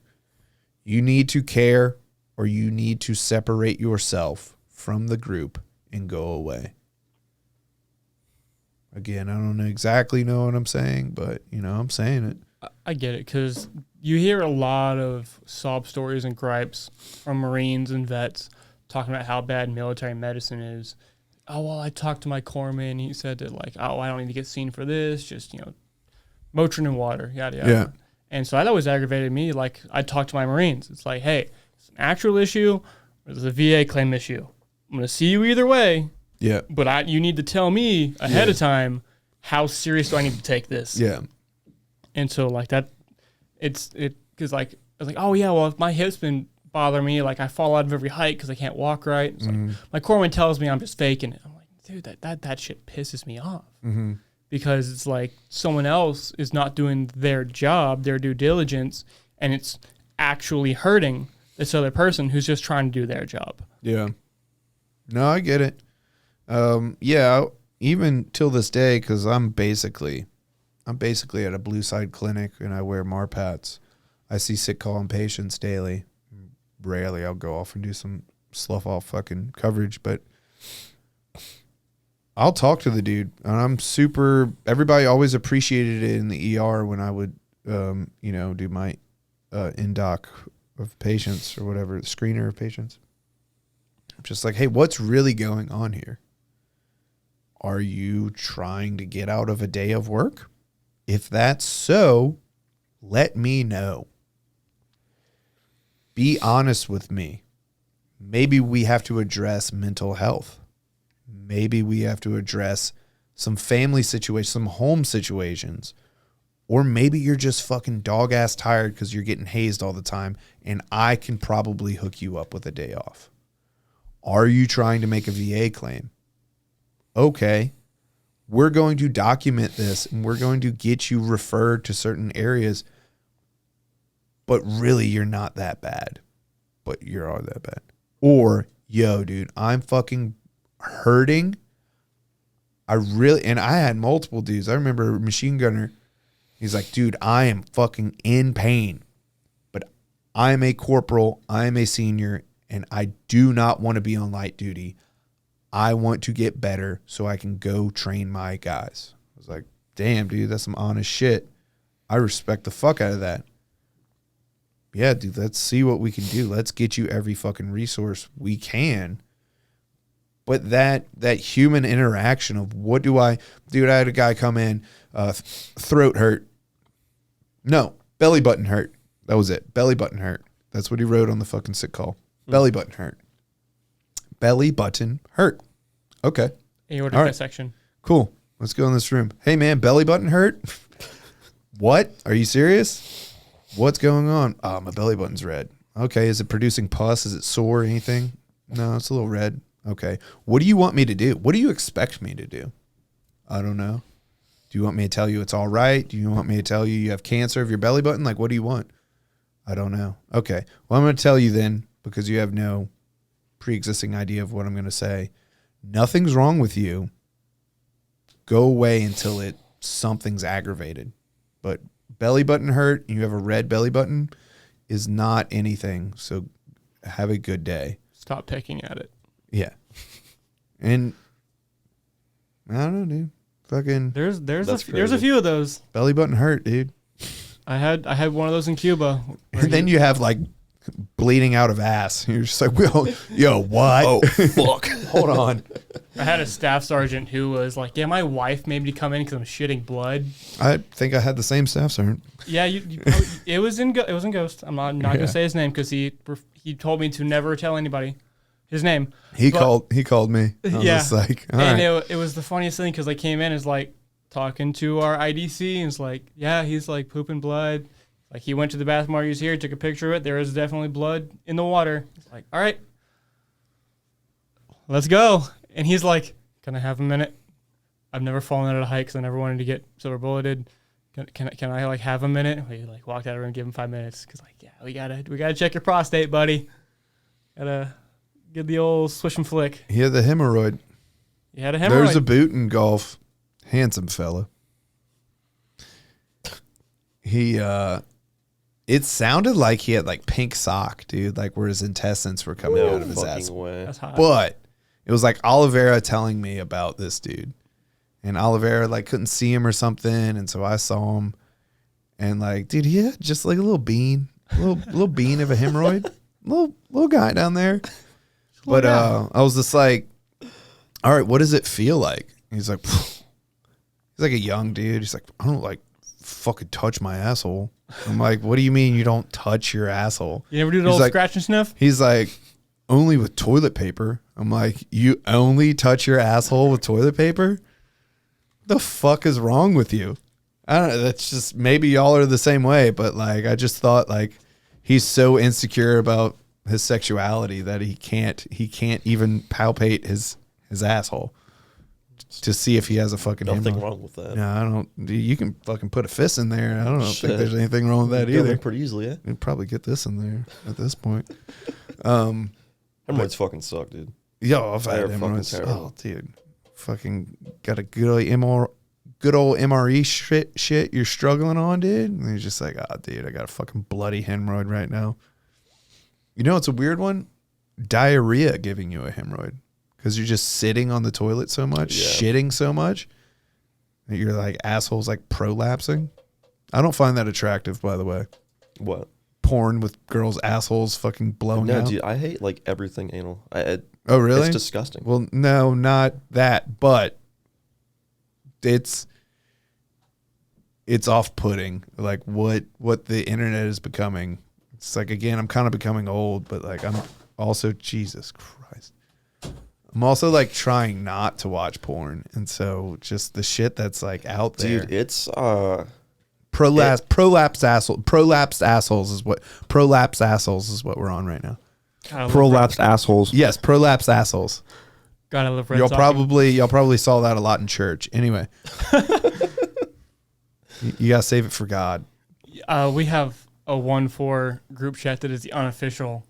You need to care, or you need to separate yourself from the group and go away. Again, I don't exactly know what I'm saying, but, I'm saying it. I get it, because you hear a lot of sob stories and gripes from Marines and vets talking about how bad military medicine is. Oh, well, I talked to my corpsman. He said that, like, oh, I don't need to get seen for this. Just, Motrin and water, yada, yada. Yeah. And so that always aggravated me. Like, I talked to my Marines. It's like, hey, it's an actual issue or there's a VA claim issue. I'm going to see you either way. Yeah. But you need to tell me ahead of time, how serious do I need to take this? Yeah. And so, like, that, because, like, I was like, oh, yeah, well, if my hip's been bothering me, like, I fall out of every height because I can't walk right. It's like, my corpsman tells me I'm just faking it. I'm like, dude, that shit pisses me off. Mm-hmm. Because it's like someone else is not doing their job, their due diligence, and it's actually hurting this other person who's just trying to do their job. Yeah. No, I get it. Yeah, even till this day, because I'm basically at a Blue Side clinic and I wear MARPATs. I see sick calling patients daily. Rarely I'll go off and do some slough off fucking coverage, but I'll talk to the dude. And everybody always appreciated it in the ER when I would, do my in-doc of patients or whatever, the screener of patients. I'm just like, hey, what's really going on here? Are you trying to get out of a day of work? If that's so, let me know. Be honest with me. Maybe we have to address mental health. Maybe we have to address some family situations, some home situations. Or maybe you're just fucking dog-ass tired because you're getting hazed all the time, and I can probably hook you up with a day off. Are you trying to make a VA claim? Okay. We're going to document this, and we're going to get you referred to certain areas. But really, you're not that bad. But you are that bad. Or, yo, dude, I'm fucking hurting. And I had multiple dudes. I remember a machine gunner. He's like, dude, I am fucking in pain. But I'm a corporal. I'm a senior. And I do not want to be on light duty. I want to get better so I can go train my guys. I was like, damn, dude, that's some honest shit. I respect the fuck out of that. Yeah, dude, let's see what we can do. Let's get you every fucking resource we can. But that human interaction of I had a guy come in, throat hurt. No, belly button hurt. That was it. Belly button hurt. That's what he wrote on the fucking sick call. Belly button hurt. Belly button hurt. Okay. Aortic dissection. Cool. Let's go in this room. Hey, man, belly button hurt? What? Are you serious? What's going on? Oh, my belly button's red. Okay. Is it producing pus? Is it sore? Anything? No, it's a little red. Okay. What do you want me to do? What do you expect me to do? I don't know. Do you want me to tell you it's all right? Do you want me to tell you have cancer of your belly button? Like, what do you want? I don't know. Okay. Well, I'm going to tell you then, because you have no pre-existing idea of what I'm going to say. Nothing's wrong with you. Go away until something's aggravated. But belly button hurt, you have a red belly button, is not anything. So have a good day. Stop picking at it. Yeah. And I don't know, dude. Fucking There's a crazy. few of those. belly button hurt, dude. I had one of those in Cuba. And then you have like bleeding out of ass. You're just like, well, yo, what? Oh, fuck. Hold on. I had a staff sergeant who was like, "Yeah, my wife made me come in because I'm shitting blood." I think I had the same staff sergeant. Yeah, it was in Ghost. I'm not gonna say his name because he told me to never tell anybody his name. He called me. I was Yeah. just like, all And right. it was the funniest thing because I came in as like talking to our IDC and it's like, yeah, he's like pooping blood. Like he went to the bathroom while he was here, took a picture of it. There is definitely blood in the water. It's like, all right, let's go. And he's like, can I have a minute? I've never fallen out of a height because I never wanted to get silver bulleted. Can I like have a minute? We like walked out of the room, give him 5 minutes because like, yeah, we gotta check your prostate, buddy. Gotta get the old swish and flick. He had the hemorrhoid. You had a hemorrhoid. There's a boot in golf. Handsome fella. He it sounded like he had like pink sock, dude, like where his intestines were coming No out of his ass. fucking way. That's hot. But it was like Oliveira telling me about this dude. And Oliveira like couldn't see him or something, and so I saw him. And like, dude, he had just like a little bean. Little bean of a hemorrhoid. Little guy down there. But I was just like, all right, what does it feel like? He's like, he's like a young dude. He's like, I don't like fucking touch my asshole. I'm like, what do you mean you don't touch your asshole? You never do the He's old like- scratch and sniff? He's like, only with toilet paper. I'm like, you only touch your asshole with toilet paper? The fuck is wrong with you? I don't know. That's just, maybe y'all are the same way, but like, I just thought like he's so insecure about his sexuality that he can't even palpate his asshole to see if he has a fucking Nothing hemorrhoid. wrong with that. No, I don't. You can fucking put a fist in there. I don't Shit. think there's anything wrong with that Got either. there pretty easily, yeah. You can probably get this in there at this point. Hemorrhoids fucking suck, dude. Yo, I've had They're fucking hemorrhoids. terrible. Oh, dude, fucking got a good old MRE shit you're struggling on, dude. And you're just like, oh, dude, I got a fucking bloody hemorrhoid right now. You know, it's a weird one. Diarrhea giving you a hemorrhoid because you're just sitting on the toilet so much, shitting so much that your like asshole's like prolapsing. I don't find that attractive, by the way. What? Porn with girls' assholes fucking blowing No, out. dude, I hate like everything anal. Oh, really? It's disgusting. Well, no, not that, but it's off-putting. Like what the internet is becoming. It's like, again, I'm kind of becoming old, but like I'm also, Jesus Christ, I'm also like trying not to watch porn, and so just the shit that's like out there. Dude, it's prolapsed assholes is what we're on right now. prolapsed assholes. Yes, prolapsed assholes. Gotta live Red Y'all Sox. probably saw that a lot in church. Anyway, you gotta save it for God. We have a 1-4 group chat that is the unofficial.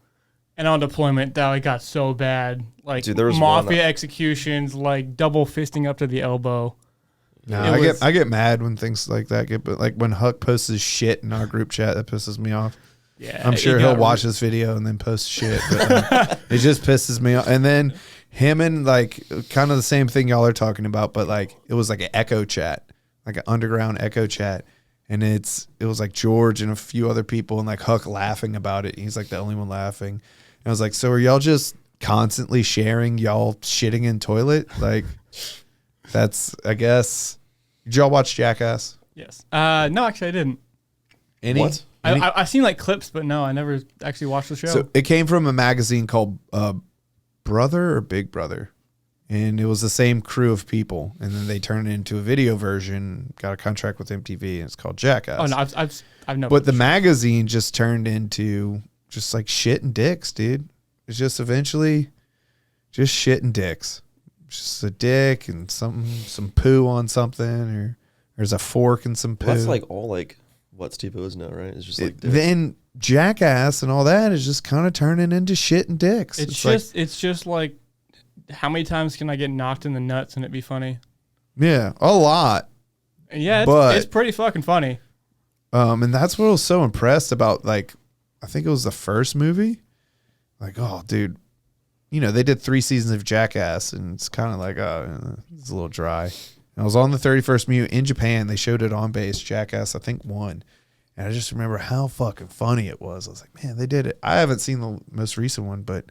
And on deployment, that like, got so bad. Like Dude, there was mafia one- executions, like double fisting up to the elbow. No, It I get mad when things like that get, but like when Huck posts his shit in our group chat, that pisses me off. Yeah, I'm it sure got he'll watch this video and then post shit, but it just pisses me off. And then him and like kind of the same thing y'all are talking about, but like it was like an echo chat, like an underground echo chat. And it was like George and a few other people and like Huck laughing about it. He's like the only one laughing. And I was like, so are y'all just constantly sharing y'all shitting in toilet? Like that's, I guess. Did y'all watch Jackass? Yes. No, actually, I didn't. Any? What? I've seen like clips, but no, I never actually watched the show. So it came from a magazine called Brother or Big Brother. And it was the same crew of people. And then they turned it into a video version, got a contract with MTV, and it's called Jackass. oh no, I've never. But the magazine just turned into just like shit and dicks, dude. It's just eventually just shit and dicks. Just a dick and some poo on something or There's a fork and some poo. Well, that's like all like what Steve O is now, right? It's just like dicks. Then Jackass and all that is just kind of turning into shit and dicks. It's just like, how many times can I get knocked in the nuts and it be funny? Yeah, a lot. And yeah, it's pretty fucking funny. And that's what I was so impressed about. Like, I think it was the first movie. Like, oh, dude, you know, they did 3 seasons of Jackass, and it's kind of like, it's a little dry. And I was on the 31st Mute in Japan. They showed it on base. Jackass, I think, won. And I just remember how fucking funny it was. I was like, man, they did it. I haven't seen the most recent one, but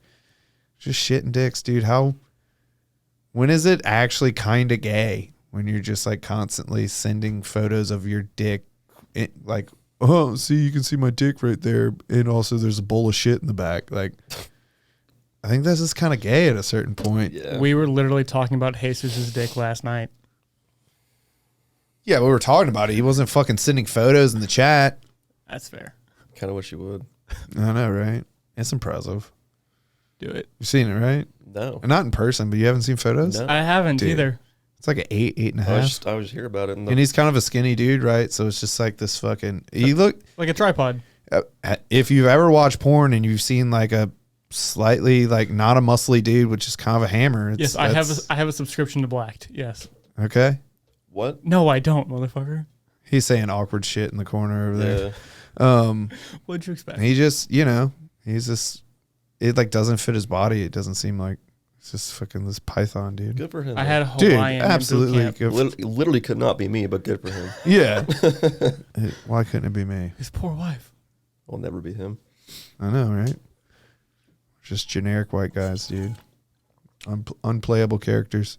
just shit and dicks, dude. When is it actually kind of gay when you're just like constantly sending photos of your dick? Like, oh, see, you can see my dick right there. And also there's a bowl of shit in the back. Like, I think this is kind of gay at a certain point. Yeah. We were literally talking about Jesus' dick last night. Yeah, we were talking about it. He wasn't fucking sending photos in the chat. That's fair. Kind of wish you would. I know, right? It's impressive. Do it. You've seen it, right? No. Not in person, but you haven't seen photos? No. I haven't Dude. either. It's like an 8.5. I was just hear about it. And he's kind of a skinny dude, right? So it's just like this fucking... He look... Like a tripod. If you've ever watched porn and you've seen like a slightly like not a muscly dude, which is kind of a hammer. Yes, I have a subscription to Blacked. Yes. Okay. What? No, I don't, motherfucker. He's saying awkward shit in the corner over there. Yeah. What'd you expect? He just, you know, he's just, it like doesn't fit his body. It doesn't seem like it's just fucking this python, dude. Good for him. I had a Dude, Hawaiian in boot absolutely. camp. Good literally could not be me, but good for him. Yeah. Why couldn't it be me? His poor wife. I'll never be him. I know, right? Just generic white guys, dude. Unplayable characters.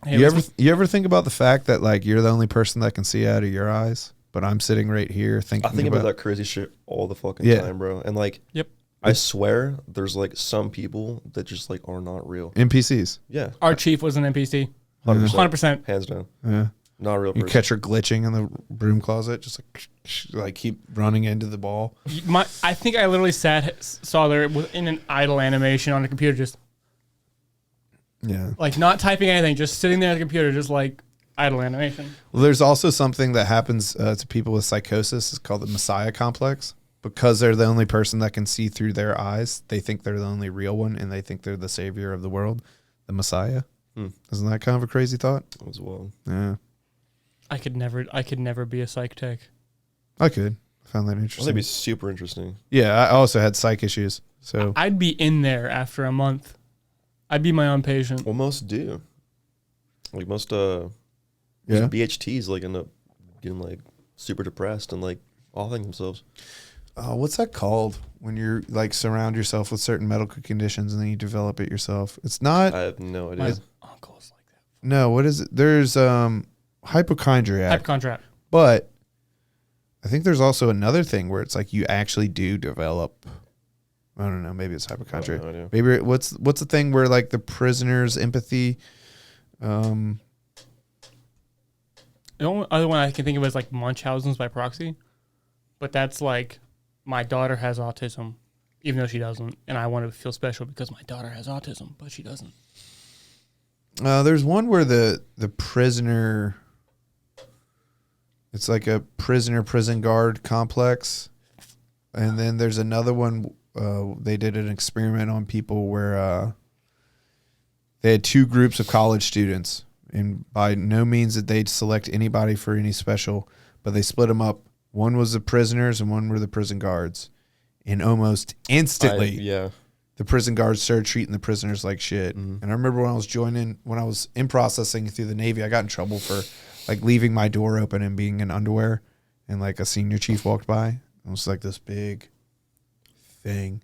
Hey, You ever think about the fact that like you're the only person that can see out of your eyes, but I'm sitting right here thinking I think about that crazy shit all the fucking Yeah. time, bro. And like, Yep. I swear there's like some people that just like are not real. NPCs. Yeah. Our chief was an NPC. 100%. 100%. Hands down. Yeah. Not a real You person. catch her glitching in the broom closet, just like keep running into the ball. I think I literally saw there in an idle animation on the computer, just Yeah. like not typing anything, just sitting there at the computer, just like idle animation. Well, there's also something that happens to people with psychosis. It's called the Messiah complex. Because they're the only person that can see through their eyes, they think they're the only real one, and they think they're the savior of the world, the Messiah. Isn't that kind of a crazy thought? That was wild. Yeah. I could never be a psych tech. I could. I found that Well, that'd interesting. be super interesting. Yeah, I also had psych issues. So I'd be in there after a month. I'd be my own patient. Well, most do. Like most yeah. BHTs like end up getting like super depressed and like offing themselves. What's that called when you're like surround yourself with certain medical conditions and then you develop it yourself? It's not. I have no idea. My uncle's like that. No, what is it? There's hypochondriac. Hypochondriac. But I think there's also another thing where it's like you actually do develop. I don't know. Maybe it's hypochondriac. no idea. Maybe what's the thing where like the prisoner's empathy. The only other one I can think of is like Munchausen's by proxy, but that's like my daughter has autism, even though she doesn't, and I want to feel special because my daughter has autism, but she doesn't. There's one where the prisoner. It's like a prison guard complex, and then there's another one. They did an experiment on people where they had 2 groups of college students, and by no means did they select anybody for any special, but they split them up. One was the prisoners and one were the prison guards, and almost instantly, the prison guards started treating the prisoners like shit. And I remember when I was in processing through the Navy, I got in trouble for like leaving my door open and being in underwear, and like a senior chief walked by. It was like this big thing,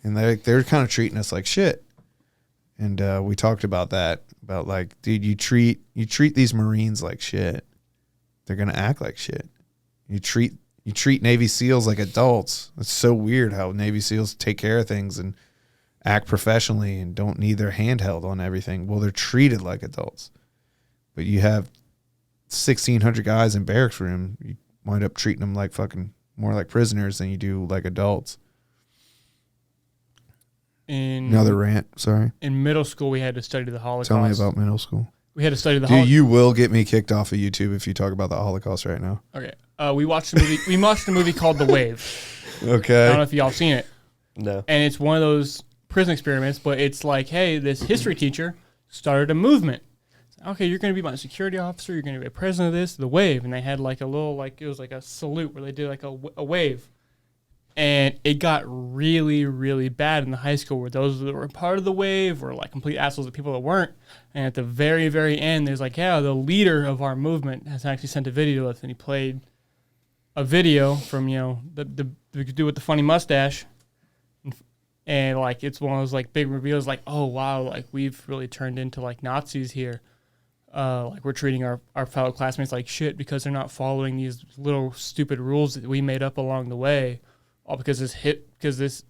and they're kind of treating us like shit. And we talked about that, about like, dude, you treat these Marines like shit. They're gonna act like shit. You treat Navy SEALs like adults. It's so weird how Navy SEALs take care of things and act professionally and don't need their hand held on everything. Well, they're treated like adults. But you have 1,600 guys in barracks room, you wind up treating them like fucking more like prisoners than you do like adults. Another rant, sorry. In middle school, we had to study the Holocaust. Tell me about middle school. we had to study the Dude, Holocaust. you will get me kicked off of YouTube if you talk about the Holocaust right now. Okay. We watched a movie. We watched a movie called The Wave. Okay. I don't know if y'all have seen it. No. And it's one of those prison experiments, but it's like, hey, this history teacher started a movement. Okay, you're going to be my security officer. You're going to be a president of this, The Wave. And they had like a little, like, it was like a salute where they did like a wave. And it got really, really bad in the high school where those that were part of the wave were like complete assholes to people that weren't. And at the very, very end, there's like, yeah, the leader of our movement has actually sent a video to us. And he played a video from, you know, the dude with the funny mustache. And like, it's one of those like big reveals like, oh, wow, like we've really turned into like Nazis here. Like we're treating our fellow classmates like shit because they're not following these little stupid rules that we made up along the way. All because this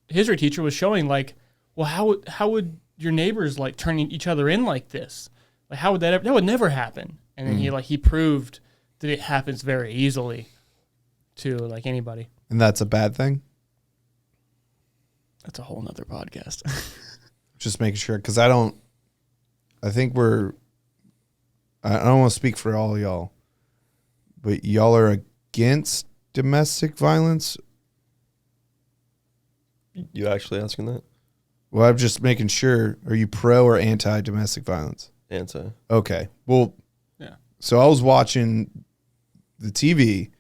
history teacher was showing like, well, how would your neighbors like turning each other in like this? Like how would that would never happen? And then he proved that it happens very easily to like anybody. And that's a bad thing? That's a whole nother podcast. Just making sure, because I don't want to speak for all y'all, but y'all are against domestic violence? You actually asking that? Well, I'm just making sure. Are you pro or anti domestic violence? Anti. Okay. Well, Yeah. So I was watching the TV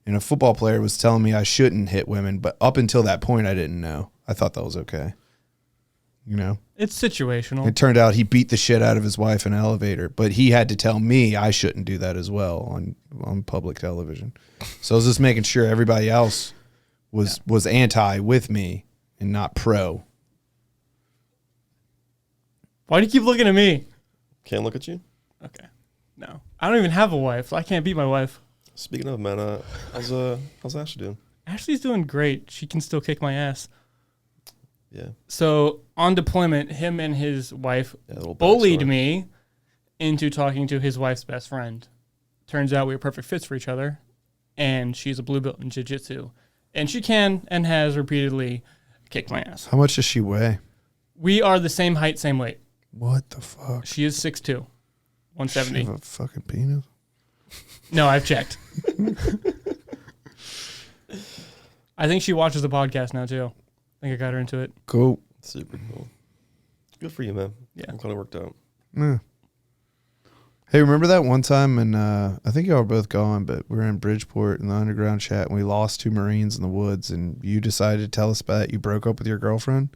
and a football player was telling me I shouldn't hit women, but up until that point, I didn't know. I thought that was okay. You know? It's situational. It turned out he beat the shit out of his wife in an elevator, but he had to tell me I shouldn't do that as well on public television. So I was just making sure everybody else was anti with me and not pro. Why do you keep looking at me? Can't look at you. Okay. No. I don't even have a wife. I can't beat my wife. Speaking of men, how's Ashley doing? Ashley's doing great. She can still kick my ass. Yeah. So on deployment, him and his wife Yeah, a little bullied backstory. me into talking to his wife's best friend. Turns out we were perfect fits for each other, and she's a blue belt in jiu-jitsu. And she can and has repeatedly kicked my ass. How much does she weigh? We are the same height, same weight. What the fuck? She is 6'2", She 170. have a fucking penis? No, I've checked. I think she watches the podcast now, too. I think I got her into it. Cool. Super cool. Good for you, man. Yeah. I'm glad it worked out. Yeah. Hey, remember that one time and I think y'all were both gone, but we were in Bridgeport in the underground chat and we lost 2 Marines in the woods and you decided to tell us about you broke up with your girlfriend?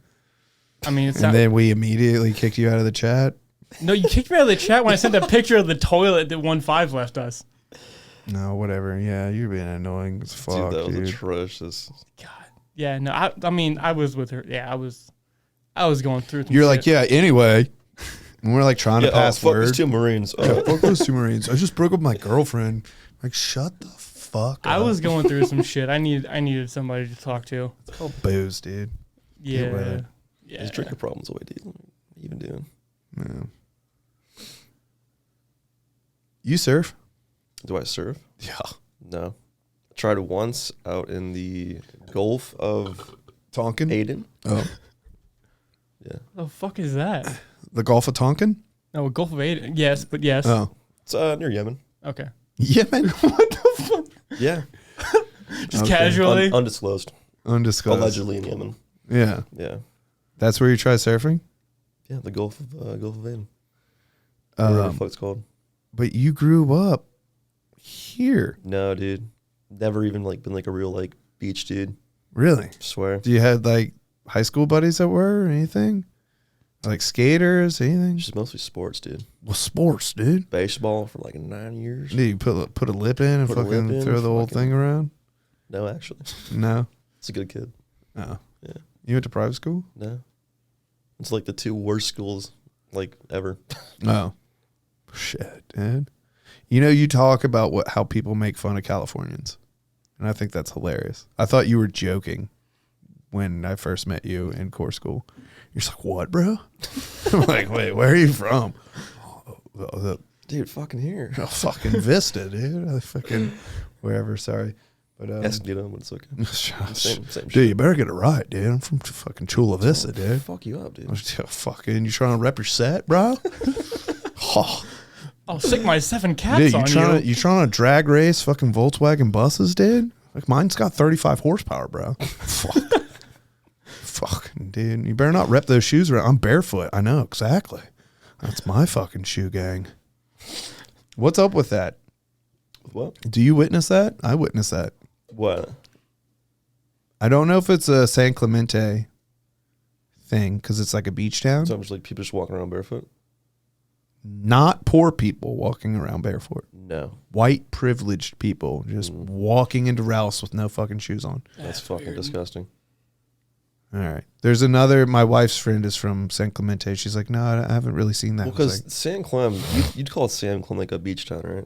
I mean, it's And not... then we immediately kicked you out of the chat? No, you kicked me out of the chat when I sent a picture of the toilet that 1-5 left us. No, whatever. Yeah, you're being annoying as fuck, Dude, that was dude. atrocious. God. Yeah, no, I mean, I was with her. Yeah, I was going through some You're shit. like, yeah, anyway. And we're like trying to pass fuck word. these 2 Marines. Yeah, fuck those 2 Marines. I just broke up with my girlfriend. Like, shut the fuck up. I was going through some shit. I needed somebody to talk to. It's called booze, dude. with Yeah. it. Yeah. Just drink your problems away, dude. What are you even doing? Yeah. You surf? Do I surf? Yeah. No. I tried it once out in the Gulf of Tonkin? Aden. Oh. Yeah. What the fuck is that? The Gulf of Tonkin? No, Gulf of Aden. Yes, but yes. Oh. It's near Yemen. Okay. Yemen? What the fuck? Yeah. Just Okay. casually. Undisclosed. Undisclosed. Allegedly in Yemen. Yeah. Yeah. That's where you try surfing? Yeah, the Gulf of Aden. Whatever the fuck it's called. But you grew up here. No, dude. Never even been a real beach dude. Really? Swear. Do you had high school buddies that were or anything? Like skaters, anything? Just mostly sports, dude. Well, sports, dude. Baseball for 9 years. Did you put a lip in and Put a lip fucking in, throw the whole fucking- thing around? No, actually. No. It's a good kid. Oh. Yeah. You went to private school? No. It's the 2 worst schools ever. Oh. Shit, dude. You talk about how people make fun of Californians. And I think that's hilarious. I thought you were joking when I first met you in core school. You're just like, what, bro? I'm like, wait, where are you from? Oh, Dude, fucking here. fucking Vista, dude. I fucking wherever, sorry. But Escondido, but it's okay. Same dude, shit. you better get it right, dude. I'm from fucking Chula Vista, dude. Fuck you up, dude. Fucking, you trying to rep your set, bro? Oh, I'll sick my 7 cats dude, on you trying to drag race fucking Volkswagen buses, dude? Like mine's got 35 horsepower, bro. Fuck. Fucking dude, you better not rep those shoes around. I'm barefoot. I know exactly. That's my fucking shoe gang. What's up with that? What? Do you witness that? I witnessed that. What? I don't know if it's a San Clemente thing because it's like a beach town. So I'm just like people just walking around barefoot? Not poor people walking around barefoot. No. White privileged people just walking into Rouse with no fucking shoes on. That's fucking disgusting. All right. There's another, my wife's friend is from San Clemente. She's like, no, I haven't really seen that. Well, because like, San Clem, you'd call San Clem like a beach town, right?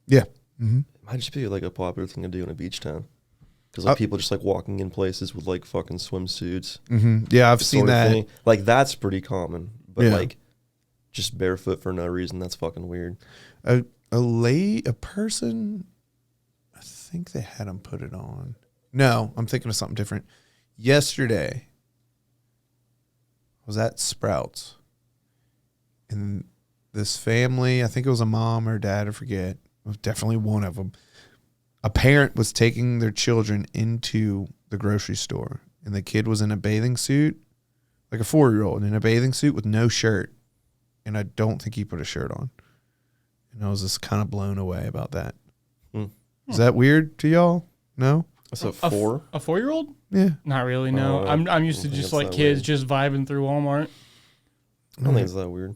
yeah. Mm-hmm. It might just be like a popular thing to do in a beach town. Because like people just like walking in places with like fucking swimsuits. Mm-hmm. Yeah, I've seen that. Thing. Like that's pretty common. But Yeah. like just barefoot for no reason, that's fucking weird. A person, I think they had him put it on. No, I'm thinking of something different. Yesterday, I was at Sprouts, and this family, I think it was a mom or dad, I forget, it was definitely one of them. A parent was taking their children into the grocery store, and the kid was in a bathing suit, like a 4-year-old in a bathing suit with no shirt, and I don't think he put a shirt on. And I was just kind of blown away about that. Is that weird to y'all? No? That's a 4? A 4-year-old? Yeah. Not really, no. I'm used to I think just it's like that kids weird. just vibing through Walmart. I don't think it's that weird.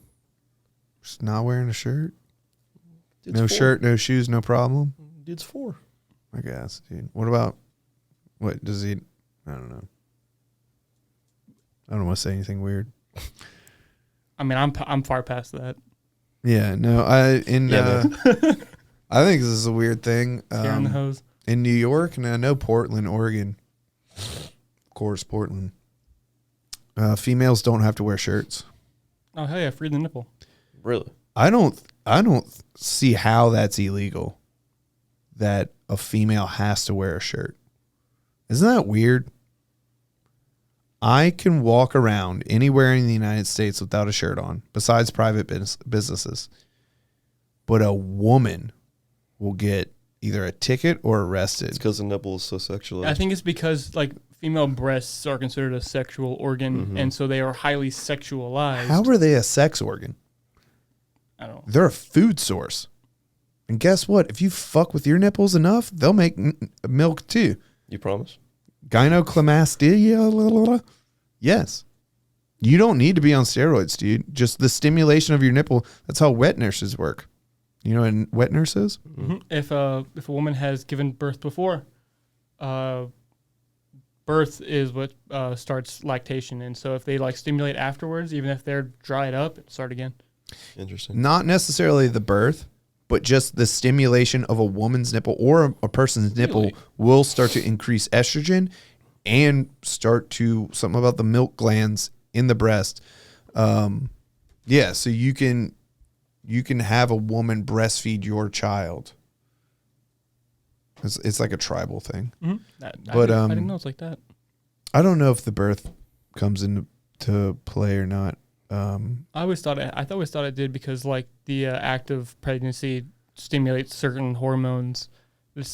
Just not wearing a shirt? Dude's No 4. shirt, no shoes, no problem? Dude's 4. I guess, dude. What about, what does he, I don't know. I don't want to say anything weird. I mean, I'm far past that. Yeah, no, I think this is a weird thing. Scaring the hose. In New York, and I know Portland, Oregon, of course, Portland, females don't have to wear shirts. Oh hell yeah, free the nipple. Really? I don't see how that's illegal. That a female has to wear a shirt. Isn't that weird? I can walk around anywhere in the United States without a shirt on, besides private businesses. But a woman will get either a ticket or arrested. It's because the nipple is so sexualized. I think it's because like female breasts are considered a sexual organ, and so they are highly sexualized. How are they a sex organ? I don't know. They're a food source. And guess what? If you fuck with your nipples enough, they'll make milk too. You promise? Gynecomastia? Yes. You don't need to be on steroids, dude. Just the stimulation of your nipple. That's how wet nurses work. You know what a wet nurse is? Mm-hmm. If a woman has given birth before, birth is what starts lactation, and so if they like stimulate afterwards, even if they're dried up, it start again. Interesting. Not necessarily the birth, but just the stimulation of a woman's nipple or a person's nipple will start to increase estrogen and start to something about the milk glands in the breast. Yeah, so you can have a woman breastfeed your child. It's like a tribal thing. Mm-hmm. I didn't know it's like that. I don't know if the birth comes into play or not. I always thought it did because like the act of pregnancy stimulates certain hormones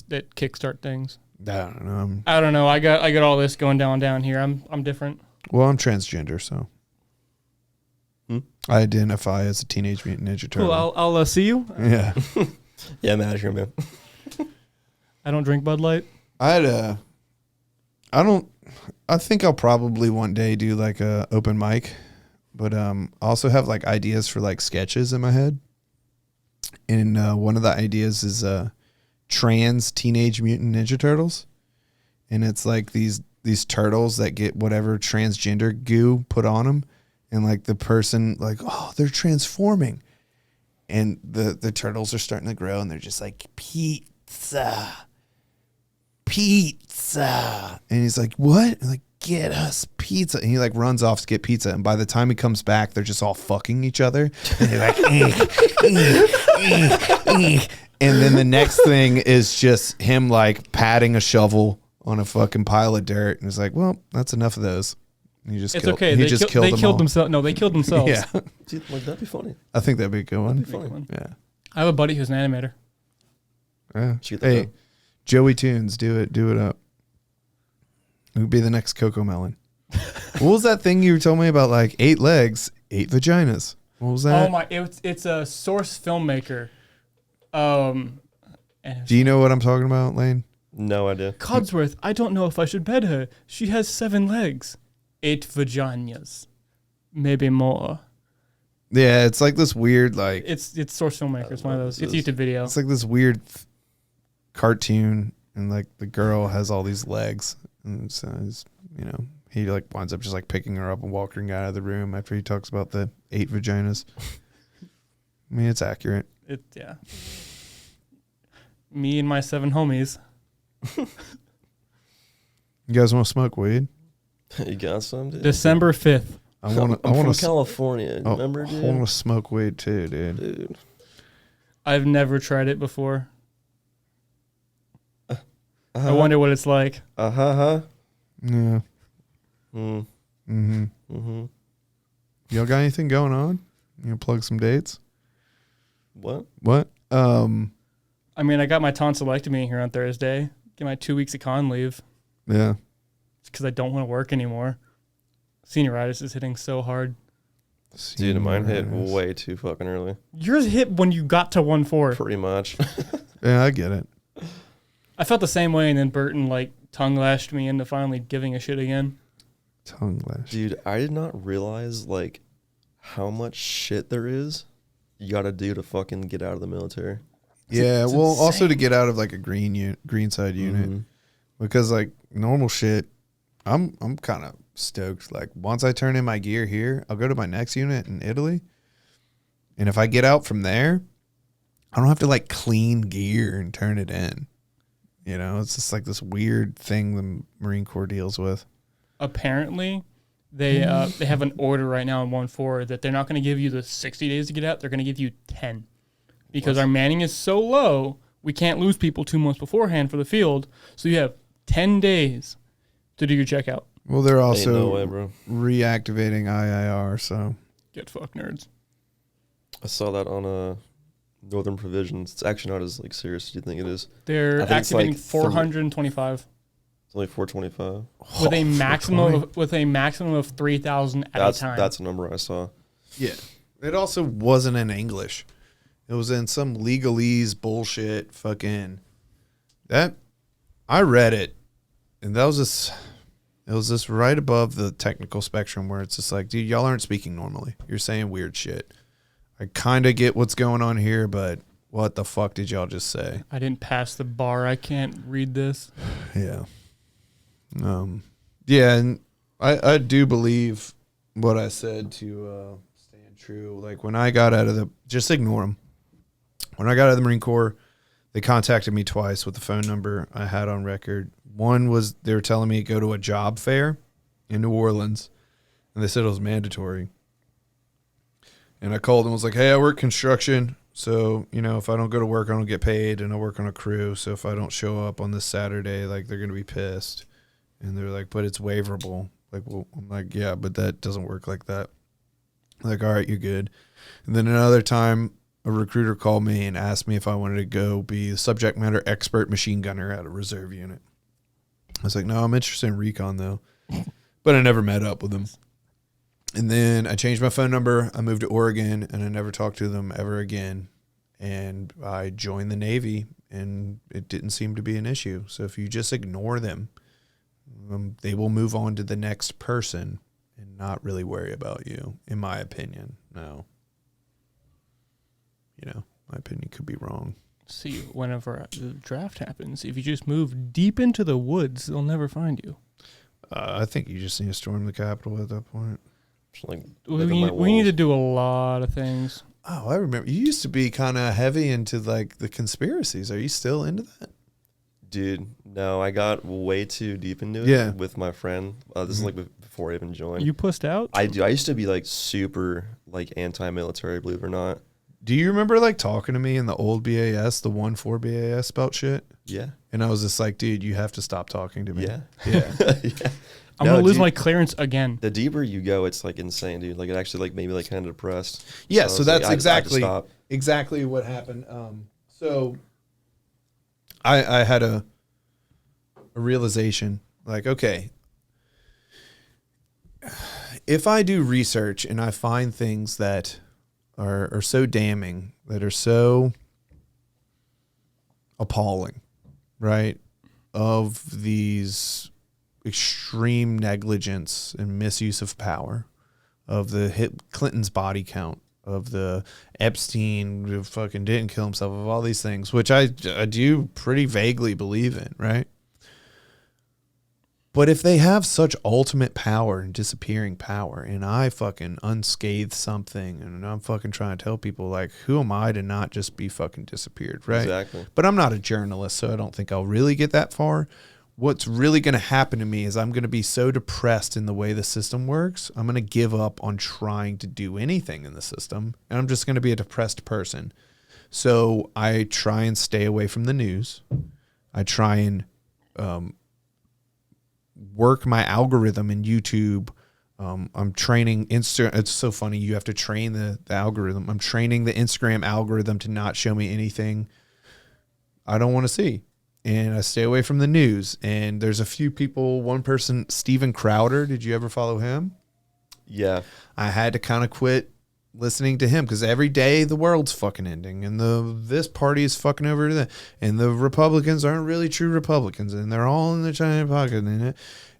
that kickstart things. I don't know. I don't know. I got all this going down here. I'm different. Well, I'm transgender, so I identify as a Teenage Mutant Ninja Turtle. Cool. I'll see you. Yeah. Yeah, I'm out of here, man. I don't drink Bud Light. I think I'll probably one day do like a open mic, but I also have like ideas for like sketches in my head. And one of the ideas is trans Teenage Mutant Ninja Turtles. And it's like these turtles that get whatever transgender goo put on them. And like the person like, oh, they're transforming. And the turtles are starting to grow and they're just like, pizza. And he's like, what? And like, get us pizza. And he like runs off to get pizza. And by the time he comes back, they're just all fucking each other. And they're like, and then the next thing is just him like patting a shovel on a fucking pile of dirt. And it's like, well, that's enough of those. It's okay. They killed themselves. No, they killed themselves. Yeah. Dude, like, that'd be funny. I think that'd be a good one. Funny. Yeah. I have a buddy who's an animator. Yeah. Shoot that Hey, down. Joey Tunes, do it up. It would be the next Coco Melon. What was that thing you told me about? Like 8 legs, 8 vaginas. What was that? Oh my! It's a source filmmaker. And Do you know what I'm talking about, Layne? No idea. Codsworth, I don't know if I should bed her. She has 7 legs, 8 vaginas, maybe more. Yeah, it's like this weird, like It's source filmmaker. It's one of those. It's YouTube video. it's like this weird cartoon, and like the girl has all these legs, and so he like winds up just like picking her up and walking out of the room after he talks about the 8 vaginas. I mean, it's accurate. Yeah. Me and my 7 homies. You guys want to smoke weed? You got some, dude? December 5th. I want I'm from to. California. Oh, Remember, I dude? want to smoke weed too, dude. Dude. I've never tried it before. I Uh-huh. wonder what it's like. Uh-huh. Yeah. Mm. Mm-hmm. Mm-hmm. Y'all got anything going on? You gonna plug some dates? What? What? I mean, I got my tonsillectomy here on Thursday. Get my 2 weeks of con leave. Yeah. It's because I don't want to work anymore. Senioritis is hitting so hard. Dude, mine hit Senioritis. way too fucking early. Yours hit when you got to 1-4. Pretty much. Yeah, I get it. I felt the same way, and then Burton like tongue lashed me into finally giving a shit again. Tongue lash. Dude, I did not realize, like, how much shit there is you gotta do to fucking get out of the military. Yeah, it's well, also to insane. get out of like a green side unit, Mhm. because like normal shit, I'm kind of stoked. Like once I turn in my gear here, I'll go to my next unit in Italy, and if I get out from there, I don't have to like clean gear and turn it in. You know, it's just like this weird thing the Marine Corps deals with. Apparently, they have an order right now in 1-4 that they're not going to give you the 60 days to get out. They're going to give you 10 because our manning is so low. We can't lose people 2 months beforehand for the field. So you have 10 days to do your checkout. Well, they're Ain't also no way, bro. reactivating IIR, so Get fucked, nerds. I saw that on Northern Provisions. It's actually not as like serious as you think it is. They're I think it's activating like 425 It's only 425. with a maximum 420. of 3,000 at a time. That's a number I saw. yeah. It also wasn't in English. It was in some legalese bullshit fucking that I read it, and that was just it was just right above the technical spectrum where it's just like, dude, y'all aren't speaking normally. You're saying weird shit. I kind of get what's going on here, but what the fuck did y'all just say? I didn't pass the bar. I can't read this. Yeah. Yeah, and I do believe what I said to stand true. Like when I got out of just ignore them. When I got out of the Marine Corps, they contacted me twice with the phone number I had on record. One was they were telling me to go to a job fair in New Orleans, and they said it was mandatory. And I called and was like, hey, I work construction, so, if I don't go to work, I don't get paid, and I work on a crew, so if I don't show up on this Saturday, like, they're going to be pissed. And they're like, but it's waiverable. Like, well, I'm like, yeah, but that doesn't work like that. Like, all right, you're good. And then another time, a recruiter called me and asked me if I wanted to go be the subject matter expert machine gunner at a reserve unit. I was like, no, I'm interested in recon, though. But I never met up with them. And then I changed my phone number. I moved to Oregon, and I never talked to them ever again. And I joined the Navy, and it didn't seem to be an issue. So if you just ignore them, they will move on to the next person and not really worry about you, in my opinion. No. My opinion could be wrong. See, whenever the draft happens, if you just move deep into the woods, they'll never find you. I think you just need to storm the Capitol at that point. Just like We need to do a lot of things. Oh, I remember. You used to be kind of heavy into like the conspiracies. Are you still into that? Dude, no, I got way too deep into it Yeah. with my friend. This is like before I even joined. You pussed out? I used to be like super like anti-military, believe it or not. Do you remember like talking to me in the old BAS, the 1-4 BAS about shit? Yeah. And I was just like, dude, you have to stop talking to me. Yeah. Yeah. Yeah. I'm gonna lose my clearance again. The deeper you go, it's like insane, dude. Like it actually like maybe like kind of depressed. Yeah, so that's like, exactly what happened. So I had a realization, like, okay, if I do research and I find things that are so damning, that are so appalling, right, of these extreme negligence and misuse of power, of the Clinton's body count, of the Epstein who fucking didn't kill himself, of all these things, which I do pretty vaguely believe in, right? But if they have such ultimate power and disappearing power, and I fucking unscathe something, and I'm fucking trying to tell people, like, who am I to not just be fucking disappeared, right? Exactly. But I'm not a journalist, so I don't think I'll really get that far. What's really going to happen to me is I'm going to be so depressed in the way the system works, I'm going to give up on trying to do anything in the system, and I'm just going to be a depressed person. So I try and stay away from the news. I try and work my algorithm in YouTube. I'm training Instagram. It's so funny. You have to train the algorithm. I'm training the Instagram algorithm to not show me anything I don't want to see. And I stay away from the news. And there's a few people, one person, Steven Crowder. Did you ever follow him? Yeah. I had to kind of quit listening to him because every day the world's fucking ending and this party is fucking over that, and the Republicans aren't really true Republicans, and they're all in the China pocket.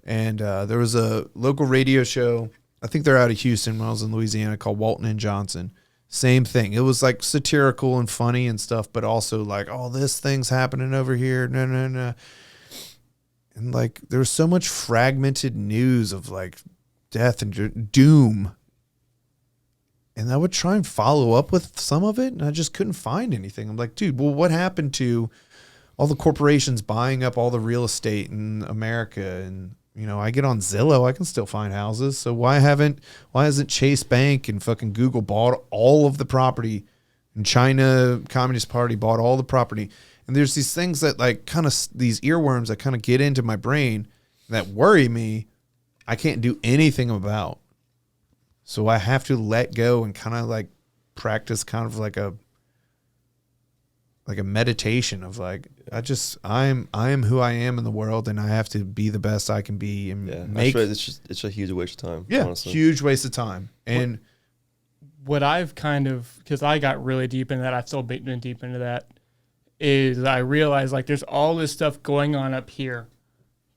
And there was a local radio show, I think they're out of Houston when I was in Louisiana, called Walton and Johnson. Same thing. It was like satirical and funny and stuff, but also like, oh, this thing's happening over here. No. And like there was so much fragmented news of like death and doom. And I would try and follow up with some of it, and I just couldn't find anything. I'm like, dude, well, what happened to all the corporations buying up all the real estate in America? And, you know, I get on Zillow, I can still find houses. So why hasn't Chase Bank and fucking Google bought all of the property, and China Communist Party bought all the property? And there's these things that like kind of these earworms that kind of get into my brain that worry me. I can't do anything about. So I have to let go and kind of like practice kind of like a meditation of like, I am who I am in the world, and I have to be the best I can be and make. It's a huge waste of time. Yeah, honestly. Huge waste of time. And what I've kind of, because I got really deep into that, I've still been deep into that, is I realized like there's all this stuff going on up here.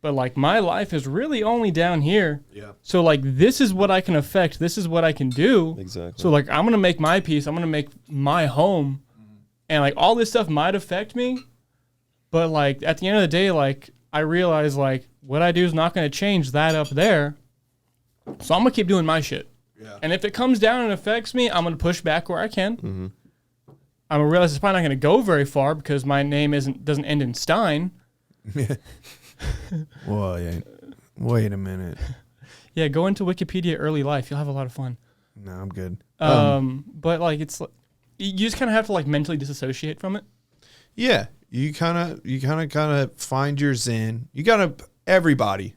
But like my life is really only down here. Yeah. So like this is what I can affect. This is what I can do. Exactly. So like I'm gonna make my peace. I'm gonna make my home, and like all this stuff might affect me, but like at the end of the day, like I realize like what I do is not gonna change that up there. So I'm gonna keep doing my shit. Yeah. And if it comes down and affects me, I'm gonna push back where I can. Mm-hmm. I'm gonna realize it's probably not gonna go very far because my name doesn't end in Stein. Well, yeah. Wait a minute. Yeah, go into Wikipedia early life. You'll have a lot of fun. No, I'm good. But like it's you just kind of have to like mentally disassociate from it. Yeah, you kind of find your zen. You gotta everybody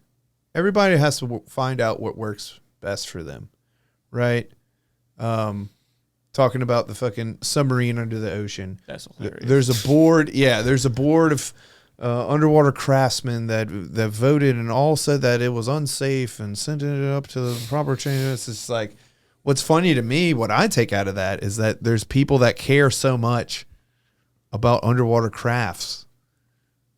has to find out what works best for them, right? Talking about the fucking submarine under the ocean. That's hilarious. There's a board. Yeah, there's a board of underwater craftsmen that voted and all said that it was unsafe and sent it up to the proper chain. It's just like, what's funny to me, what I take out of that is that there's people that care so much about underwater crafts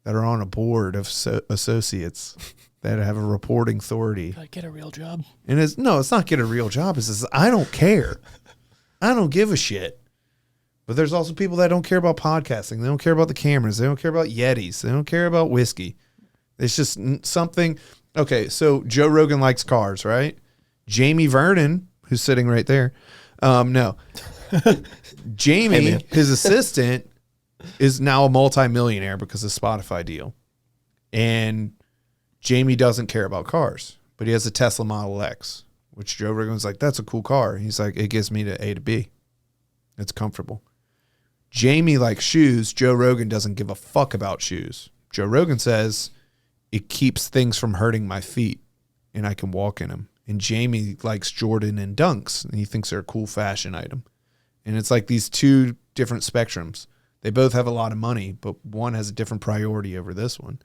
that are on a board of associates that have a reporting authority. Gotta get a real job. And it's not get a real job. It's just, I don't care. I don't give a shit. But there's also people that don't care about podcasting. They don't care about the cameras. They don't care about Yetis. They don't care about whiskey. It's just something. Okay, so Joe Rogan likes cars, right? Jamie Vernon, who's sitting right there. No. Jamie, his assistant, is now a multimillionaire because of Spotify deal. And Jamie doesn't care about cars, but he has a Tesla Model X, which Joe Rogan's like, that's a cool car. He's like, it gets me to A to B. It's comfortable. Jamie likes shoes. Joe Rogan doesn't give a fuck about shoes. Joe Rogan says it keeps things from hurting my feet. and I can walk in them. And Jamie likes Jordan and Dunks, and he thinks they're a cool fashion item. And it's like these two different spectrums. They both have a lot of money, but one has a different priority over this one.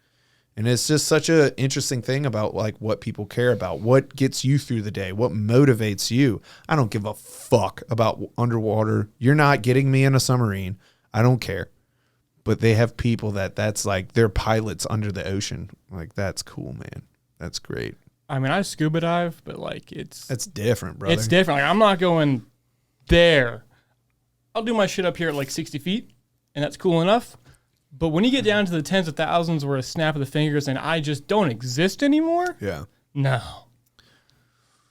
And it's just such an interesting thing about like what people care about, what gets you through the day, what motivates you. I don't give a fuck about underwater. You're not getting me in a submarine. I don't care. But they have people that's like they're pilots under the ocean. Like, that's cool, man. That's great. I mean, I scuba dive, but like that's different, brother. It's different. Like, I'm not going there. I'll do my shit up here at like 60 feet, and that's cool enough. But when you get down to the tens of thousands where a snap of the fingers and I just don't exist anymore, yeah, no.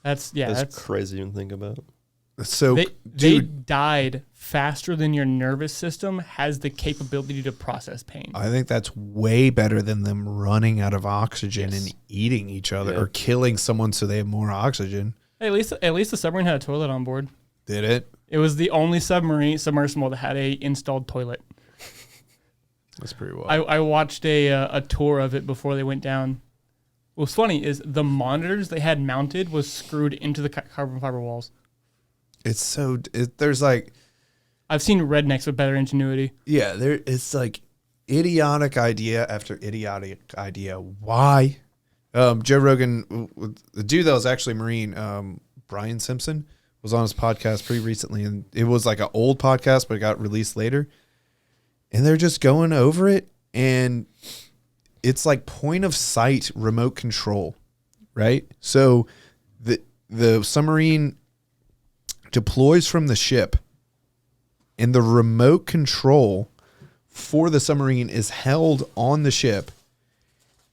That's crazy to think about. So they died faster than your nervous system has the capability to process pain. I think that's way better than them running out of oxygen and eating each other or killing someone so they have more oxygen. Hey, at least the submarine had a toilet on board. Did it? It was the only submersible that had a installed toilet. That's pretty wild. I watched a tour of it before they went down. What's funny is the monitors they had mounted was screwed into the carbon fiber walls. It's there's like, I've seen rednecks with better ingenuity. Yeah, it's like idiotic idea after idiotic idea. Why? Joe Rogan, the dude that was actually Marine, Brian Simpson, was on his podcast pretty recently, and it was like an old podcast, but it got released later. And they're just going over it, and it's like point of sight remote control, right? So the submarine deploys from the ship, and the remote control for the submarine is held on the ship,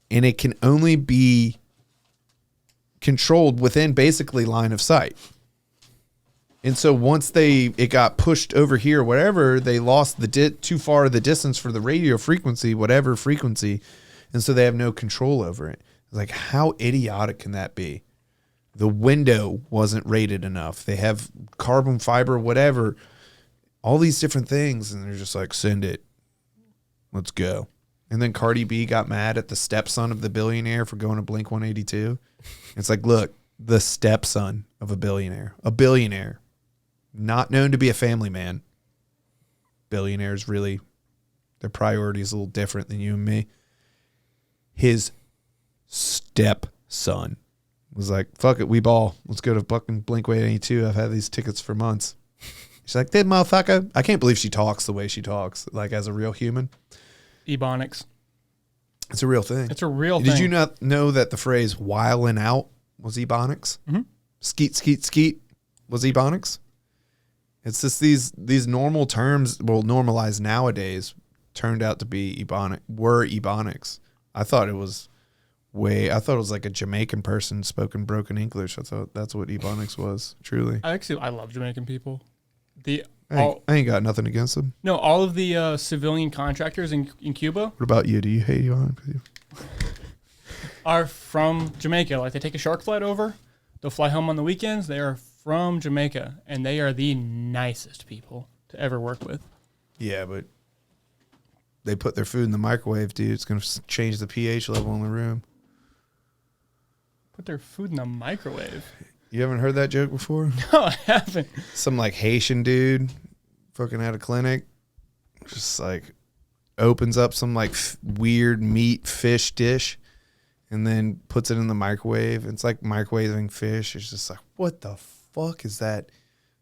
and it can only be controlled within basically line of sight. And so once it got pushed over here, whatever, they lost too far the distance for the radio frequency, whatever frequency, and so they have no control over it. Like, how idiotic can that be? The window wasn't rated enough. They have carbon fiber, whatever, all these different things, and they're just like, send it. Let's go. And then Cardi B got mad at the stepson of the billionaire for going to Blink 182. It's like, look, the stepson of a billionaire, not known to be a family man. Billionaires really, their priorities a little different than you and me. His stepson was like, fuck it, we ball. Let's go to fucking Blink 182. I've had these tickets for months. She's like, that motherfucker. I can't believe she talks the way she talks, like as a real human. Ebonics. It's a real thing. It's a real thing. Did you not know that the phrase whiling out was Ebonics? Mm-hmm. Skeet, skeet, skeet was Ebonics? It's just these normal terms, well, normalized nowadays, turned out to be Ebonics. I thought it was like a Jamaican person spoken broken English. I thought that's what Ebonics was, truly. I love Jamaican people. I ain't got nothing against them. No, all of the civilian contractors in Cuba. What about you? Do you hate Ebonics? Are from Jamaica. Like, they take a shark flight over. They'll fly home on the weekends. They are from Jamaica, and they are the nicest people to ever work with. Yeah, but they put their food in the microwave, dude. It's going to change the pH level in the room. Put their food in the microwave? You haven't heard that joke before? No, I haven't. Some like Haitian dude fucking at a clinic just like opens up some like weird meat fish dish and then puts it in the microwave. It's like microwaving fish. It's just like, what the fuck is that?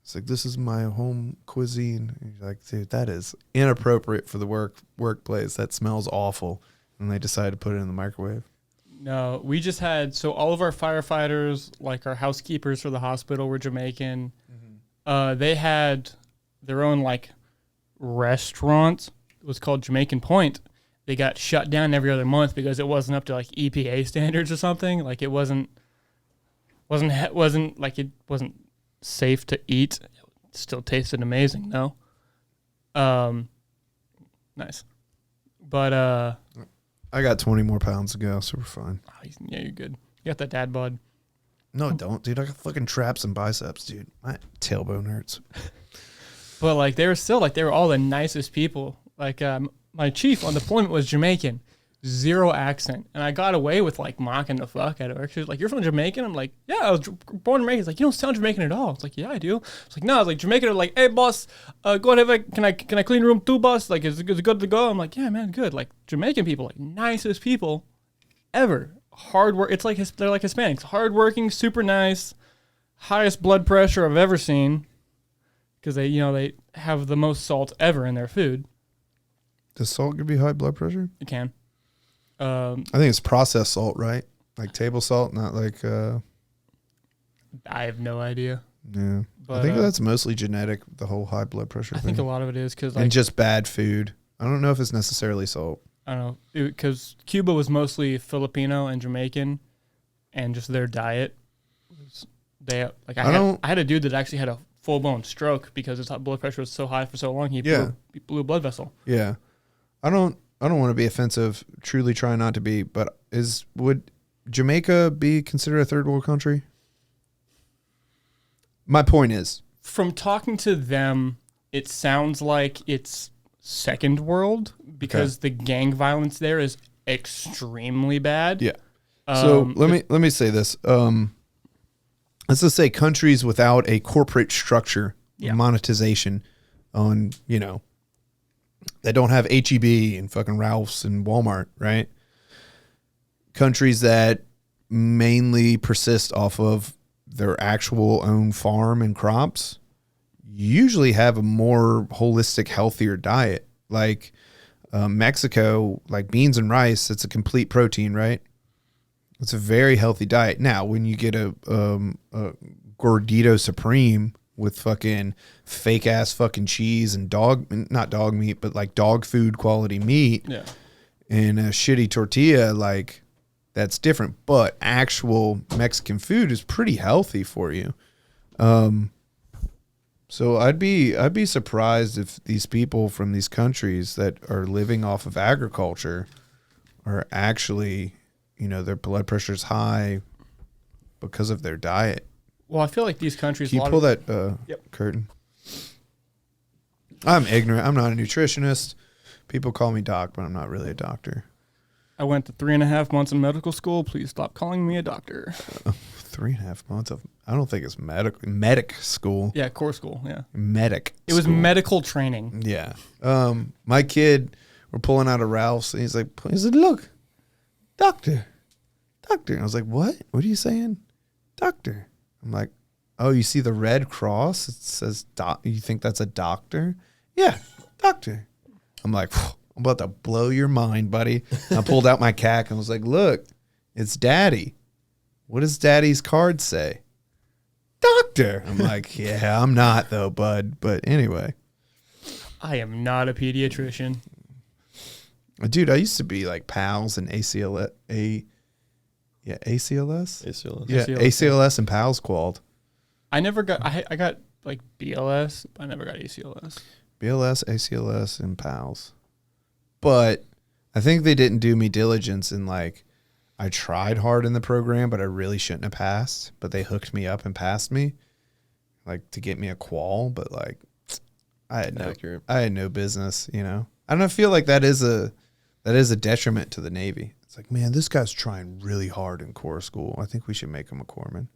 It's like, this is my home cuisine. And you're like, dude, that is inappropriate for the workplace. That smells awful. And they decided to put it in the microwave. No, we just had, so all of our firefighters, like our housekeepers for the hospital, were Jamaican. Mm-hmm. They had their own like restaurant. It was called Jamaican Point. They got shut down every other month because it wasn't up to like EPA standards or something. Like, it wasn't safe to eat. It still tasted amazing though. Nice. But I got 20 more pounds to go, so we're fine. Yeah, you're good. You got that dad bod. No, I don't, dude. I got fucking traps and biceps, dude. My tailbone hurts. But like, they were all the nicest people. Like, my chief on deployment was Jamaican. zero accent, and I got away with like mocking the fuck out of her. She was like, "You're from Jamaican?" I'm like, "Yeah, I was born in Jamaica." He's like, "You don't sound Jamaican at all." It's like, "Yeah, I do." It's like, "No," I was like, "Jamaican are like, hey boss, go ahead, can I clean your room too, boss? Like, is it good to go?" I'm like, "Yeah, man, good." Like Jamaican people, like nicest people ever. Hard work. It's like they're like Hispanics, hardworking, super nice, highest blood pressure I've ever seen, because they have the most salt ever in their food. Does salt give you high blood pressure? It can. I think it's processed salt, right? Like table salt, not like. I have no idea. Yeah, But, I think that's mostly genetic. The whole high blood pressure I thing. think a lot of it is because and just bad food. I don't know if it's necessarily salt. I don't know, because Cuba was mostly Filipino and Jamaican, and just their diet. I had a dude that actually had a full blown stroke because his blood pressure was so high for so long. He blew a blood vessel. Yeah, I don't want to be offensive. Truly try not to be. But would Jamaica be considered a third world country? My point is, from talking to them, it sounds like it's second world because the gang violence there is extremely bad. Yeah. So let me say this. Let's just say countries without a corporate structure, monetization on, they don't have H-E-B and fucking Ralph's and Walmart, right? Countries that mainly persist off of their actual own farm and crops usually have a more holistic, healthier diet. Like Mexico, like beans and rice, it's a complete protein, right? It's a very healthy diet. Now, when you get a Gordito Supreme with fucking fake ass fucking cheese and not dog meat, but like dog food quality meat, and a shitty tortilla, like that's different. But actual Mexican food is pretty healthy for you. So I'd be surprised if these people from these countries that are living off of agriculture are actually, their blood pressure is high because of their diet. Well, I feel like these countries. Can you pull that curtain? I'm ignorant. I'm not a nutritionist. People call me doc, but I'm not really a doctor. I went to 3.5 months in medical school. Please stop calling me a doctor. 3.5 months of, I don't think it's medic school. Yeah, core school. Yeah, medic. It was medical training. Yeah. My kid, we're pulling out of Ralph's, and he's like, "Look, doctor." And I was like, "What? What are you saying, doctor?" I'm like, "Oh, you see the red cross? It says doc. You think that's a doctor?" "Yeah, doctor." I'm like, "I'm about to blow your mind, buddy." I pulled out my CAC and was like, "Look, it's daddy. What does daddy's card say?" "Doctor." I'm like, "Yeah, I'm not though, bud." But anyway. I am not a pediatrician. Dude, I used to be like PALS and ACLS. ACLS? ACLS. Yeah, ACLS and PALS qualled. I never got, I got like BLS, but I never got ACLS. BLS, ACLS, and PALS. But I think they didn't do me diligence in like, I tried hard in the program, but I really shouldn't have passed. But they hooked me up and passed me, like to get me a qual. But like, I had no business, I don't feel like that is a detriment to the Navy. It's like, man, this guy's trying really hard in Corps school. I think we should make him a corpsman.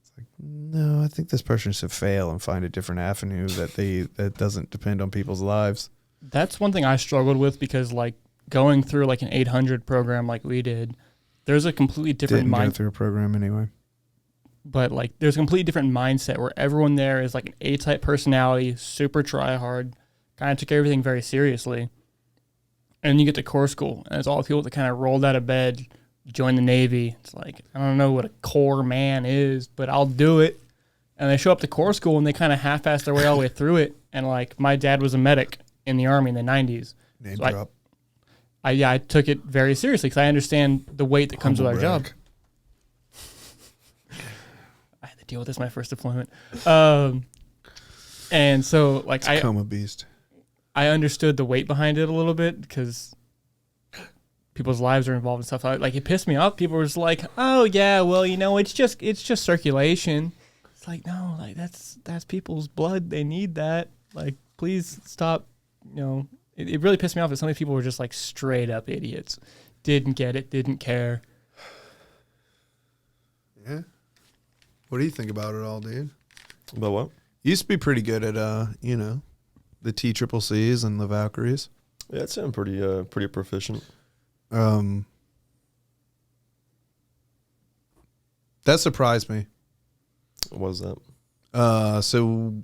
It's like, no, I think this person should fail and find a different avenue that doesn't depend on people's lives. That's one thing I struggled with because like going through like an 800 program like we did, there's a completely different Didn't go through a program anyway. But like there's a completely different mindset where everyone there is like an A-type personality, super try hard, kind of took everything very seriously. And you get to Corps school, and it's all people that kind of rolled out of bed, joined the Navy. It's like, I don't know what a Corps man is, but I'll do it. And they show up to Corps school, and they kind of half-ass their way all the way through it. And like my dad was a medic in the Army in the 90s. Name drop. I took it very seriously because I understand the weight that comes with our job. I had to deal with this my first deployment. And so like Tacoma beast. I understood the weight behind it a little bit because people's lives are involved and stuff. Like it pissed me off. People were just like, "Oh yeah, well it's just circulation." It's like, no, like that's people's blood. They need that. Like please stop, It really pissed me off that some of these people were just like straight up idiots. Didn't get it, didn't care. Yeah. What do you think about it all, dude? About what? You used to be pretty good at, the TCCCs and the Valkyries. Yeah, I'd say I'm pretty proficient. That surprised me. What was that? So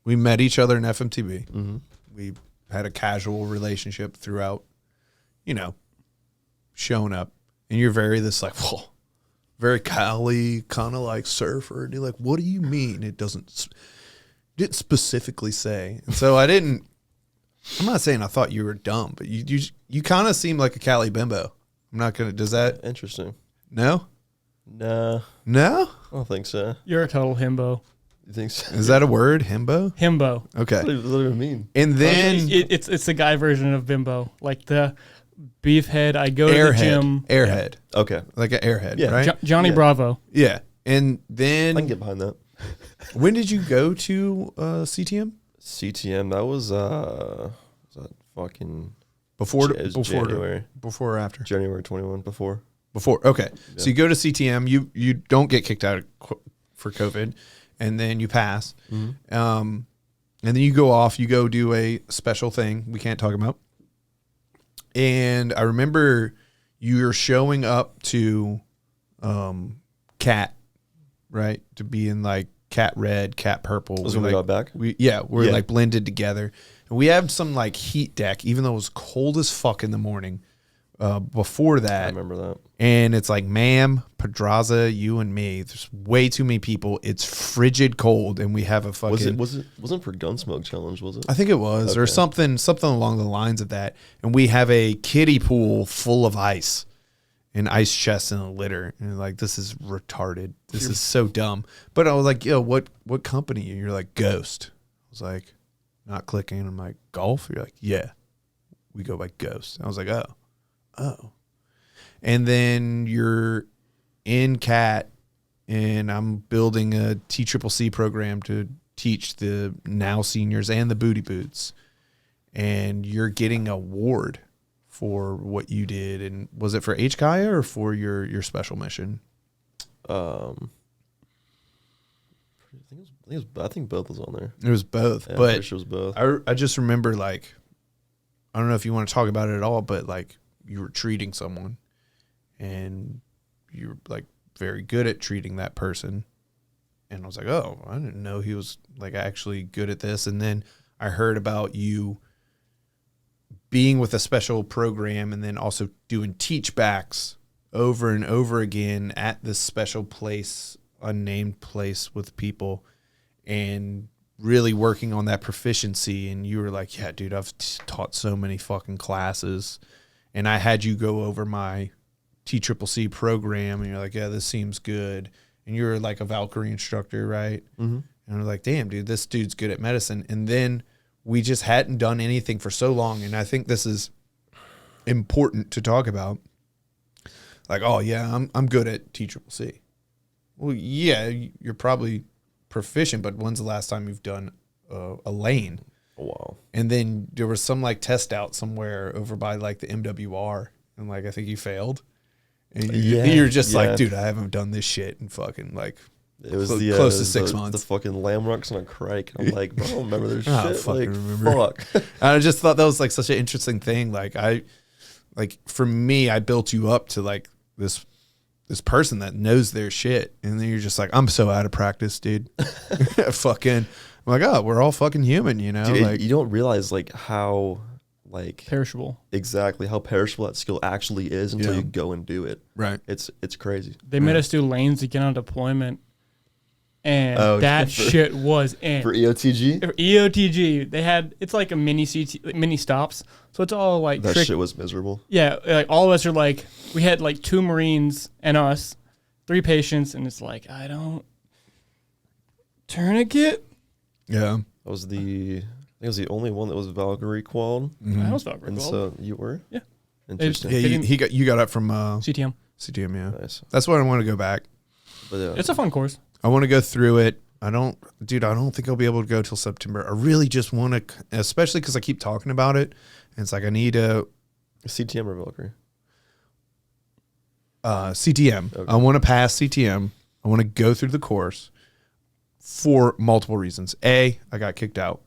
we met each other in FMTB. Mm-hmm. We had a casual relationship throughout, showing up. And you're very very Cali, kind of like surfer. And you're like, what do you mean? It didn't specifically say. And so I'm not saying I thought you were dumb, but you kind of seem like a Cali bimbo. I'm not going to, does that? Interesting. No? Nah. No? I don't think so. You're a total himbo. You think so? Is that a word? Himbo? Himbo. Okay. What does that even mean? And then It's the guy version of bimbo. Like the beefhead, I go to the gym. Airhead. Okay. Like an airhead, Yeah. right? Johnny Yeah. Bravo. Yeah. And I can then get behind that. when did you go to CTM? CTM, that was that fucking Before it was January. Before or after? January 21 before. Before. Okay. Yeah. So you go to CTM, you don't get kicked out for COVID, and then you pass. Mm-hmm. And then you go off, you go do a special thing we can't talk about. And I remember you're showing up to Cat, right? To be in like Cat Red, Cat Purple. Was when we got back? We're like blended together. And we had some like heat deck, even though it was cold as fuck in the morning. Before that, I remember that. And it's like, ma'am, Pedraza, you and me. There's way too many people. It's frigid cold, and we have a fucking. Wasn't for Gunsmoke Challenge, was it? I think it was, or something along the lines of that. And we have a kiddie pool full of ice, and ice chests in a litter. And like, this is retarded. This is so dumb. But I was like, yo, what company? And you're like, Ghost. I was like, not clicking. I'm like, golf? You're like, yeah, we go by Ghost. I was like, oh. And then you're in CAT, and I'm building a TCCC program to teach the now seniors and the booty boots. And you're getting an award for what you did. And was it for HKIA or for your special mission? I think both was on there. It was both. Yeah, I'm but pretty sure it was both. I just remember, like, I don't know if you want to talk about it at all, but like, you were treating someone, and you were like very good at treating that person. And I was like, oh, I didn't know he was like actually good at this. And then I heard about you being with a special program and then also doing teach backs over and over again at this special place, unnamed place with people, and really working on that proficiency. And you were like, yeah, dude, I've taught so many fucking classes. And I had you go over my TCCC program, and you're like, yeah, this seems good. And you're like a Valkyrie instructor, right? Mm-hmm. And I'm like, damn, dude, this dude's good at medicine. And then we just hadn't done anything for so long. And I think this is important to talk about. Like, oh, yeah, I'm good at TCCC. Well, yeah, you're probably proficient, but when's the last time you've done a Layne? Wow. And then there was some like test out somewhere over by like the MWR, and like I think you failed. And you're just like, dude, I haven't done this shit in fucking like it was close to 6 months. The fucking lamb rocks on a crike. I'm like, bro, I don't remember this I shit. fucking Like, remember. fuck. I just thought that was like such an interesting thing. Like for me, I built you up to like this person that knows their shit, and then you're just like, I'm so out of practice, dude. Fucking. I'm like, oh, we're all fucking human, you know? Dude, like, you don't realize like how like Perishable. exactly how perishable that skill actually is until you go and do it. right. It's crazy. They made us do lanes to get on deployment, and Oh, that for- shit was in. For EOTG, For EOTG, they had, it's like a mini stops, so it's all like that shit was miserable. Yeah, like all of us are like, we had like 2 Marines and us, 3 patients, and it's like, I don't tourniquet. Yeah. I think it was the only one that was Valkyrie qualled. I was Valkyrie. And so you were? Yeah. Interesting. Yeah, you got up from CTM. CTM, yeah. Nice. That's why I want to go back. But yeah. It's a fun course. I want to go through it. I don't think I'll be able to go till September. I really just want to, especially because I keep talking about it. And it's like, I need a CTM or Valkyrie? CTM. Okay. I want to pass CTM. I want to go through the course for multiple reasons. A, I got kicked out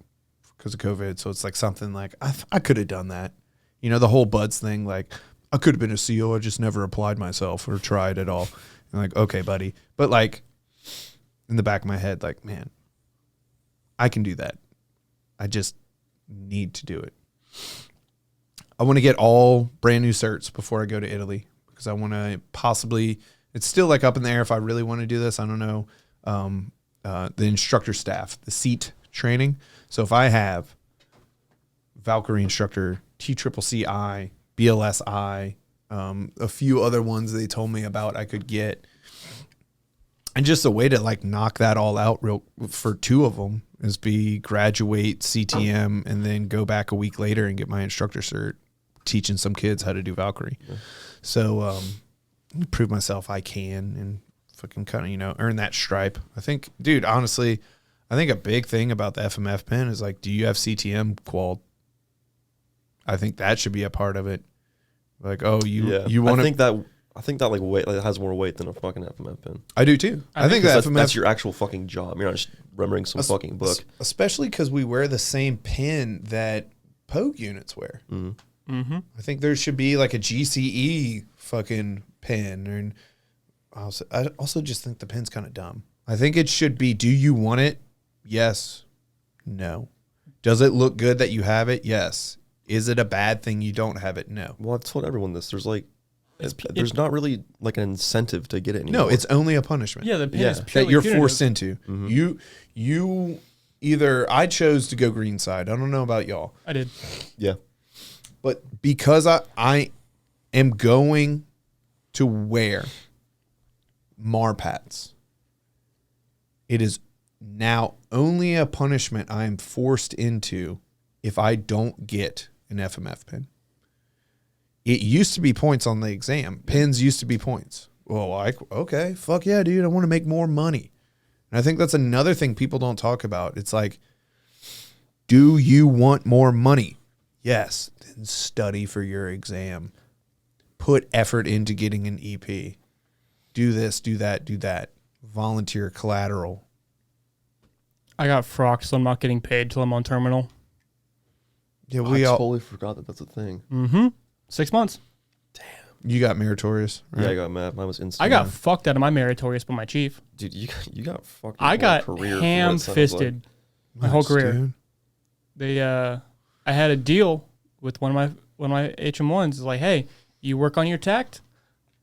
because of COVID. So it's like something like, I could have done that. You know, the whole buds thing, like, I could have been a SEAL. I just never applied myself or tried at all. And like, okay, buddy. But like, in the back of my head, like, man, I can do that. I just need to do it. I want to get all brand new certs before I go to Italy because I want to possibly, it's still like up in the air if I really want to do this. I don't know. The instructor staff, the seat training. So if I have Valkyrie instructor, TCCCI, BLSI, a few other ones they told me about I could get. And just a way to like knock that all out real for 2 of them is graduate CTM and then go back a week later and get my instructor cert teaching some kids how to do Valkyrie. Yeah. So prove myself I can and fucking kind of, earn that stripe. I think, dude, honestly, I think a big thing about the FMF pin is like, do you have CTM qual? I think that should be a part of it. Like, oh, you want to... I think that like weight has more weight than a fucking FMF pin. I do too. I think that that's your actual fucking job. You're not just remembering some fucking book. Especially because we wear the same pin that Pogue units wear. Mm-hmm. Mm-hmm. I think there should be like a GCE fucking pin. And I also just think the pin's kind of dumb. I think it should be, do you want it? Yes. No. Does it look good that you have it? Yes. Is it a bad thing you don't have it? No. Well, I've told everyone this. There's not really like an incentive to get it anymore. No, it's only a punishment. Yeah, the pin is that purely you're punitive. forced into. Mm-hmm. You either, I chose to go green side. I don't know about y'all. I did. Yeah. But because I am going to wear Marpats, it is now only a punishment I am forced into if I don't get an FMF pin. It used to be points on the exam. Pins used to be points. Well, like, okay, fuck yeah, dude. I want to make more money. And I think that's another thing people don't talk about. It's like, do you want more money? Yes. Then study for your exam. Put effort into getting an EP. Do this, do that, do that. Volunteer, collateral. I got frocked, so I'm not getting paid till I'm on terminal. Yeah, I totally forgot that that's a thing. Mm-hmm. 6 months. Damn. You got meritorious, right? Yeah, I got mad. Mine was instant. I got fucked out of my meritorious by my chief. Dude, you got fucked. I got career ham-fisted my whole career. Dude. They, I had a deal with one of my HM1s. It's like, hey, you work on your tact,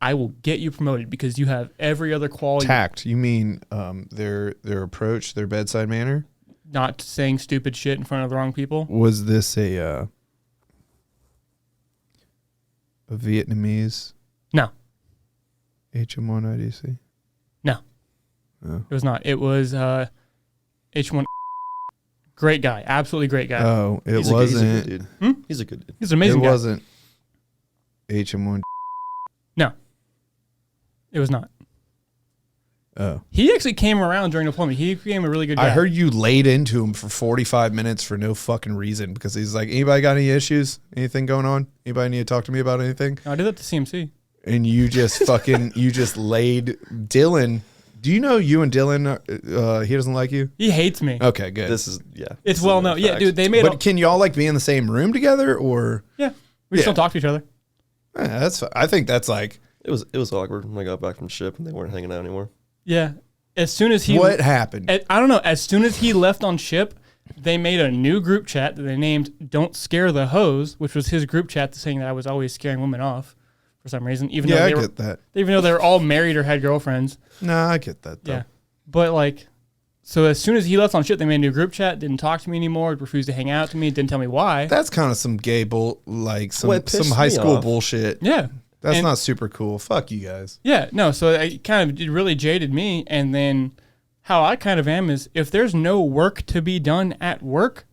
I will get you promoted because you have every other quality. Tact. You mean their approach, their bedside manner? Not saying stupid shit in front of the wrong people. Was this a Vietnamese? No. HM1 IDC? No. Oh. It was not. It was H1. Great guy. Absolutely great guy. Oh, it he's wasn't. A good dude. Hmm? He's a good dude. He's an amazing it guy. It wasn't HM1. No. It was not. Oh. He actually came around during deployment. He became a really good guy. I heard you laid into him for 45 minutes for no fucking reason because he's like, anybody got any issues? Anything going on? Anybody need to talk to me about anything? No, I did that to CMC. And you just fucking, you just laid Dylan. Do you know you and Dylan, he doesn't like you? He hates me. Okay, good. It's well known. Yeah, dude, they made But can y'all like be in the same room together or? Yeah. We still talk to each other. That's, I think that's like. It was awkward when I got back from ship and they weren't hanging out anymore. Yeah. As soon as he... What happened? I don't know. As soon as he left on ship, they made a new group chat that they named Don't Scare the Hose, which was his group chat saying that I was always scaring women off for some reason. Even though I get that. Even though they were all married or had girlfriends. No, I get that though. Yeah. But like... So as soon as he left on ship, they made a new group chat, didn't talk to me anymore, refused to hang out to me, didn't tell me why. That's kind of some gay some pissed high me school off. bullshit. Yeah. That's not super cool. Fuck you guys. Yeah, no, so it really jaded me. And then how I kind of am is if there's no work to be done at work,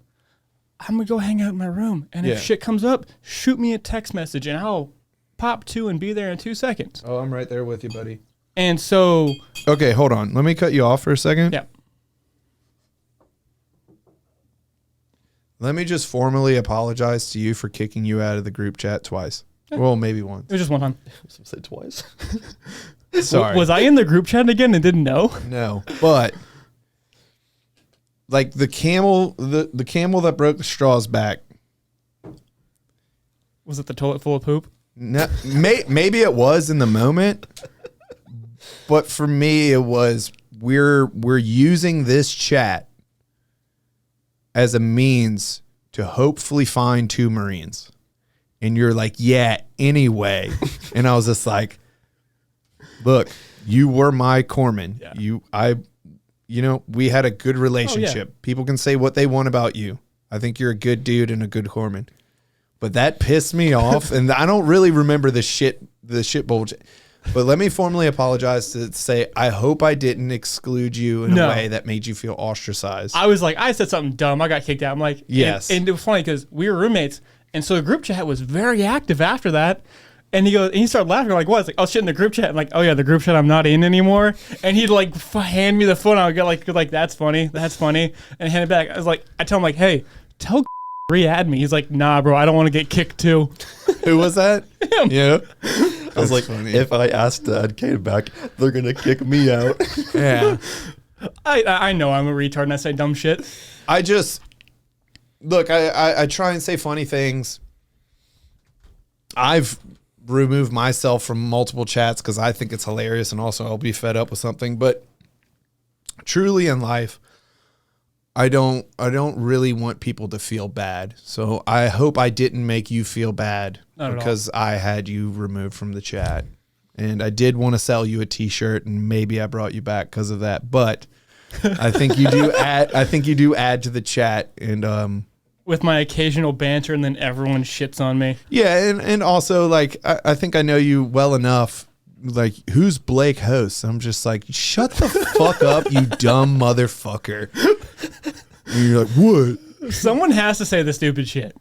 I'm going to go hang out in my room. And if shit comes up, shoot me a text message and I'll pop to and be there in 2 seconds. Oh, I'm right there with you, buddy. And so... Okay, hold on. Let me cut you off for a second. Yeah. Let me just formally apologize to you for kicking you out of the group chat twice. Well, maybe once. It was just one time. I was gonna say twice. Sorry. Was I in the group chat again and didn't know? No, but like the camel that broke the straw's back. Was it the toilet full of poop? No, maybe it was in the moment, but for me, it was we're using this chat as a means to hopefully find 2 Marines, and you're like, yeah, anyway, and I was just like, look, you were my corpsman. Yeah. We had a good relationship. Oh, yeah. People can say what they want about you. I think you're a good dude and a good corpsman. But that pissed me off, and I don't really remember the shit bulge. But let me formally apologize to say I hope I didn't exclude you in a way that made you feel ostracized. I was like, I said something dumb. I got kicked out. I'm like, yes. And it was funny because we were roommates, and so the group chat was very active after that. And he started laughing. I'm like, what? It's like, oh shit, in the group chat. I'm like, oh yeah, the group chat I'm not in anymore. And he'd like hand me the phone. I would go like, that's funny, and hand it back. I tell him like, hey, tell re-add me. He's like, nah, bro, I don't want to get kicked too. Who was that? Him. Yeah. I was like, funny. If I ask to add Cade back, they're gonna kick me out. Yeah. I know I'm a retard and I say dumb shit. I just look. I try and say funny things. I've removed myself from multiple chats because I think it's hilarious, and also I'll be fed up with something. But truly in life, I don't really want people to feel bad. So I hope I didn't make you feel bad because I had you removed from the chat. And I did want to sell you a t-shirt, and maybe I brought you back because of that. But I think you do add to the chat, and with my occasional banter, and then everyone shits on me. Yeah, and also like I think I know you well enough. Like, who's Blake hosts? I'm just like, shut the fuck up, you dumb motherfucker. And you're like, what? Someone has to say the stupid shit.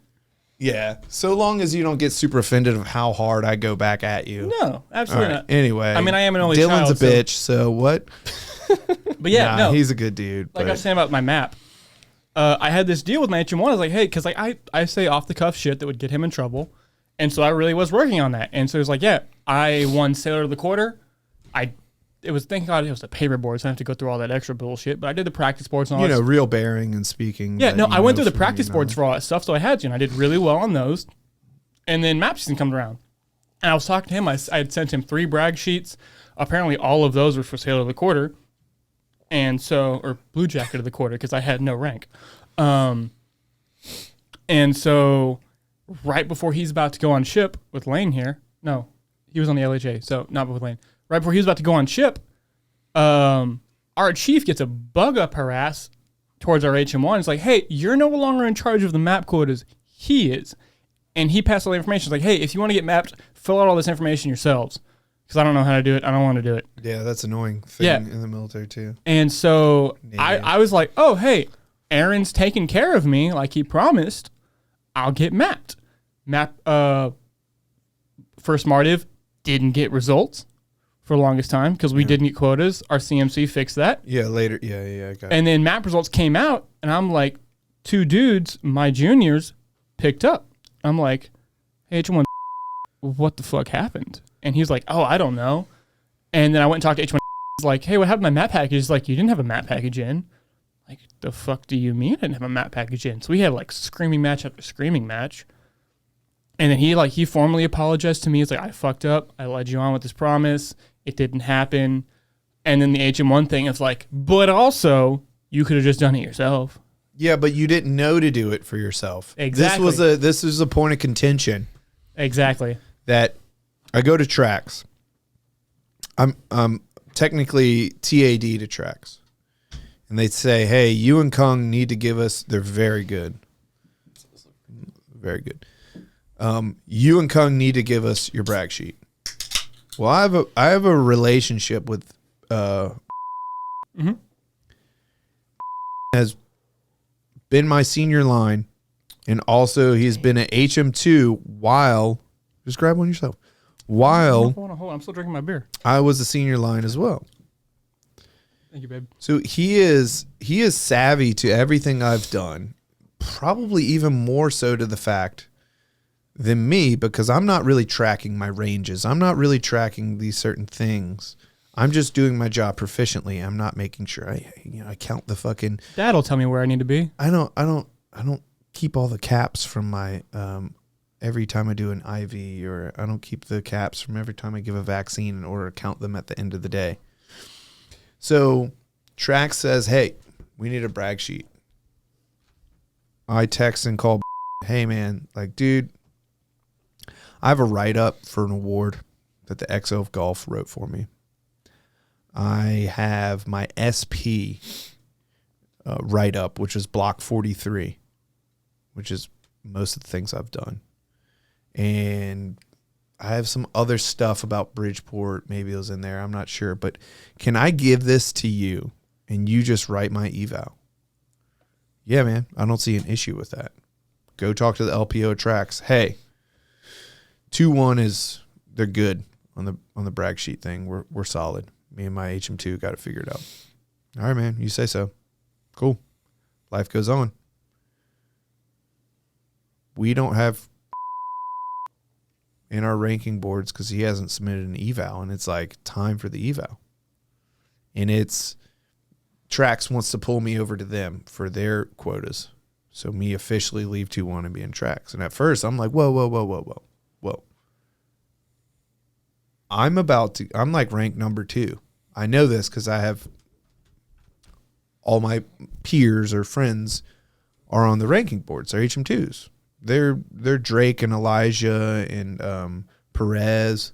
Yeah. So long as you don't get super offended of how hard I go back at you. No, absolutely not. Anyway. I mean, I am an only Dylan's child. a bitch, so what? But yeah, no. He's a good dude. Like I was saying about my map. I had this deal with my HM1. I was like, hey, because like I say off the cuff shit that would get him in trouble. And so I really was working on that. And so he was like, yeah, I won Sailor of the Quarter. Thank God it was a paper board, so I didn't have to go through all that extra bullshit. But I did the practice boards and all that. Real bearing and speaking. Yeah, no, I went through the practice boards for all that stuff, so I had to, and I did really well on those. And then map season comes around. And I was talking to him. I had sent him 3 brag sheets. Apparently all of those were for Sailor of the Quarter. And so, or Blue Jacket of the Quarter, because I had no rank. And so right before he's about to go on ship with Layne here, no, he was on the LHA, so not with Layne. Right before he was about to go on ship, our chief gets a bug up her ass towards our HM1. It's like, hey, you're no longer in charge of the map quotas. He is. And he passed all the information. It's like, hey, if you want to get mapped, fill out all this information yourselves. Because I don't know how to do it. I don't want to do it. Yeah, that's an annoying thing in the military too. And so I was like, oh, hey, Aaron's taking care of me like he promised. I'll get mapped. First Martiv didn't get results for the longest time because we didn't get quotas. Our CMC fixed that. Yeah, later. Yeah, I got it. And then map results came out, and I'm like, 2 dudes, my juniors, picked up. I'm like, hey, H1, what the fuck happened? And he's like, oh, I don't know. And then I went and talked to H1. He's like, hey, what happened to my map package? He's like, you didn't have a map package in. Like, the fuck do you mean I didn't have a map package in? So we had like screaming match after screaming match. And then he formally apologized to me. He's like, I fucked up. I led you on with this promise. It didn't happen. And then the HM1 thing is like, but also you could have just done it yourself. Yeah, but you didn't know to do it for yourself. Exactly. This is a point of contention. Exactly. That I go to tracks. I'm technically TAD to tracks. And they'd say, hey, you and Kung need to give us, they're very good. Very good. You and Kung need to give us your brag sheet. Well, I have a relationship with has been my senior line, and also he's been at HM2 while just grab one yourself. While hold on, I'm still drinking my beer. I was a senior line as well. Thank you, babe. So he is savvy to everything I've done. probably even more so to the fact than me, because I'm not really tracking my ranges. I'm not really tracking these certain things. I'm just doing my job proficiently. I'm not making sure I count the fucking. Dad'll tell me where I need to be. I don't keep all the caps from my every time I do an IV, or I don't keep the caps from every time I give a vaccine in order to count them at the end of the day. So Trax says, hey, we need a brag sheet. I text and call, hey man, like, dude, I have a write-up for an award that the XO of Golf wrote for me. I have my SP write-up, which is block 43, which is most of the things I've done. And I have some other stuff about Bridgeport. Maybe it was in there. I'm not sure. But can I give this to you and you just write my eval? Yeah, man. I don't see an issue with that. Go talk to the LPO Trax. Hey, 2-1 is, they're good on the brag sheet thing. We're solid. Me and my HM2 got it figured out. All right, man. You say so. Cool. Life goes on. We don't have in our ranking boards because he hasn't submitted an eval, and it's like time for the eval. And it's Trax wants to pull me over to them for their quotas. So me officially leave 2-1 and be in Trax. And at first I'm like, whoa. I'm like ranked number 2. I know this because I have all my peers or friends are on the ranking boards. They're HM2s. They're Drake and Elijah and Perez.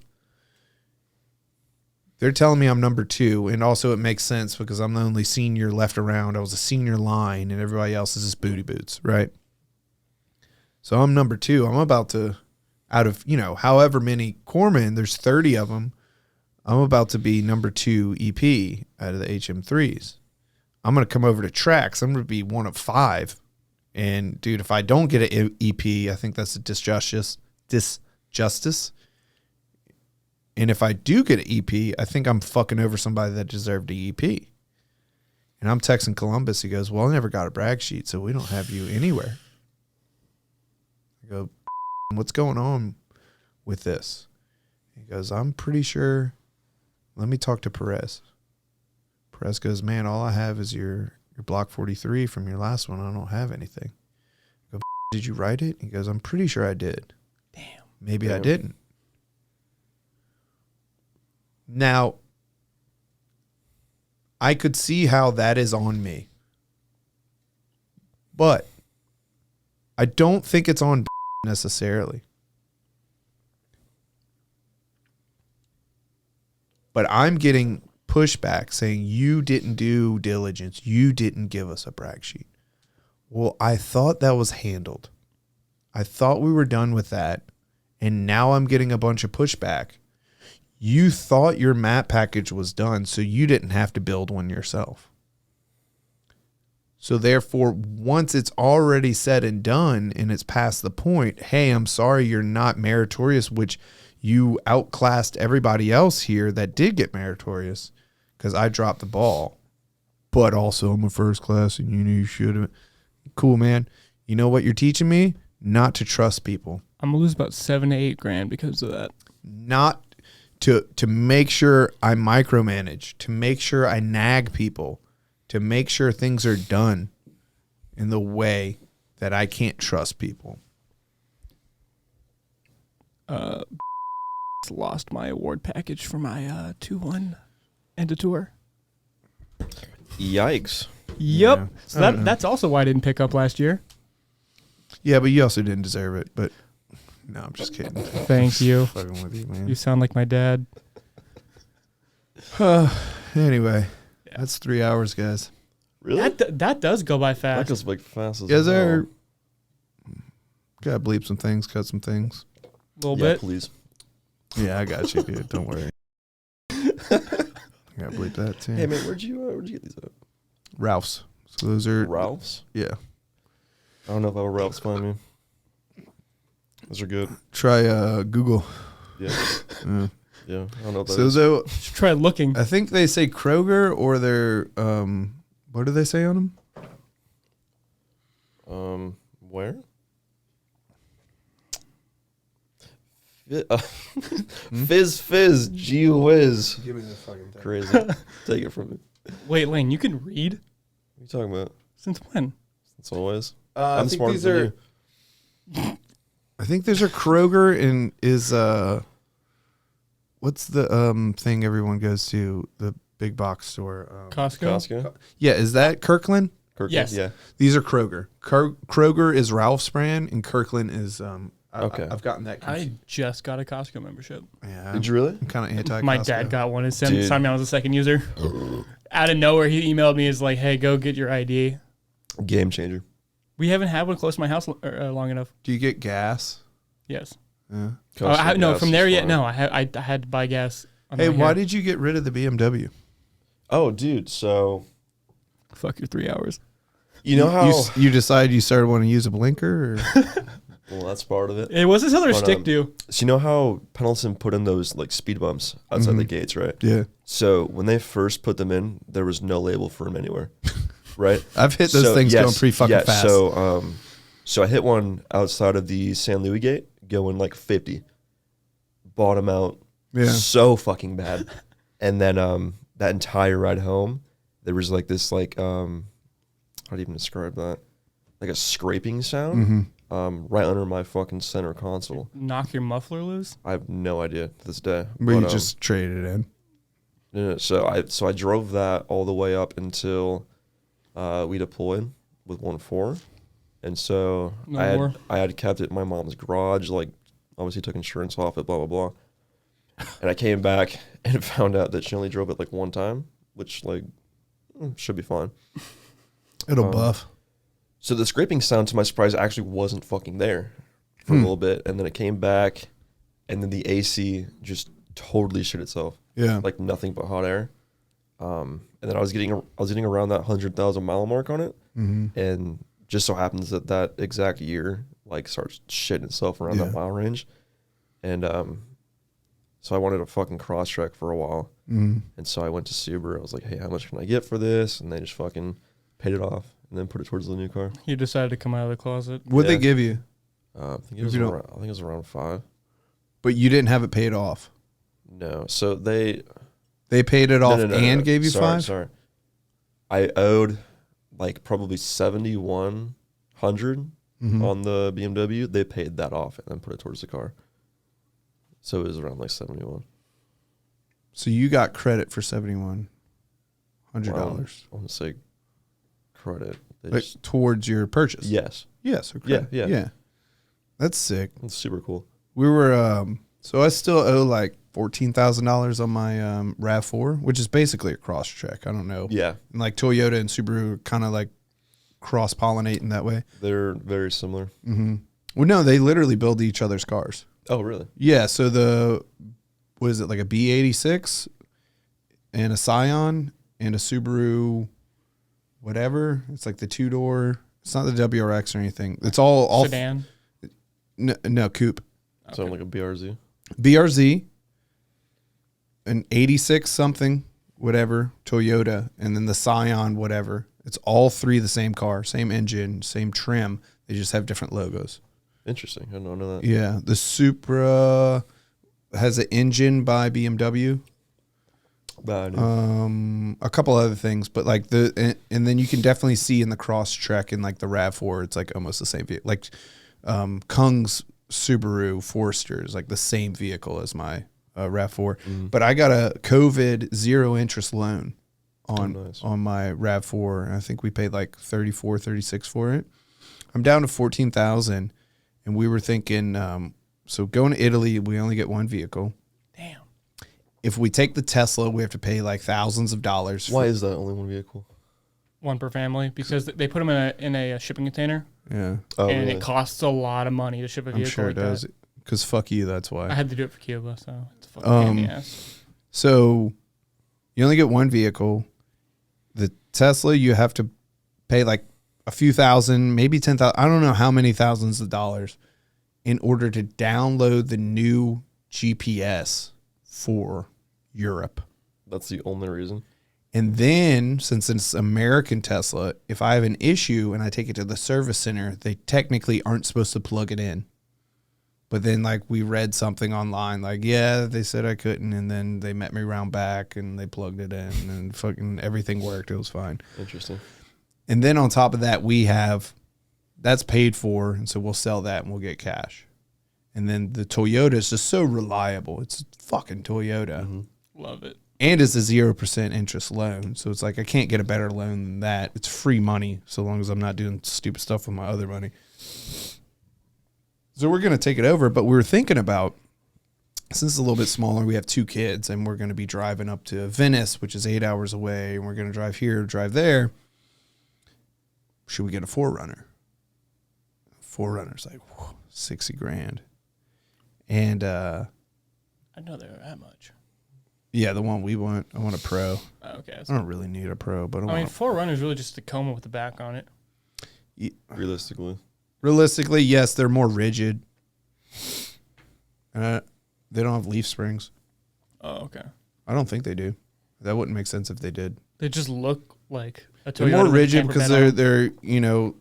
They're telling me I'm number 2, and also it makes sense because I'm the only senior left around. I was a senior line, and everybody else is just booty boots, right? So I'm number 2. I'm about to, out of, however many corpsmen, there's 30 of them, I'm about to be number 2 EP out of the HM3s. I'm going to come over to Trax. I'm going to be one of 5. And, dude, if I don't get an EP, I think that's a disjustice. And if I do get an EP, I think I'm fucking over somebody that deserved an EP. And I'm texting Columbus. He goes, well, I never got a brag sheet, so we don't have you anywhere. I go, what's going on with this? He goes, I'm pretty sure. Let me talk to Perez. Perez goes, man, all I have is your block 43 from your last one. I don't have anything. I go, did you write it? He goes, I'm pretty sure I did. Damn. Maybe I didn't. Now, I could see how that is on me. But I don't think it's on necessarily. But I'm getting pushback saying you didn't do diligence. You didn't give us a brag sheet. Well, I thought that was handled. I thought we were done with that. And now I'm getting a bunch of pushback. You thought your map package was done, so you didn't have to build one yourself. So therefore, once it's already said and done and it's past the point, hey, I'm sorry you're not meritorious, which you outclassed everybody else here that did get meritorious because I dropped the ball. But also, I'm a first class and you should have. Cool, man. You know what you're teaching me? Not to trust people. I'm going to lose about $7 to $8 grand because of that. Not to make sure I micromanage, to make sure I nag people, to make sure things are done in the way that I can't trust people. Lost my award package for my 2-1 end of tour. Yikes. Yep. Yeah, So that's also why I didn't pick up last year. Yeah, but you also didn't deserve it. But no, I'm just kidding. Thank you. Fucking with you, man. You sound like my dad. Anyway, that's 3 hours, guys. Really? That does go by That fast. goes like fast as Yes, hell. sir. Gotta bleep some things, cut some things. A little Yeah, bit. please. Yeah, I got you, dude. Don't worry. Gotta bleep that too. Hey man, where'd you get these at? Ralph's. So those are Ralph's? yeah. I don't know if I have a Ralph's by me. Those are good. Try Google. Yeah. Yeah. Yeah. I don't know what that So is. though, Just try looking. I think they say Kroger or they're what do they say on them? Fizz, gee whiz. Give me the fucking thing. Crazy. Take it from me. Wait, Layne, you can read? What are you talking about? Since when? It's always. I I'm think smarter these than are. you. I think there's a Kroger and is what's the thing everyone goes to, the big box store? Costco? Costco? Yeah, is that Kirkland? Kirkland? Yes. Yeah. These are Kroger. Kroger is Ralph's brand, and Kirkland is Okay. I've gotten that. I just got a Costco membership. Yeah, Did you really? I'm kind of anti. My dad got one and Dude. signed me on as a second user. Out of nowhere, he emailed me, is like, hey, go get your ID. Game changer. We haven't had one close to my house long enough. Do you get gas? Yes. Yeah. No, Gas from there is yet. fine. No, I had to buy gas. on Hey, my why hair. did you get rid of the BMW? Oh, dude. So, Fuck your 3 hours. you know how. You decided you started wanting to use a blinker? Or? Well, that's part of it. It was this other But, stick do. So, you know how Pendleton put in those like speed bumps outside the gates, right? Yeah, So, when they first put them in, there was no label for them anywhere. Right? I've hit those things going pretty fucking fast. So I hit one outside of the San Luis gate going like 50. Bottom out. Yeah. So fucking bad. And then that entire ride home, there was like this like how do you even describe that? Like a scraping sound right under my fucking center console. Knock your muffler loose. I have no idea to this day. But you just traded it in. No, so I drove that all the way up until we deployed with 1.4, and so I had kept it in my mom's garage. Like, obviously took insurance off it, blah blah blah. And I came back and found out that she only drove it like one time, which like should be fine. It'll buff. So the scraping sound, to my surprise, actually wasn't fucking there for a little bit, and then it came back, and then the AC just totally shit itself. Yeah. Like nothing but hot air. And then I was getting around that 100,000 mile mark on it, and just so happens that exact year like starts shitting itself around that mile range, and so I wanted a fucking cross track for a while, and so I went to Subaru. I was like, hey, how much can I get for this? And they just fucking paid it off and then put it towards the new car. You decided to come out of the closet. What'd they Yeah. give you? I think it was around 5. But you didn't have it paid off. No, so they paid it off no, and gave you sorry, 5? Sorry, I owed like probably 7,100 on the BMW. They paid that off and then put it towards the car. So it was around like 71. So you got credit for $7,100 I want to say credit. They like, just- towards your purchase. yes, Yes. Yeah, yeah. That's sick. it's super cool. We were so I still owe like $14,000 on my RAV4, which is basically a cross track. I don't know. Yeah, And like Toyota and Subaru kind of like cross pollinate in that way. they're very similar. Well, no, they literally build each other's cars. Oh, really? Yeah. So what is it, like a B86 and a Scion and a Subaru, whatever. It's like the 2-door. It's not the WRX or anything. It's all Sedan. No, coupe. So like a BRZ. BRZ, an 86 something, whatever, Toyota, and then the Scion, whatever. It's all three the same car, same engine, same trim. They just have different logos. Interesting. I don't know that. Yeah, the Supra has an engine by BMW. Bad. A couple other things, but like and then you can definitely see in the cross track in like the RAV4, it's like almost the same vehicle. Like Kung's Subaru Forester is like the same vehicle as my RAV4, but I got a COVID 0 interest loan on my RAV4, and I think we paid like 36 for it. I'm down to 14,000, and we were thinking, so going to Italy, we only get one vehicle. Damn. If we take the Tesla, we have to pay like thousands of dollars. Why is that only one vehicle? One per family, because they put them in a shipping container, Yeah, Oh, and really? it costs a lot of money to ship a I'm vehicle. sure like it does. that. Because fuck you, that's I why. had to do it for Cuba, so it's a fucking pain in the ass. So you only get one vehicle. The Tesla, you have to pay like a few thousand, maybe 10,000. I don't know how many thousands of dollars in order to download the new GPS for Europe. That's the only reason. And then, since it's American Tesla, if I have an issue and I take it to the service center, they technically aren't supposed to plug it in. But then like we read something online, like, yeah, they said I couldn't, and then they met me round back and they plugged it in and fucking everything worked. It was fine. Interesting. And then on top of that, we have that's paid for, and so we'll sell that and we'll get cash. And then the Toyota is just so reliable. It's fucking Toyota. Mm-hmm. Love it. And it's a 0% interest loan. So it's like I can't get a better loan than that. It's free money so long as I'm not doing stupid stuff with my other money. So we're going to take it over, but we were thinking about, since it's a little bit smaller, we have 2 kids, and we're going to be driving up to Venice, which is 8 hours away, and we're going to drive here, drive there. Should we get a 4Runner? 4Runner's like whew, $60,000. And I know they're that much. yeah, the one we want, I want a Pro. Oh, okay. I don't really need a Pro, but I mean, 4Runner is really just the Tacoma with the back on it. Realistically, yes, they're more rigid. They don't have leaf springs. Oh, okay. I don't think they do. That wouldn't make sense if they did. They just look like a Toyota. They're more with a rigid camper because bed on they're you know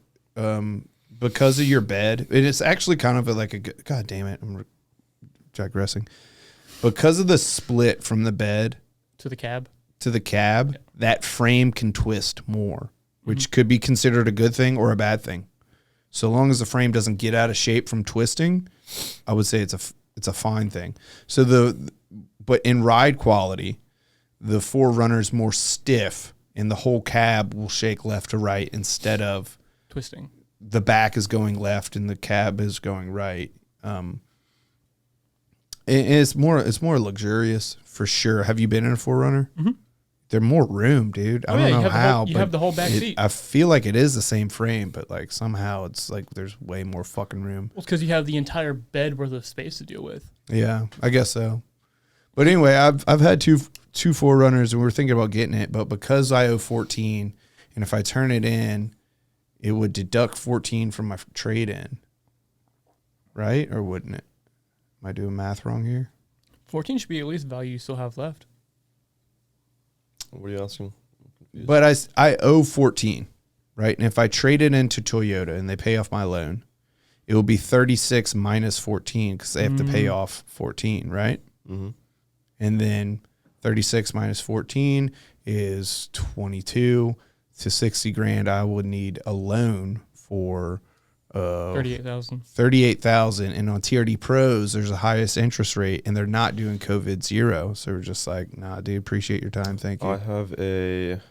because of your bed. It is actually kind of like a god damn it. I'm digressing. Because of the split from the bed to the cab. That frame can twist more, which could be considered a good thing or a bad thing. So long as the frame doesn't get out of shape from twisting, I would say it's a fine thing. So but in ride quality, the 4Runner's more stiff, and the whole cab will shake left to right instead of twisting. The back is going left and the cab is going right. It's more luxurious for sure. Have you been in a 4Runner? Mm-hmm. They're more room, dude. I don't know how. You have the whole back seat. I feel like it is the same frame, but like somehow it's like there's way more fucking room. Well, it's because you have the entire bed worth of space to deal with. Yeah, I guess so. But anyway, I've had two 4Runners, and we were thinking about getting it, but because I owe 14, and if I turn it in, it would deduct 14 from my trade in, right? Or wouldn't it? Am I doing math wrong here? 14 should be at least value you still have left. what are you asking? But I owe 14, right? And if I trade it into Toyota and they pay off my loan, it will be 36 minus 14 because they have to pay off 14, right? Mm-hmm. And then 36 minus 14 is 22 to 60 grand. I would need a loan for 38,000. 38,000. And on TRD Pros, there's the highest interest rate, and they're not doing COVID 0. So we're just like, nah, dude, appreciate your time. Thank you. I have a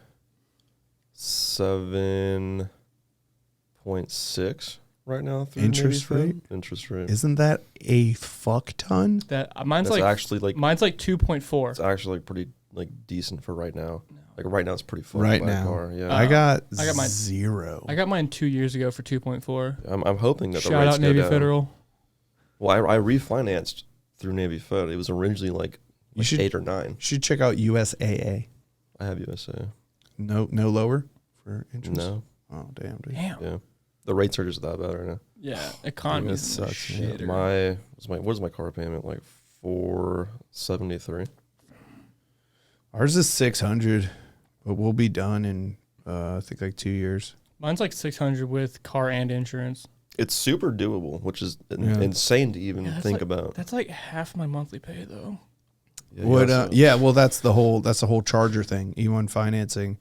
7.6 right now. Through Interest Navy rate? Fed. Interest rate. Isn't that a fuck ton? That mine's That's like actually like mine's like 2.4. it's actually like pretty like decent for right now. Like right now, it's pretty fun. Right to buy a now. car. Yeah. I got mine 0. I got mine 2 years ago for 2.4. I'm hoping that the Shout rates out go Navy down. Federal. Well, I refinanced through Navy Fed. It was originally like should- 8 or 9. You should check out USAA. I have USA. No lower for interest? No. Oh, damn, dude. Damn. Yeah. The rates are just that bad right now. Yeah, economy That sucks, man. shitter. What is my car payment like? $473. Ours is 600, but we'll be done in, I think, like 2 years. Mine's like 600 with car and insurance. It's super doable, which is Yeah. insane to even Yeah, think like, about. That's like half my monthly pay though. Yeah, What? also- Well, that's the whole Charger thing. E1 financing.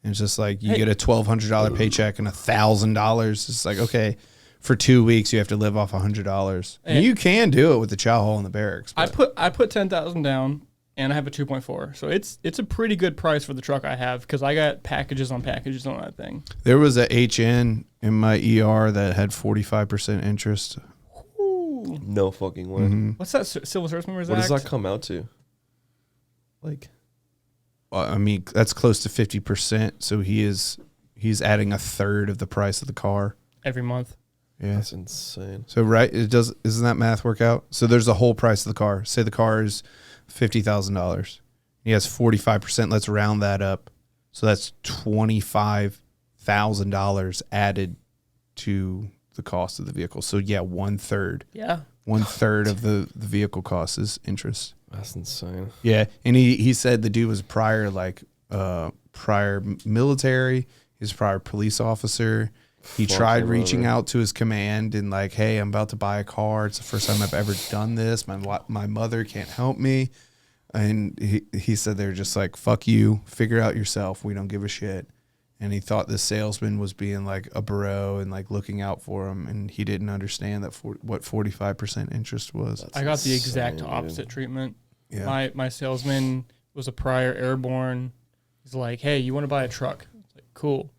And it's just like you Hey. get a $1,200 paycheck and $1,000. It's like, okay, for 2 weeks you have to live off $100. And Hey. you can do it with the chow hall in the barracks. I but- put 10,000 down and I have a 2.4. So it's a pretty good price for the truck I have because I got packages on that thing. There was a HN in my ER that had 45% interest. Ooh. No fucking way. Mm-hmm. What's that Civil Service Members What Act? does that come out to? Like, I mean, that's close to 50%. So he's adding a third of the price of the car. Every month. Yeah. that's insane. So doesn't that math work out? So there's the whole price of the car. Say the car is $50,000. He has 45%. Let's round that up. So that's $25,000 added to the cost of the vehicle. So yeah, 1/3. Yeah. 1/3 of the vehicle cost is interest. That's insane. Yeah, and he said the dude was prior military, he was prior police officer, He tried reaching out to his command and like, hey, I'm about to buy a car. It's the first time I've ever done this. My mother can't help me. And he said they're just like, fuck you, figure out yourself. We don't give a shit. And he thought the salesman was being like a bro and like looking out for him. And he didn't understand that what 45% interest was. I got the exact opposite treatment. Yeah. My salesman was a prior airborne. He's like, hey, you want to buy a truck? I was like, cool.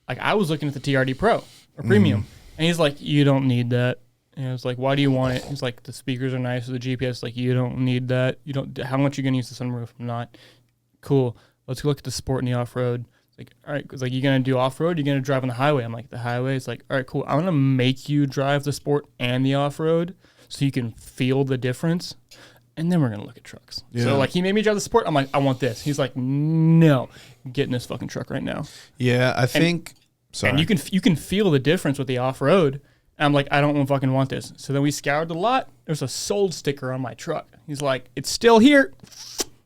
Like I was looking at the TRD Pro or Premium. And he's like, you don't need that. And I was like, why do you want it? He's like, the speakers are nice. The GPS, like, you don't need that. You don't. How much are you going to use the sunroof? I'm not. Cool. Let's go look at the sport and the off-road. It's like, all right, because like, you going to do off-road? You're going to drive on the highway? I'm like, the highway? It's like, all right, cool. I'm going to make you drive the sport and the off-road so you can feel the difference. And then we're going to look at trucks. Yeah. So like, he made me drive the sport. I'm like, I want this. He's like, no, get in this fucking truck right now. Yeah, I think. And you can feel the difference with the off-road. I'm like, I don't fucking want this. So then we scoured the lot. There's a sold sticker on my truck. He's like, it's still here.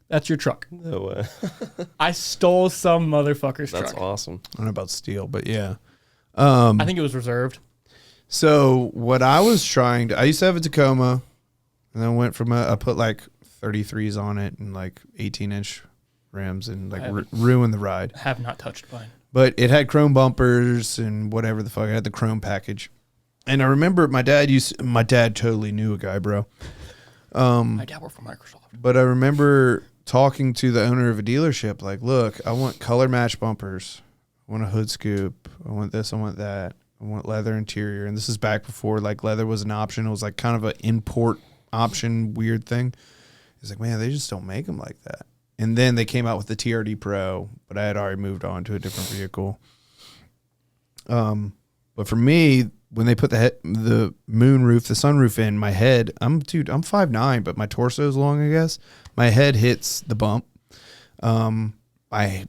That's your truck. No way. I stole some motherfucker's truck. That's awesome. I don't know about steal, but yeah. I think it was reserved. So what I was trying to, I used to have a Tacoma, and then went from I put like 33s on it and like 18-inch rims and like ruined the ride. I have not touched mine. But it had chrome bumpers and whatever the fuck. I had the chrome package. And I remember my dad totally knew a guy, bro. My dad worked for Microsoft. But I remember talking to the owner of a dealership, like, look, I want color match bumpers. I want a hood scoop. I want this. I want that. I want leather interior. And this is back before like leather was an option. It was like kind of an import option, weird thing. He's like, man, they just don't make them like that. And then they came out with the TRD Pro, but I had already moved on to a different vehicle. But for me, when they put the moonroof, the sunroof in, my head, I'm 5'9", but my torso is long, I guess. My head hits the bump. I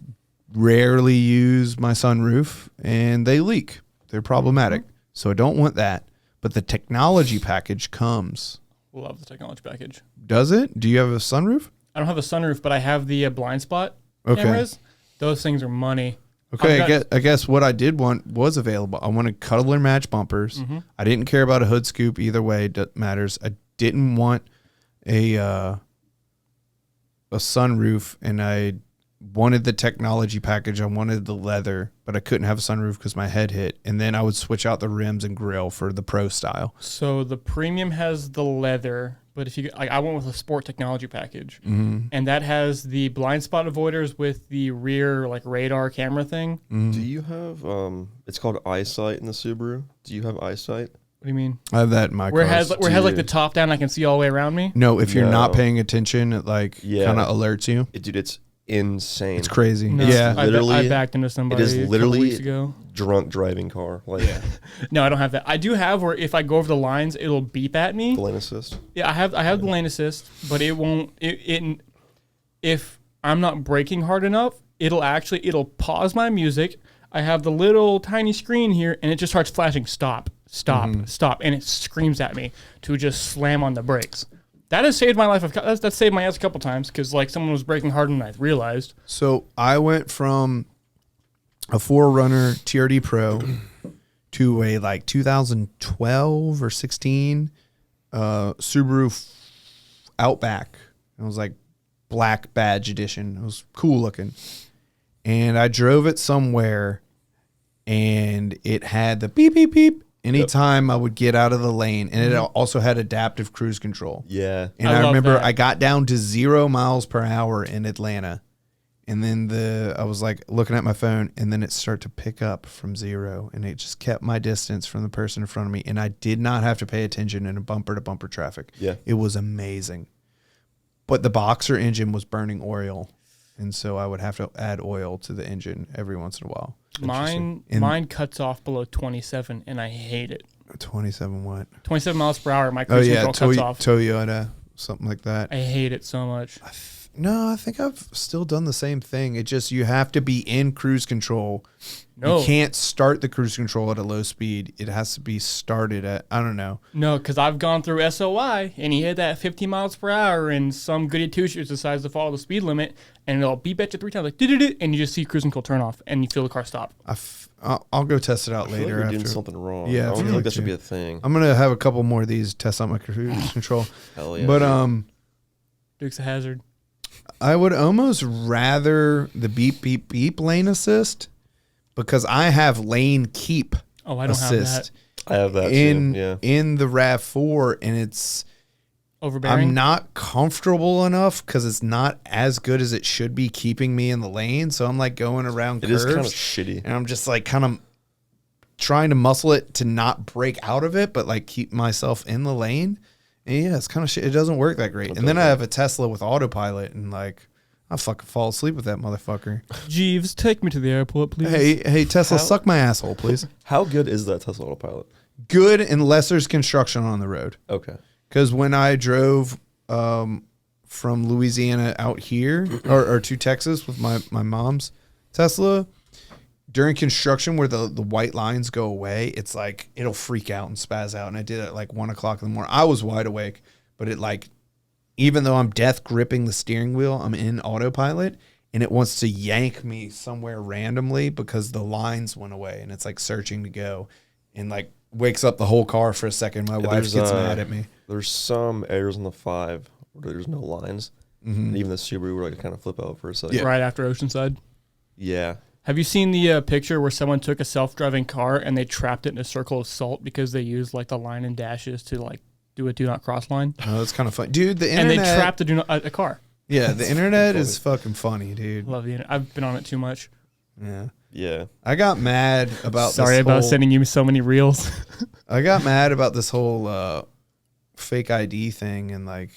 rarely use my sunroof, and they leak. They're problematic. So I don't want that. But the technology package comes. Love the technology package. Does it? Do you have a sunroof? I don't have a sunroof, but I have the blind spot cameras. Those things are money. Okay, I guess what I did want was available. I wanted color match bumpers. Mm-hmm. I didn't care about a hood scoop either way. It matters. I didn't want a sunroof, and I wanted the technology package. I wanted the leather, but I couldn't have a sunroof because my head hit. And then I would switch out the rims and grill for the Pro style. So the Premium has the leather, but if you I went with a sport technology package, and that has the blind spot avoiders with the rear like radar camera thing. Do you have it's called eyesight in the Subaru? Do you have eyesight? What do you mean? I have that in my car. Where it has like the top down, I can see all the way around me. No, if you're not paying attention, it like kind of alerts you. Dude, it's insane. It's crazy. No, yeah, I backed into somebody. It is literally weeks ago. Drunk driving car. Like, no, I don't have that. I do have where if I go over the lines, it'll beep at me. The lane assist. Yeah, I have the lane assist, but it won't. If I'm not braking hard enough, it'll pause my music. I have the little tiny screen here, and it just starts flashing stop, stop, and it screams at me to just slam on the brakes. That has saved my life. That's saved my ass a couple times because like someone was braking hard and I realized. So I went from a 4Runner TRD Pro to a like 2012 or 16 Subaru Outback. It was like black badge edition. It was cool looking. And I drove it somewhere and it had the beep, beep, beep. Anytime I would get out of the lane, and it also had adaptive cruise control. Yeah. And I remember I got down to 0 miles per hour in Atlanta. And then I was like looking at my phone, and then it started to pick up from 0, and it just kept my distance from the person in front of me. And I did not have to pay attention in a bumper to bumper traffic. Yeah. It was amazing. But the Boxer engine was burning oil. And so I would have to add oil to the engine every once in a while. Mine cuts off below 27, and I hate it. 27 what? 27 miles per hour. My cruise control cuts off. Toyota, something like that. I hate it so much. No, I think I've still done the same thing. It just you have to be in cruise control. No. You can't start the cruise control at a low speed. It has to be started at, I don't know. No, because I've gone through SOI and he hit that 15 miles per hour and some goody two-shoes decides to follow the speed limit and it'll beep at you 3 times like do and you just see cruise control turn off and you feel the car stop. I'll go test it out I feel later. like you're after. doing something wrong. Yeah, I I don't feel feel like like that should too. be a thing. I'm gonna have a couple more of these test out my cruise control. Hell yeah. But Dukes of Hazzard. I would almost rather the beep beep beep lane assist because I have lane keep Oh, I don't assist have that. I have that in too. Yeah. in the RAV4, and it's Overbearing. I'm not comfortable enough because it's not as good as it should be keeping me in the lane. So I'm like going around It curves, is kind of shitty. and I'm just like kind of trying to muscle it to not break out of it, but like keep myself in the lane. And yeah, it's kind of shit. It doesn't work that great. And then I have a Tesla with autopilot, and like I fucking fall asleep with that motherfucker. Jeeves, take me to the airport, please. Hey Tesla, suck my asshole, please. How good is that Tesla autopilot? Good unless there's construction on the road. Okay. Because when I drove from Louisiana out here or to Texas with my mom's Tesla, during construction where the white lines go away, it's like it'll freak out and spaz out. And I did it at like 1 o'clock in the morning. I was wide awake, but it like, even though I'm death gripping the steering wheel, I'm in autopilot and it wants to yank me somewhere randomly because the lines went away and it's like searching to go and like wakes up the whole car for a second. My wife gets mad at me. There's some areas on the 5 where there's no lines. And even the Subaru where I kind of flip out for a second. Right after Oceanside. Yeah. Have you seen the picture where someone took a self-driving car and they trapped it in a circle of salt because they used like the line and dashes to like do a do not cross line? Oh, that's kind of fun. Dude, the And internet. they trapped a car. Yeah, the internet is fucking funny, dude. Love the internet. I've been on it too much. Yeah. Yeah. I got mad about Sorry this about whole, sending you so many reels. I got mad about this whole fake ID thing and like,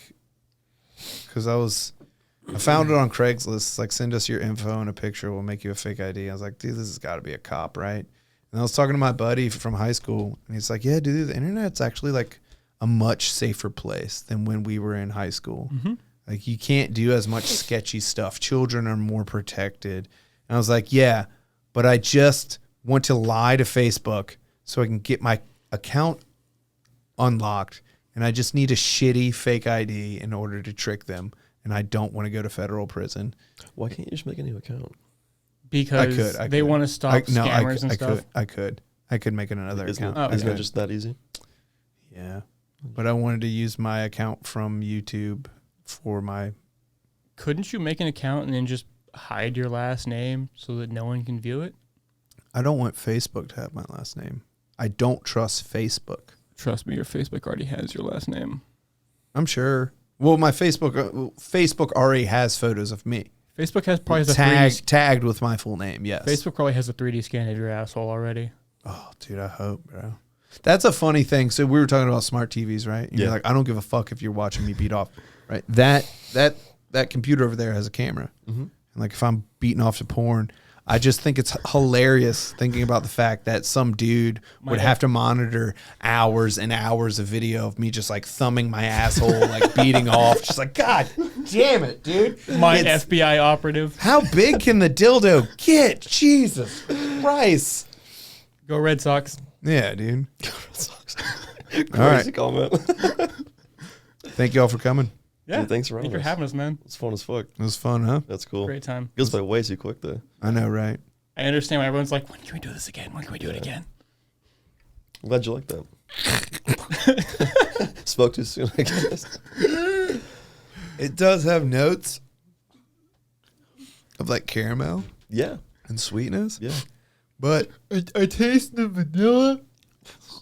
because I found it on Craigslist. It's like, send us your info and a picture. We'll make you a fake ID. I was like, dude, this has got to be a cop, right? And I was talking to my buddy from high school, and he's like, yeah, dude, the internet's actually like a much safer place than when we were in high school. Mm-hmm. Like, you can't do as much sketchy stuff. Children are more protected. And I was like, yeah, but I just want to lie to Facebook so I can get my account unlocked. And I just need a shitty fake ID in order to trick them. And I don't want to go to federal prison. Why can't you just make a new account? Because they want to stop scammers and stuff. I could make another account. Isn't it just that easy? Yeah. But I wanted to use my account from YouTube for my... Couldn't you make an account and then just hide your last name so that no one can view it? I don't want Facebook to have my last name. I don't trust Facebook. Trust me, your Facebook already has your last name. I'm sure. Well, my Facebook already has photos of me. Facebook probably has a 3D tagged with my full name. Yes. Facebook probably has a 3D scan of your asshole already. Oh, dude, I hope, bro. That's a funny thing. So we were talking about smart TVs, right? And you're like, I don't give a fuck if you're watching me beat off, right? That computer over there has a camera. Mm-hmm. And like if I'm beating off to porn, I just think it's hilarious thinking about the fact that some dude would have to monitor hours and hours of video of me just like thumbing my asshole, like beating off. Just like, God damn it, dude. My FBI operative. How big can the dildo get? Jesus Christ. Go Red Sox. Yeah, dude. Crazy All right. comment. Thank you all for coming. Yeah. Dude, thanks for Thanks for having us, man. It's fun as fuck. It was fun, huh? That's cool. Great time. Goes by way too quick though. I know, right? I understand why everyone's like, when can we do this again? When can we do it again? I'm glad you like that. Spoke too soon, I guess. It does have notes of like caramel Yeah. and sweetness. Yeah. But I taste the vanilla.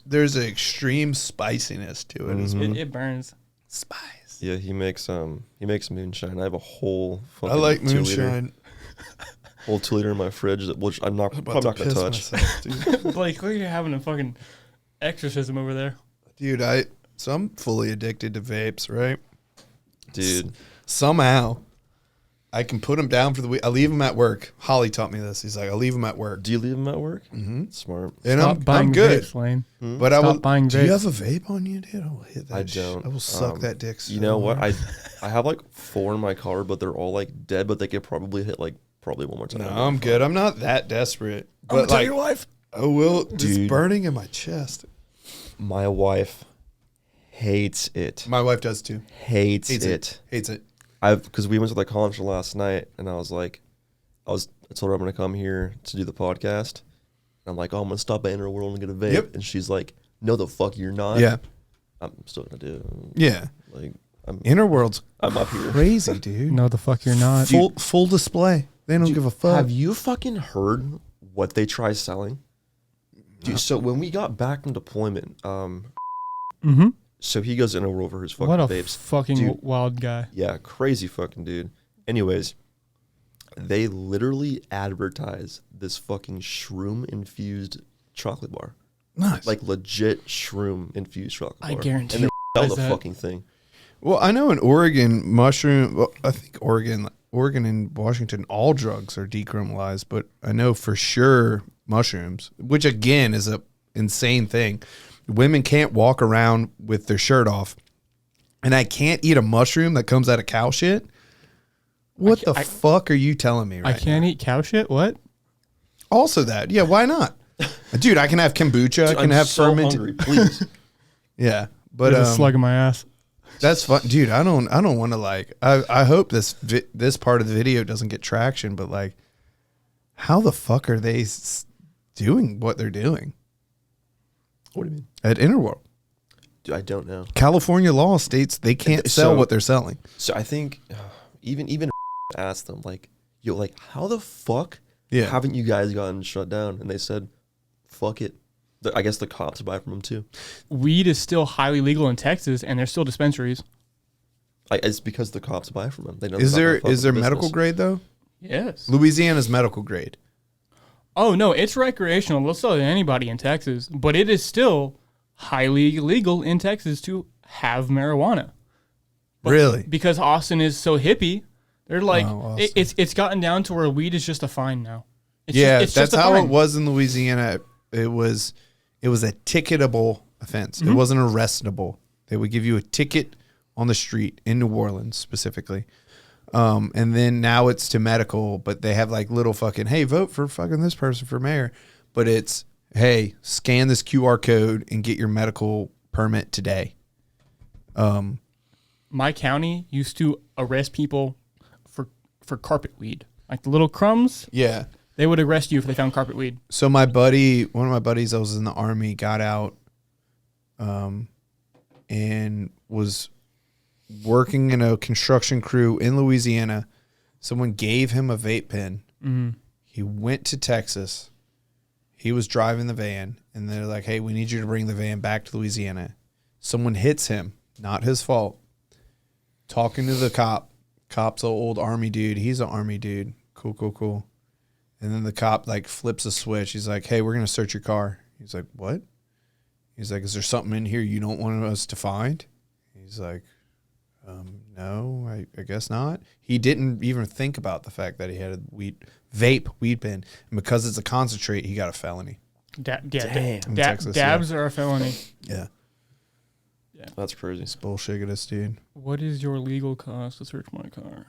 There's an extreme spiciness to it as well. It burns. Spice. Yeah, he makes moonshine. I have a whole I fucking like 2 liter, moonshine. whole 2 liter in my fridge, which I'm not probably not gonna touch. Myself, dude. Blake, look, you're having a fucking exorcism over there. Dude, I'm fully addicted to vapes, right? Dude, Somehow. I can put them down for the week. I leave them at work. Holly taught me this. He's like, I leave them at work. Do you leave them at work? Mm-hmm. Smart. And Stop I'm buying good. vapes, Layne. But I Stop will. buying Do you vapes. have a vape on you, dude? I will hit that. I don't. I will suck that dick. You know what? I have like 4 in my car, but they're all like dead. But they could probably hit like one more time. No, I'm good. I'm not that desperate. I'm But tell like, your wife. oh well, it's Dude. burning in my chest. My wife hates it. My wife does too. Hates it. Hates it. Because we went to the college last night, and I was like, I told her I'm gonna come here to do the podcast. And I'm like, oh, I'm gonna stop at Interworld and get a vape. Yep. And she's like, no, the fuck you're not. Yeah. I'm still gonna do it. Yeah. Like, Interworld's I'm up here. crazy, dude. No, the fuck you're not. Full display. They don't give a fuck. Have you fucking heard what they try selling? Dude, so when we got back from deployment, Mm-hmm. so he goes Interworld for his fucking What a vapes. fucking Dude. wild guy. Yeah, crazy fucking dude. Anyways, they literally advertise this fucking shroom infused chocolate bar. Nice. Like legit shroom infused chocolate bar. I guarantee and they sell is the that- fucking thing. Well, I know in Oregon, mushroom. Well, I think Oregon and Washington, all drugs are decriminalized, but I know for sure mushrooms, which again is a insane thing. Women can't walk around with their shirt off, and I can't eat a mushroom that comes out of cow shit. What the fuck are you telling me right I can't eat cow shit? What? now? Also that, yeah, why not? Dude, I can have kombucha. I can I'm have so fermented. hungry, please. Yeah, but There's a slug in my ass. that's fun, dude. I don't want to like. I hope this part of the video doesn't get traction, but like, how the fuck are they doing what they're doing What do you mean? at Interworld? Dude, I don't know. California law states they can't sell So- what they're selling. So I think even asked them like, yo, like how the fuck Yeah. haven't you guys gotten shut down? And they said, fuck it. I guess the cops buy from them too. Weed is still highly legal in Texas, and there's still dispensaries. It's because the cops buy from them. They know Is they're not there gonna fuck is with there the medical business. grade though? Yes. Louisiana's medical grade. Oh, no, it's recreational. They'll sell it to anybody in Texas, but it is still highly legal in Texas to have marijuana. Really? Because Austin is so hippie, they're like, Oh, Austin. it's gotten down to where weed is just a fine now. It's Yeah, just, it's that's just a how fine. it was in Louisiana. It was a ticketable offense. Mm-hmm. It wasn't arrestable. They would give you a ticket on the street in New Orleans specifically. And then now it's to medical, but they have like little fucking, hey, vote for fucking this person for mayor. But it's, hey, scan this QR code and get your medical permit today. My county used to arrest people for carpet weed. Like the little crumbs, Yeah. they would arrest you if they found carpet weed. So one of my buddies that was in the army got out and was working in a construction crew in Louisiana. Someone gave him a vape pen. Mm-hmm. He went to Texas. He was driving the van, and they're like, hey, we need you to bring the van back to Louisiana. Someone hits him. Not his fault. Talking to the cop. Cop's an old army dude. He's an army dude. Cool. And then the cop like flips a switch. He's like, hey, we're going to search your car. He's like, what? He's like, is there something in here you don't want us to find? He's like, no, I guess not. He didn't even think about the fact that he had a vape weed pen. And because it's a concentrate, he got a felony. Damn. In Texas, dabs are a felony. Yeah. That's crazy. It's bullshit, dude. What is your legal cost to search my car?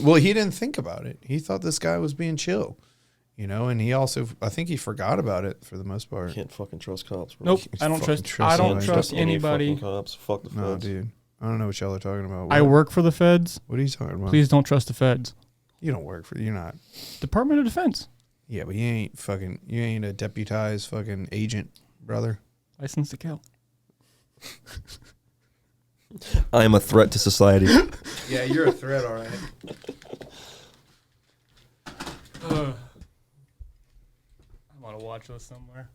Well, he didn't think about it. He thought this guy was being chill, and he also, I think he forgot about it for the most part. Can't fucking trust cops, bro. Nope, Can't I don't fucking trust. trust I don't anybody. trust any anybody. fucking cops. Fuck the feds. No, dude. I don't know what y'all are talking about. I What? work for the feds. What are you talking about? Please don't trust the feds. You don't work for, you're not. Department of Defense. Yeah, but you ain't a deputized fucking agent, brother. License to kill. I am a threat to society. Yeah, you're a threat, all right. I want to watch this somewhere.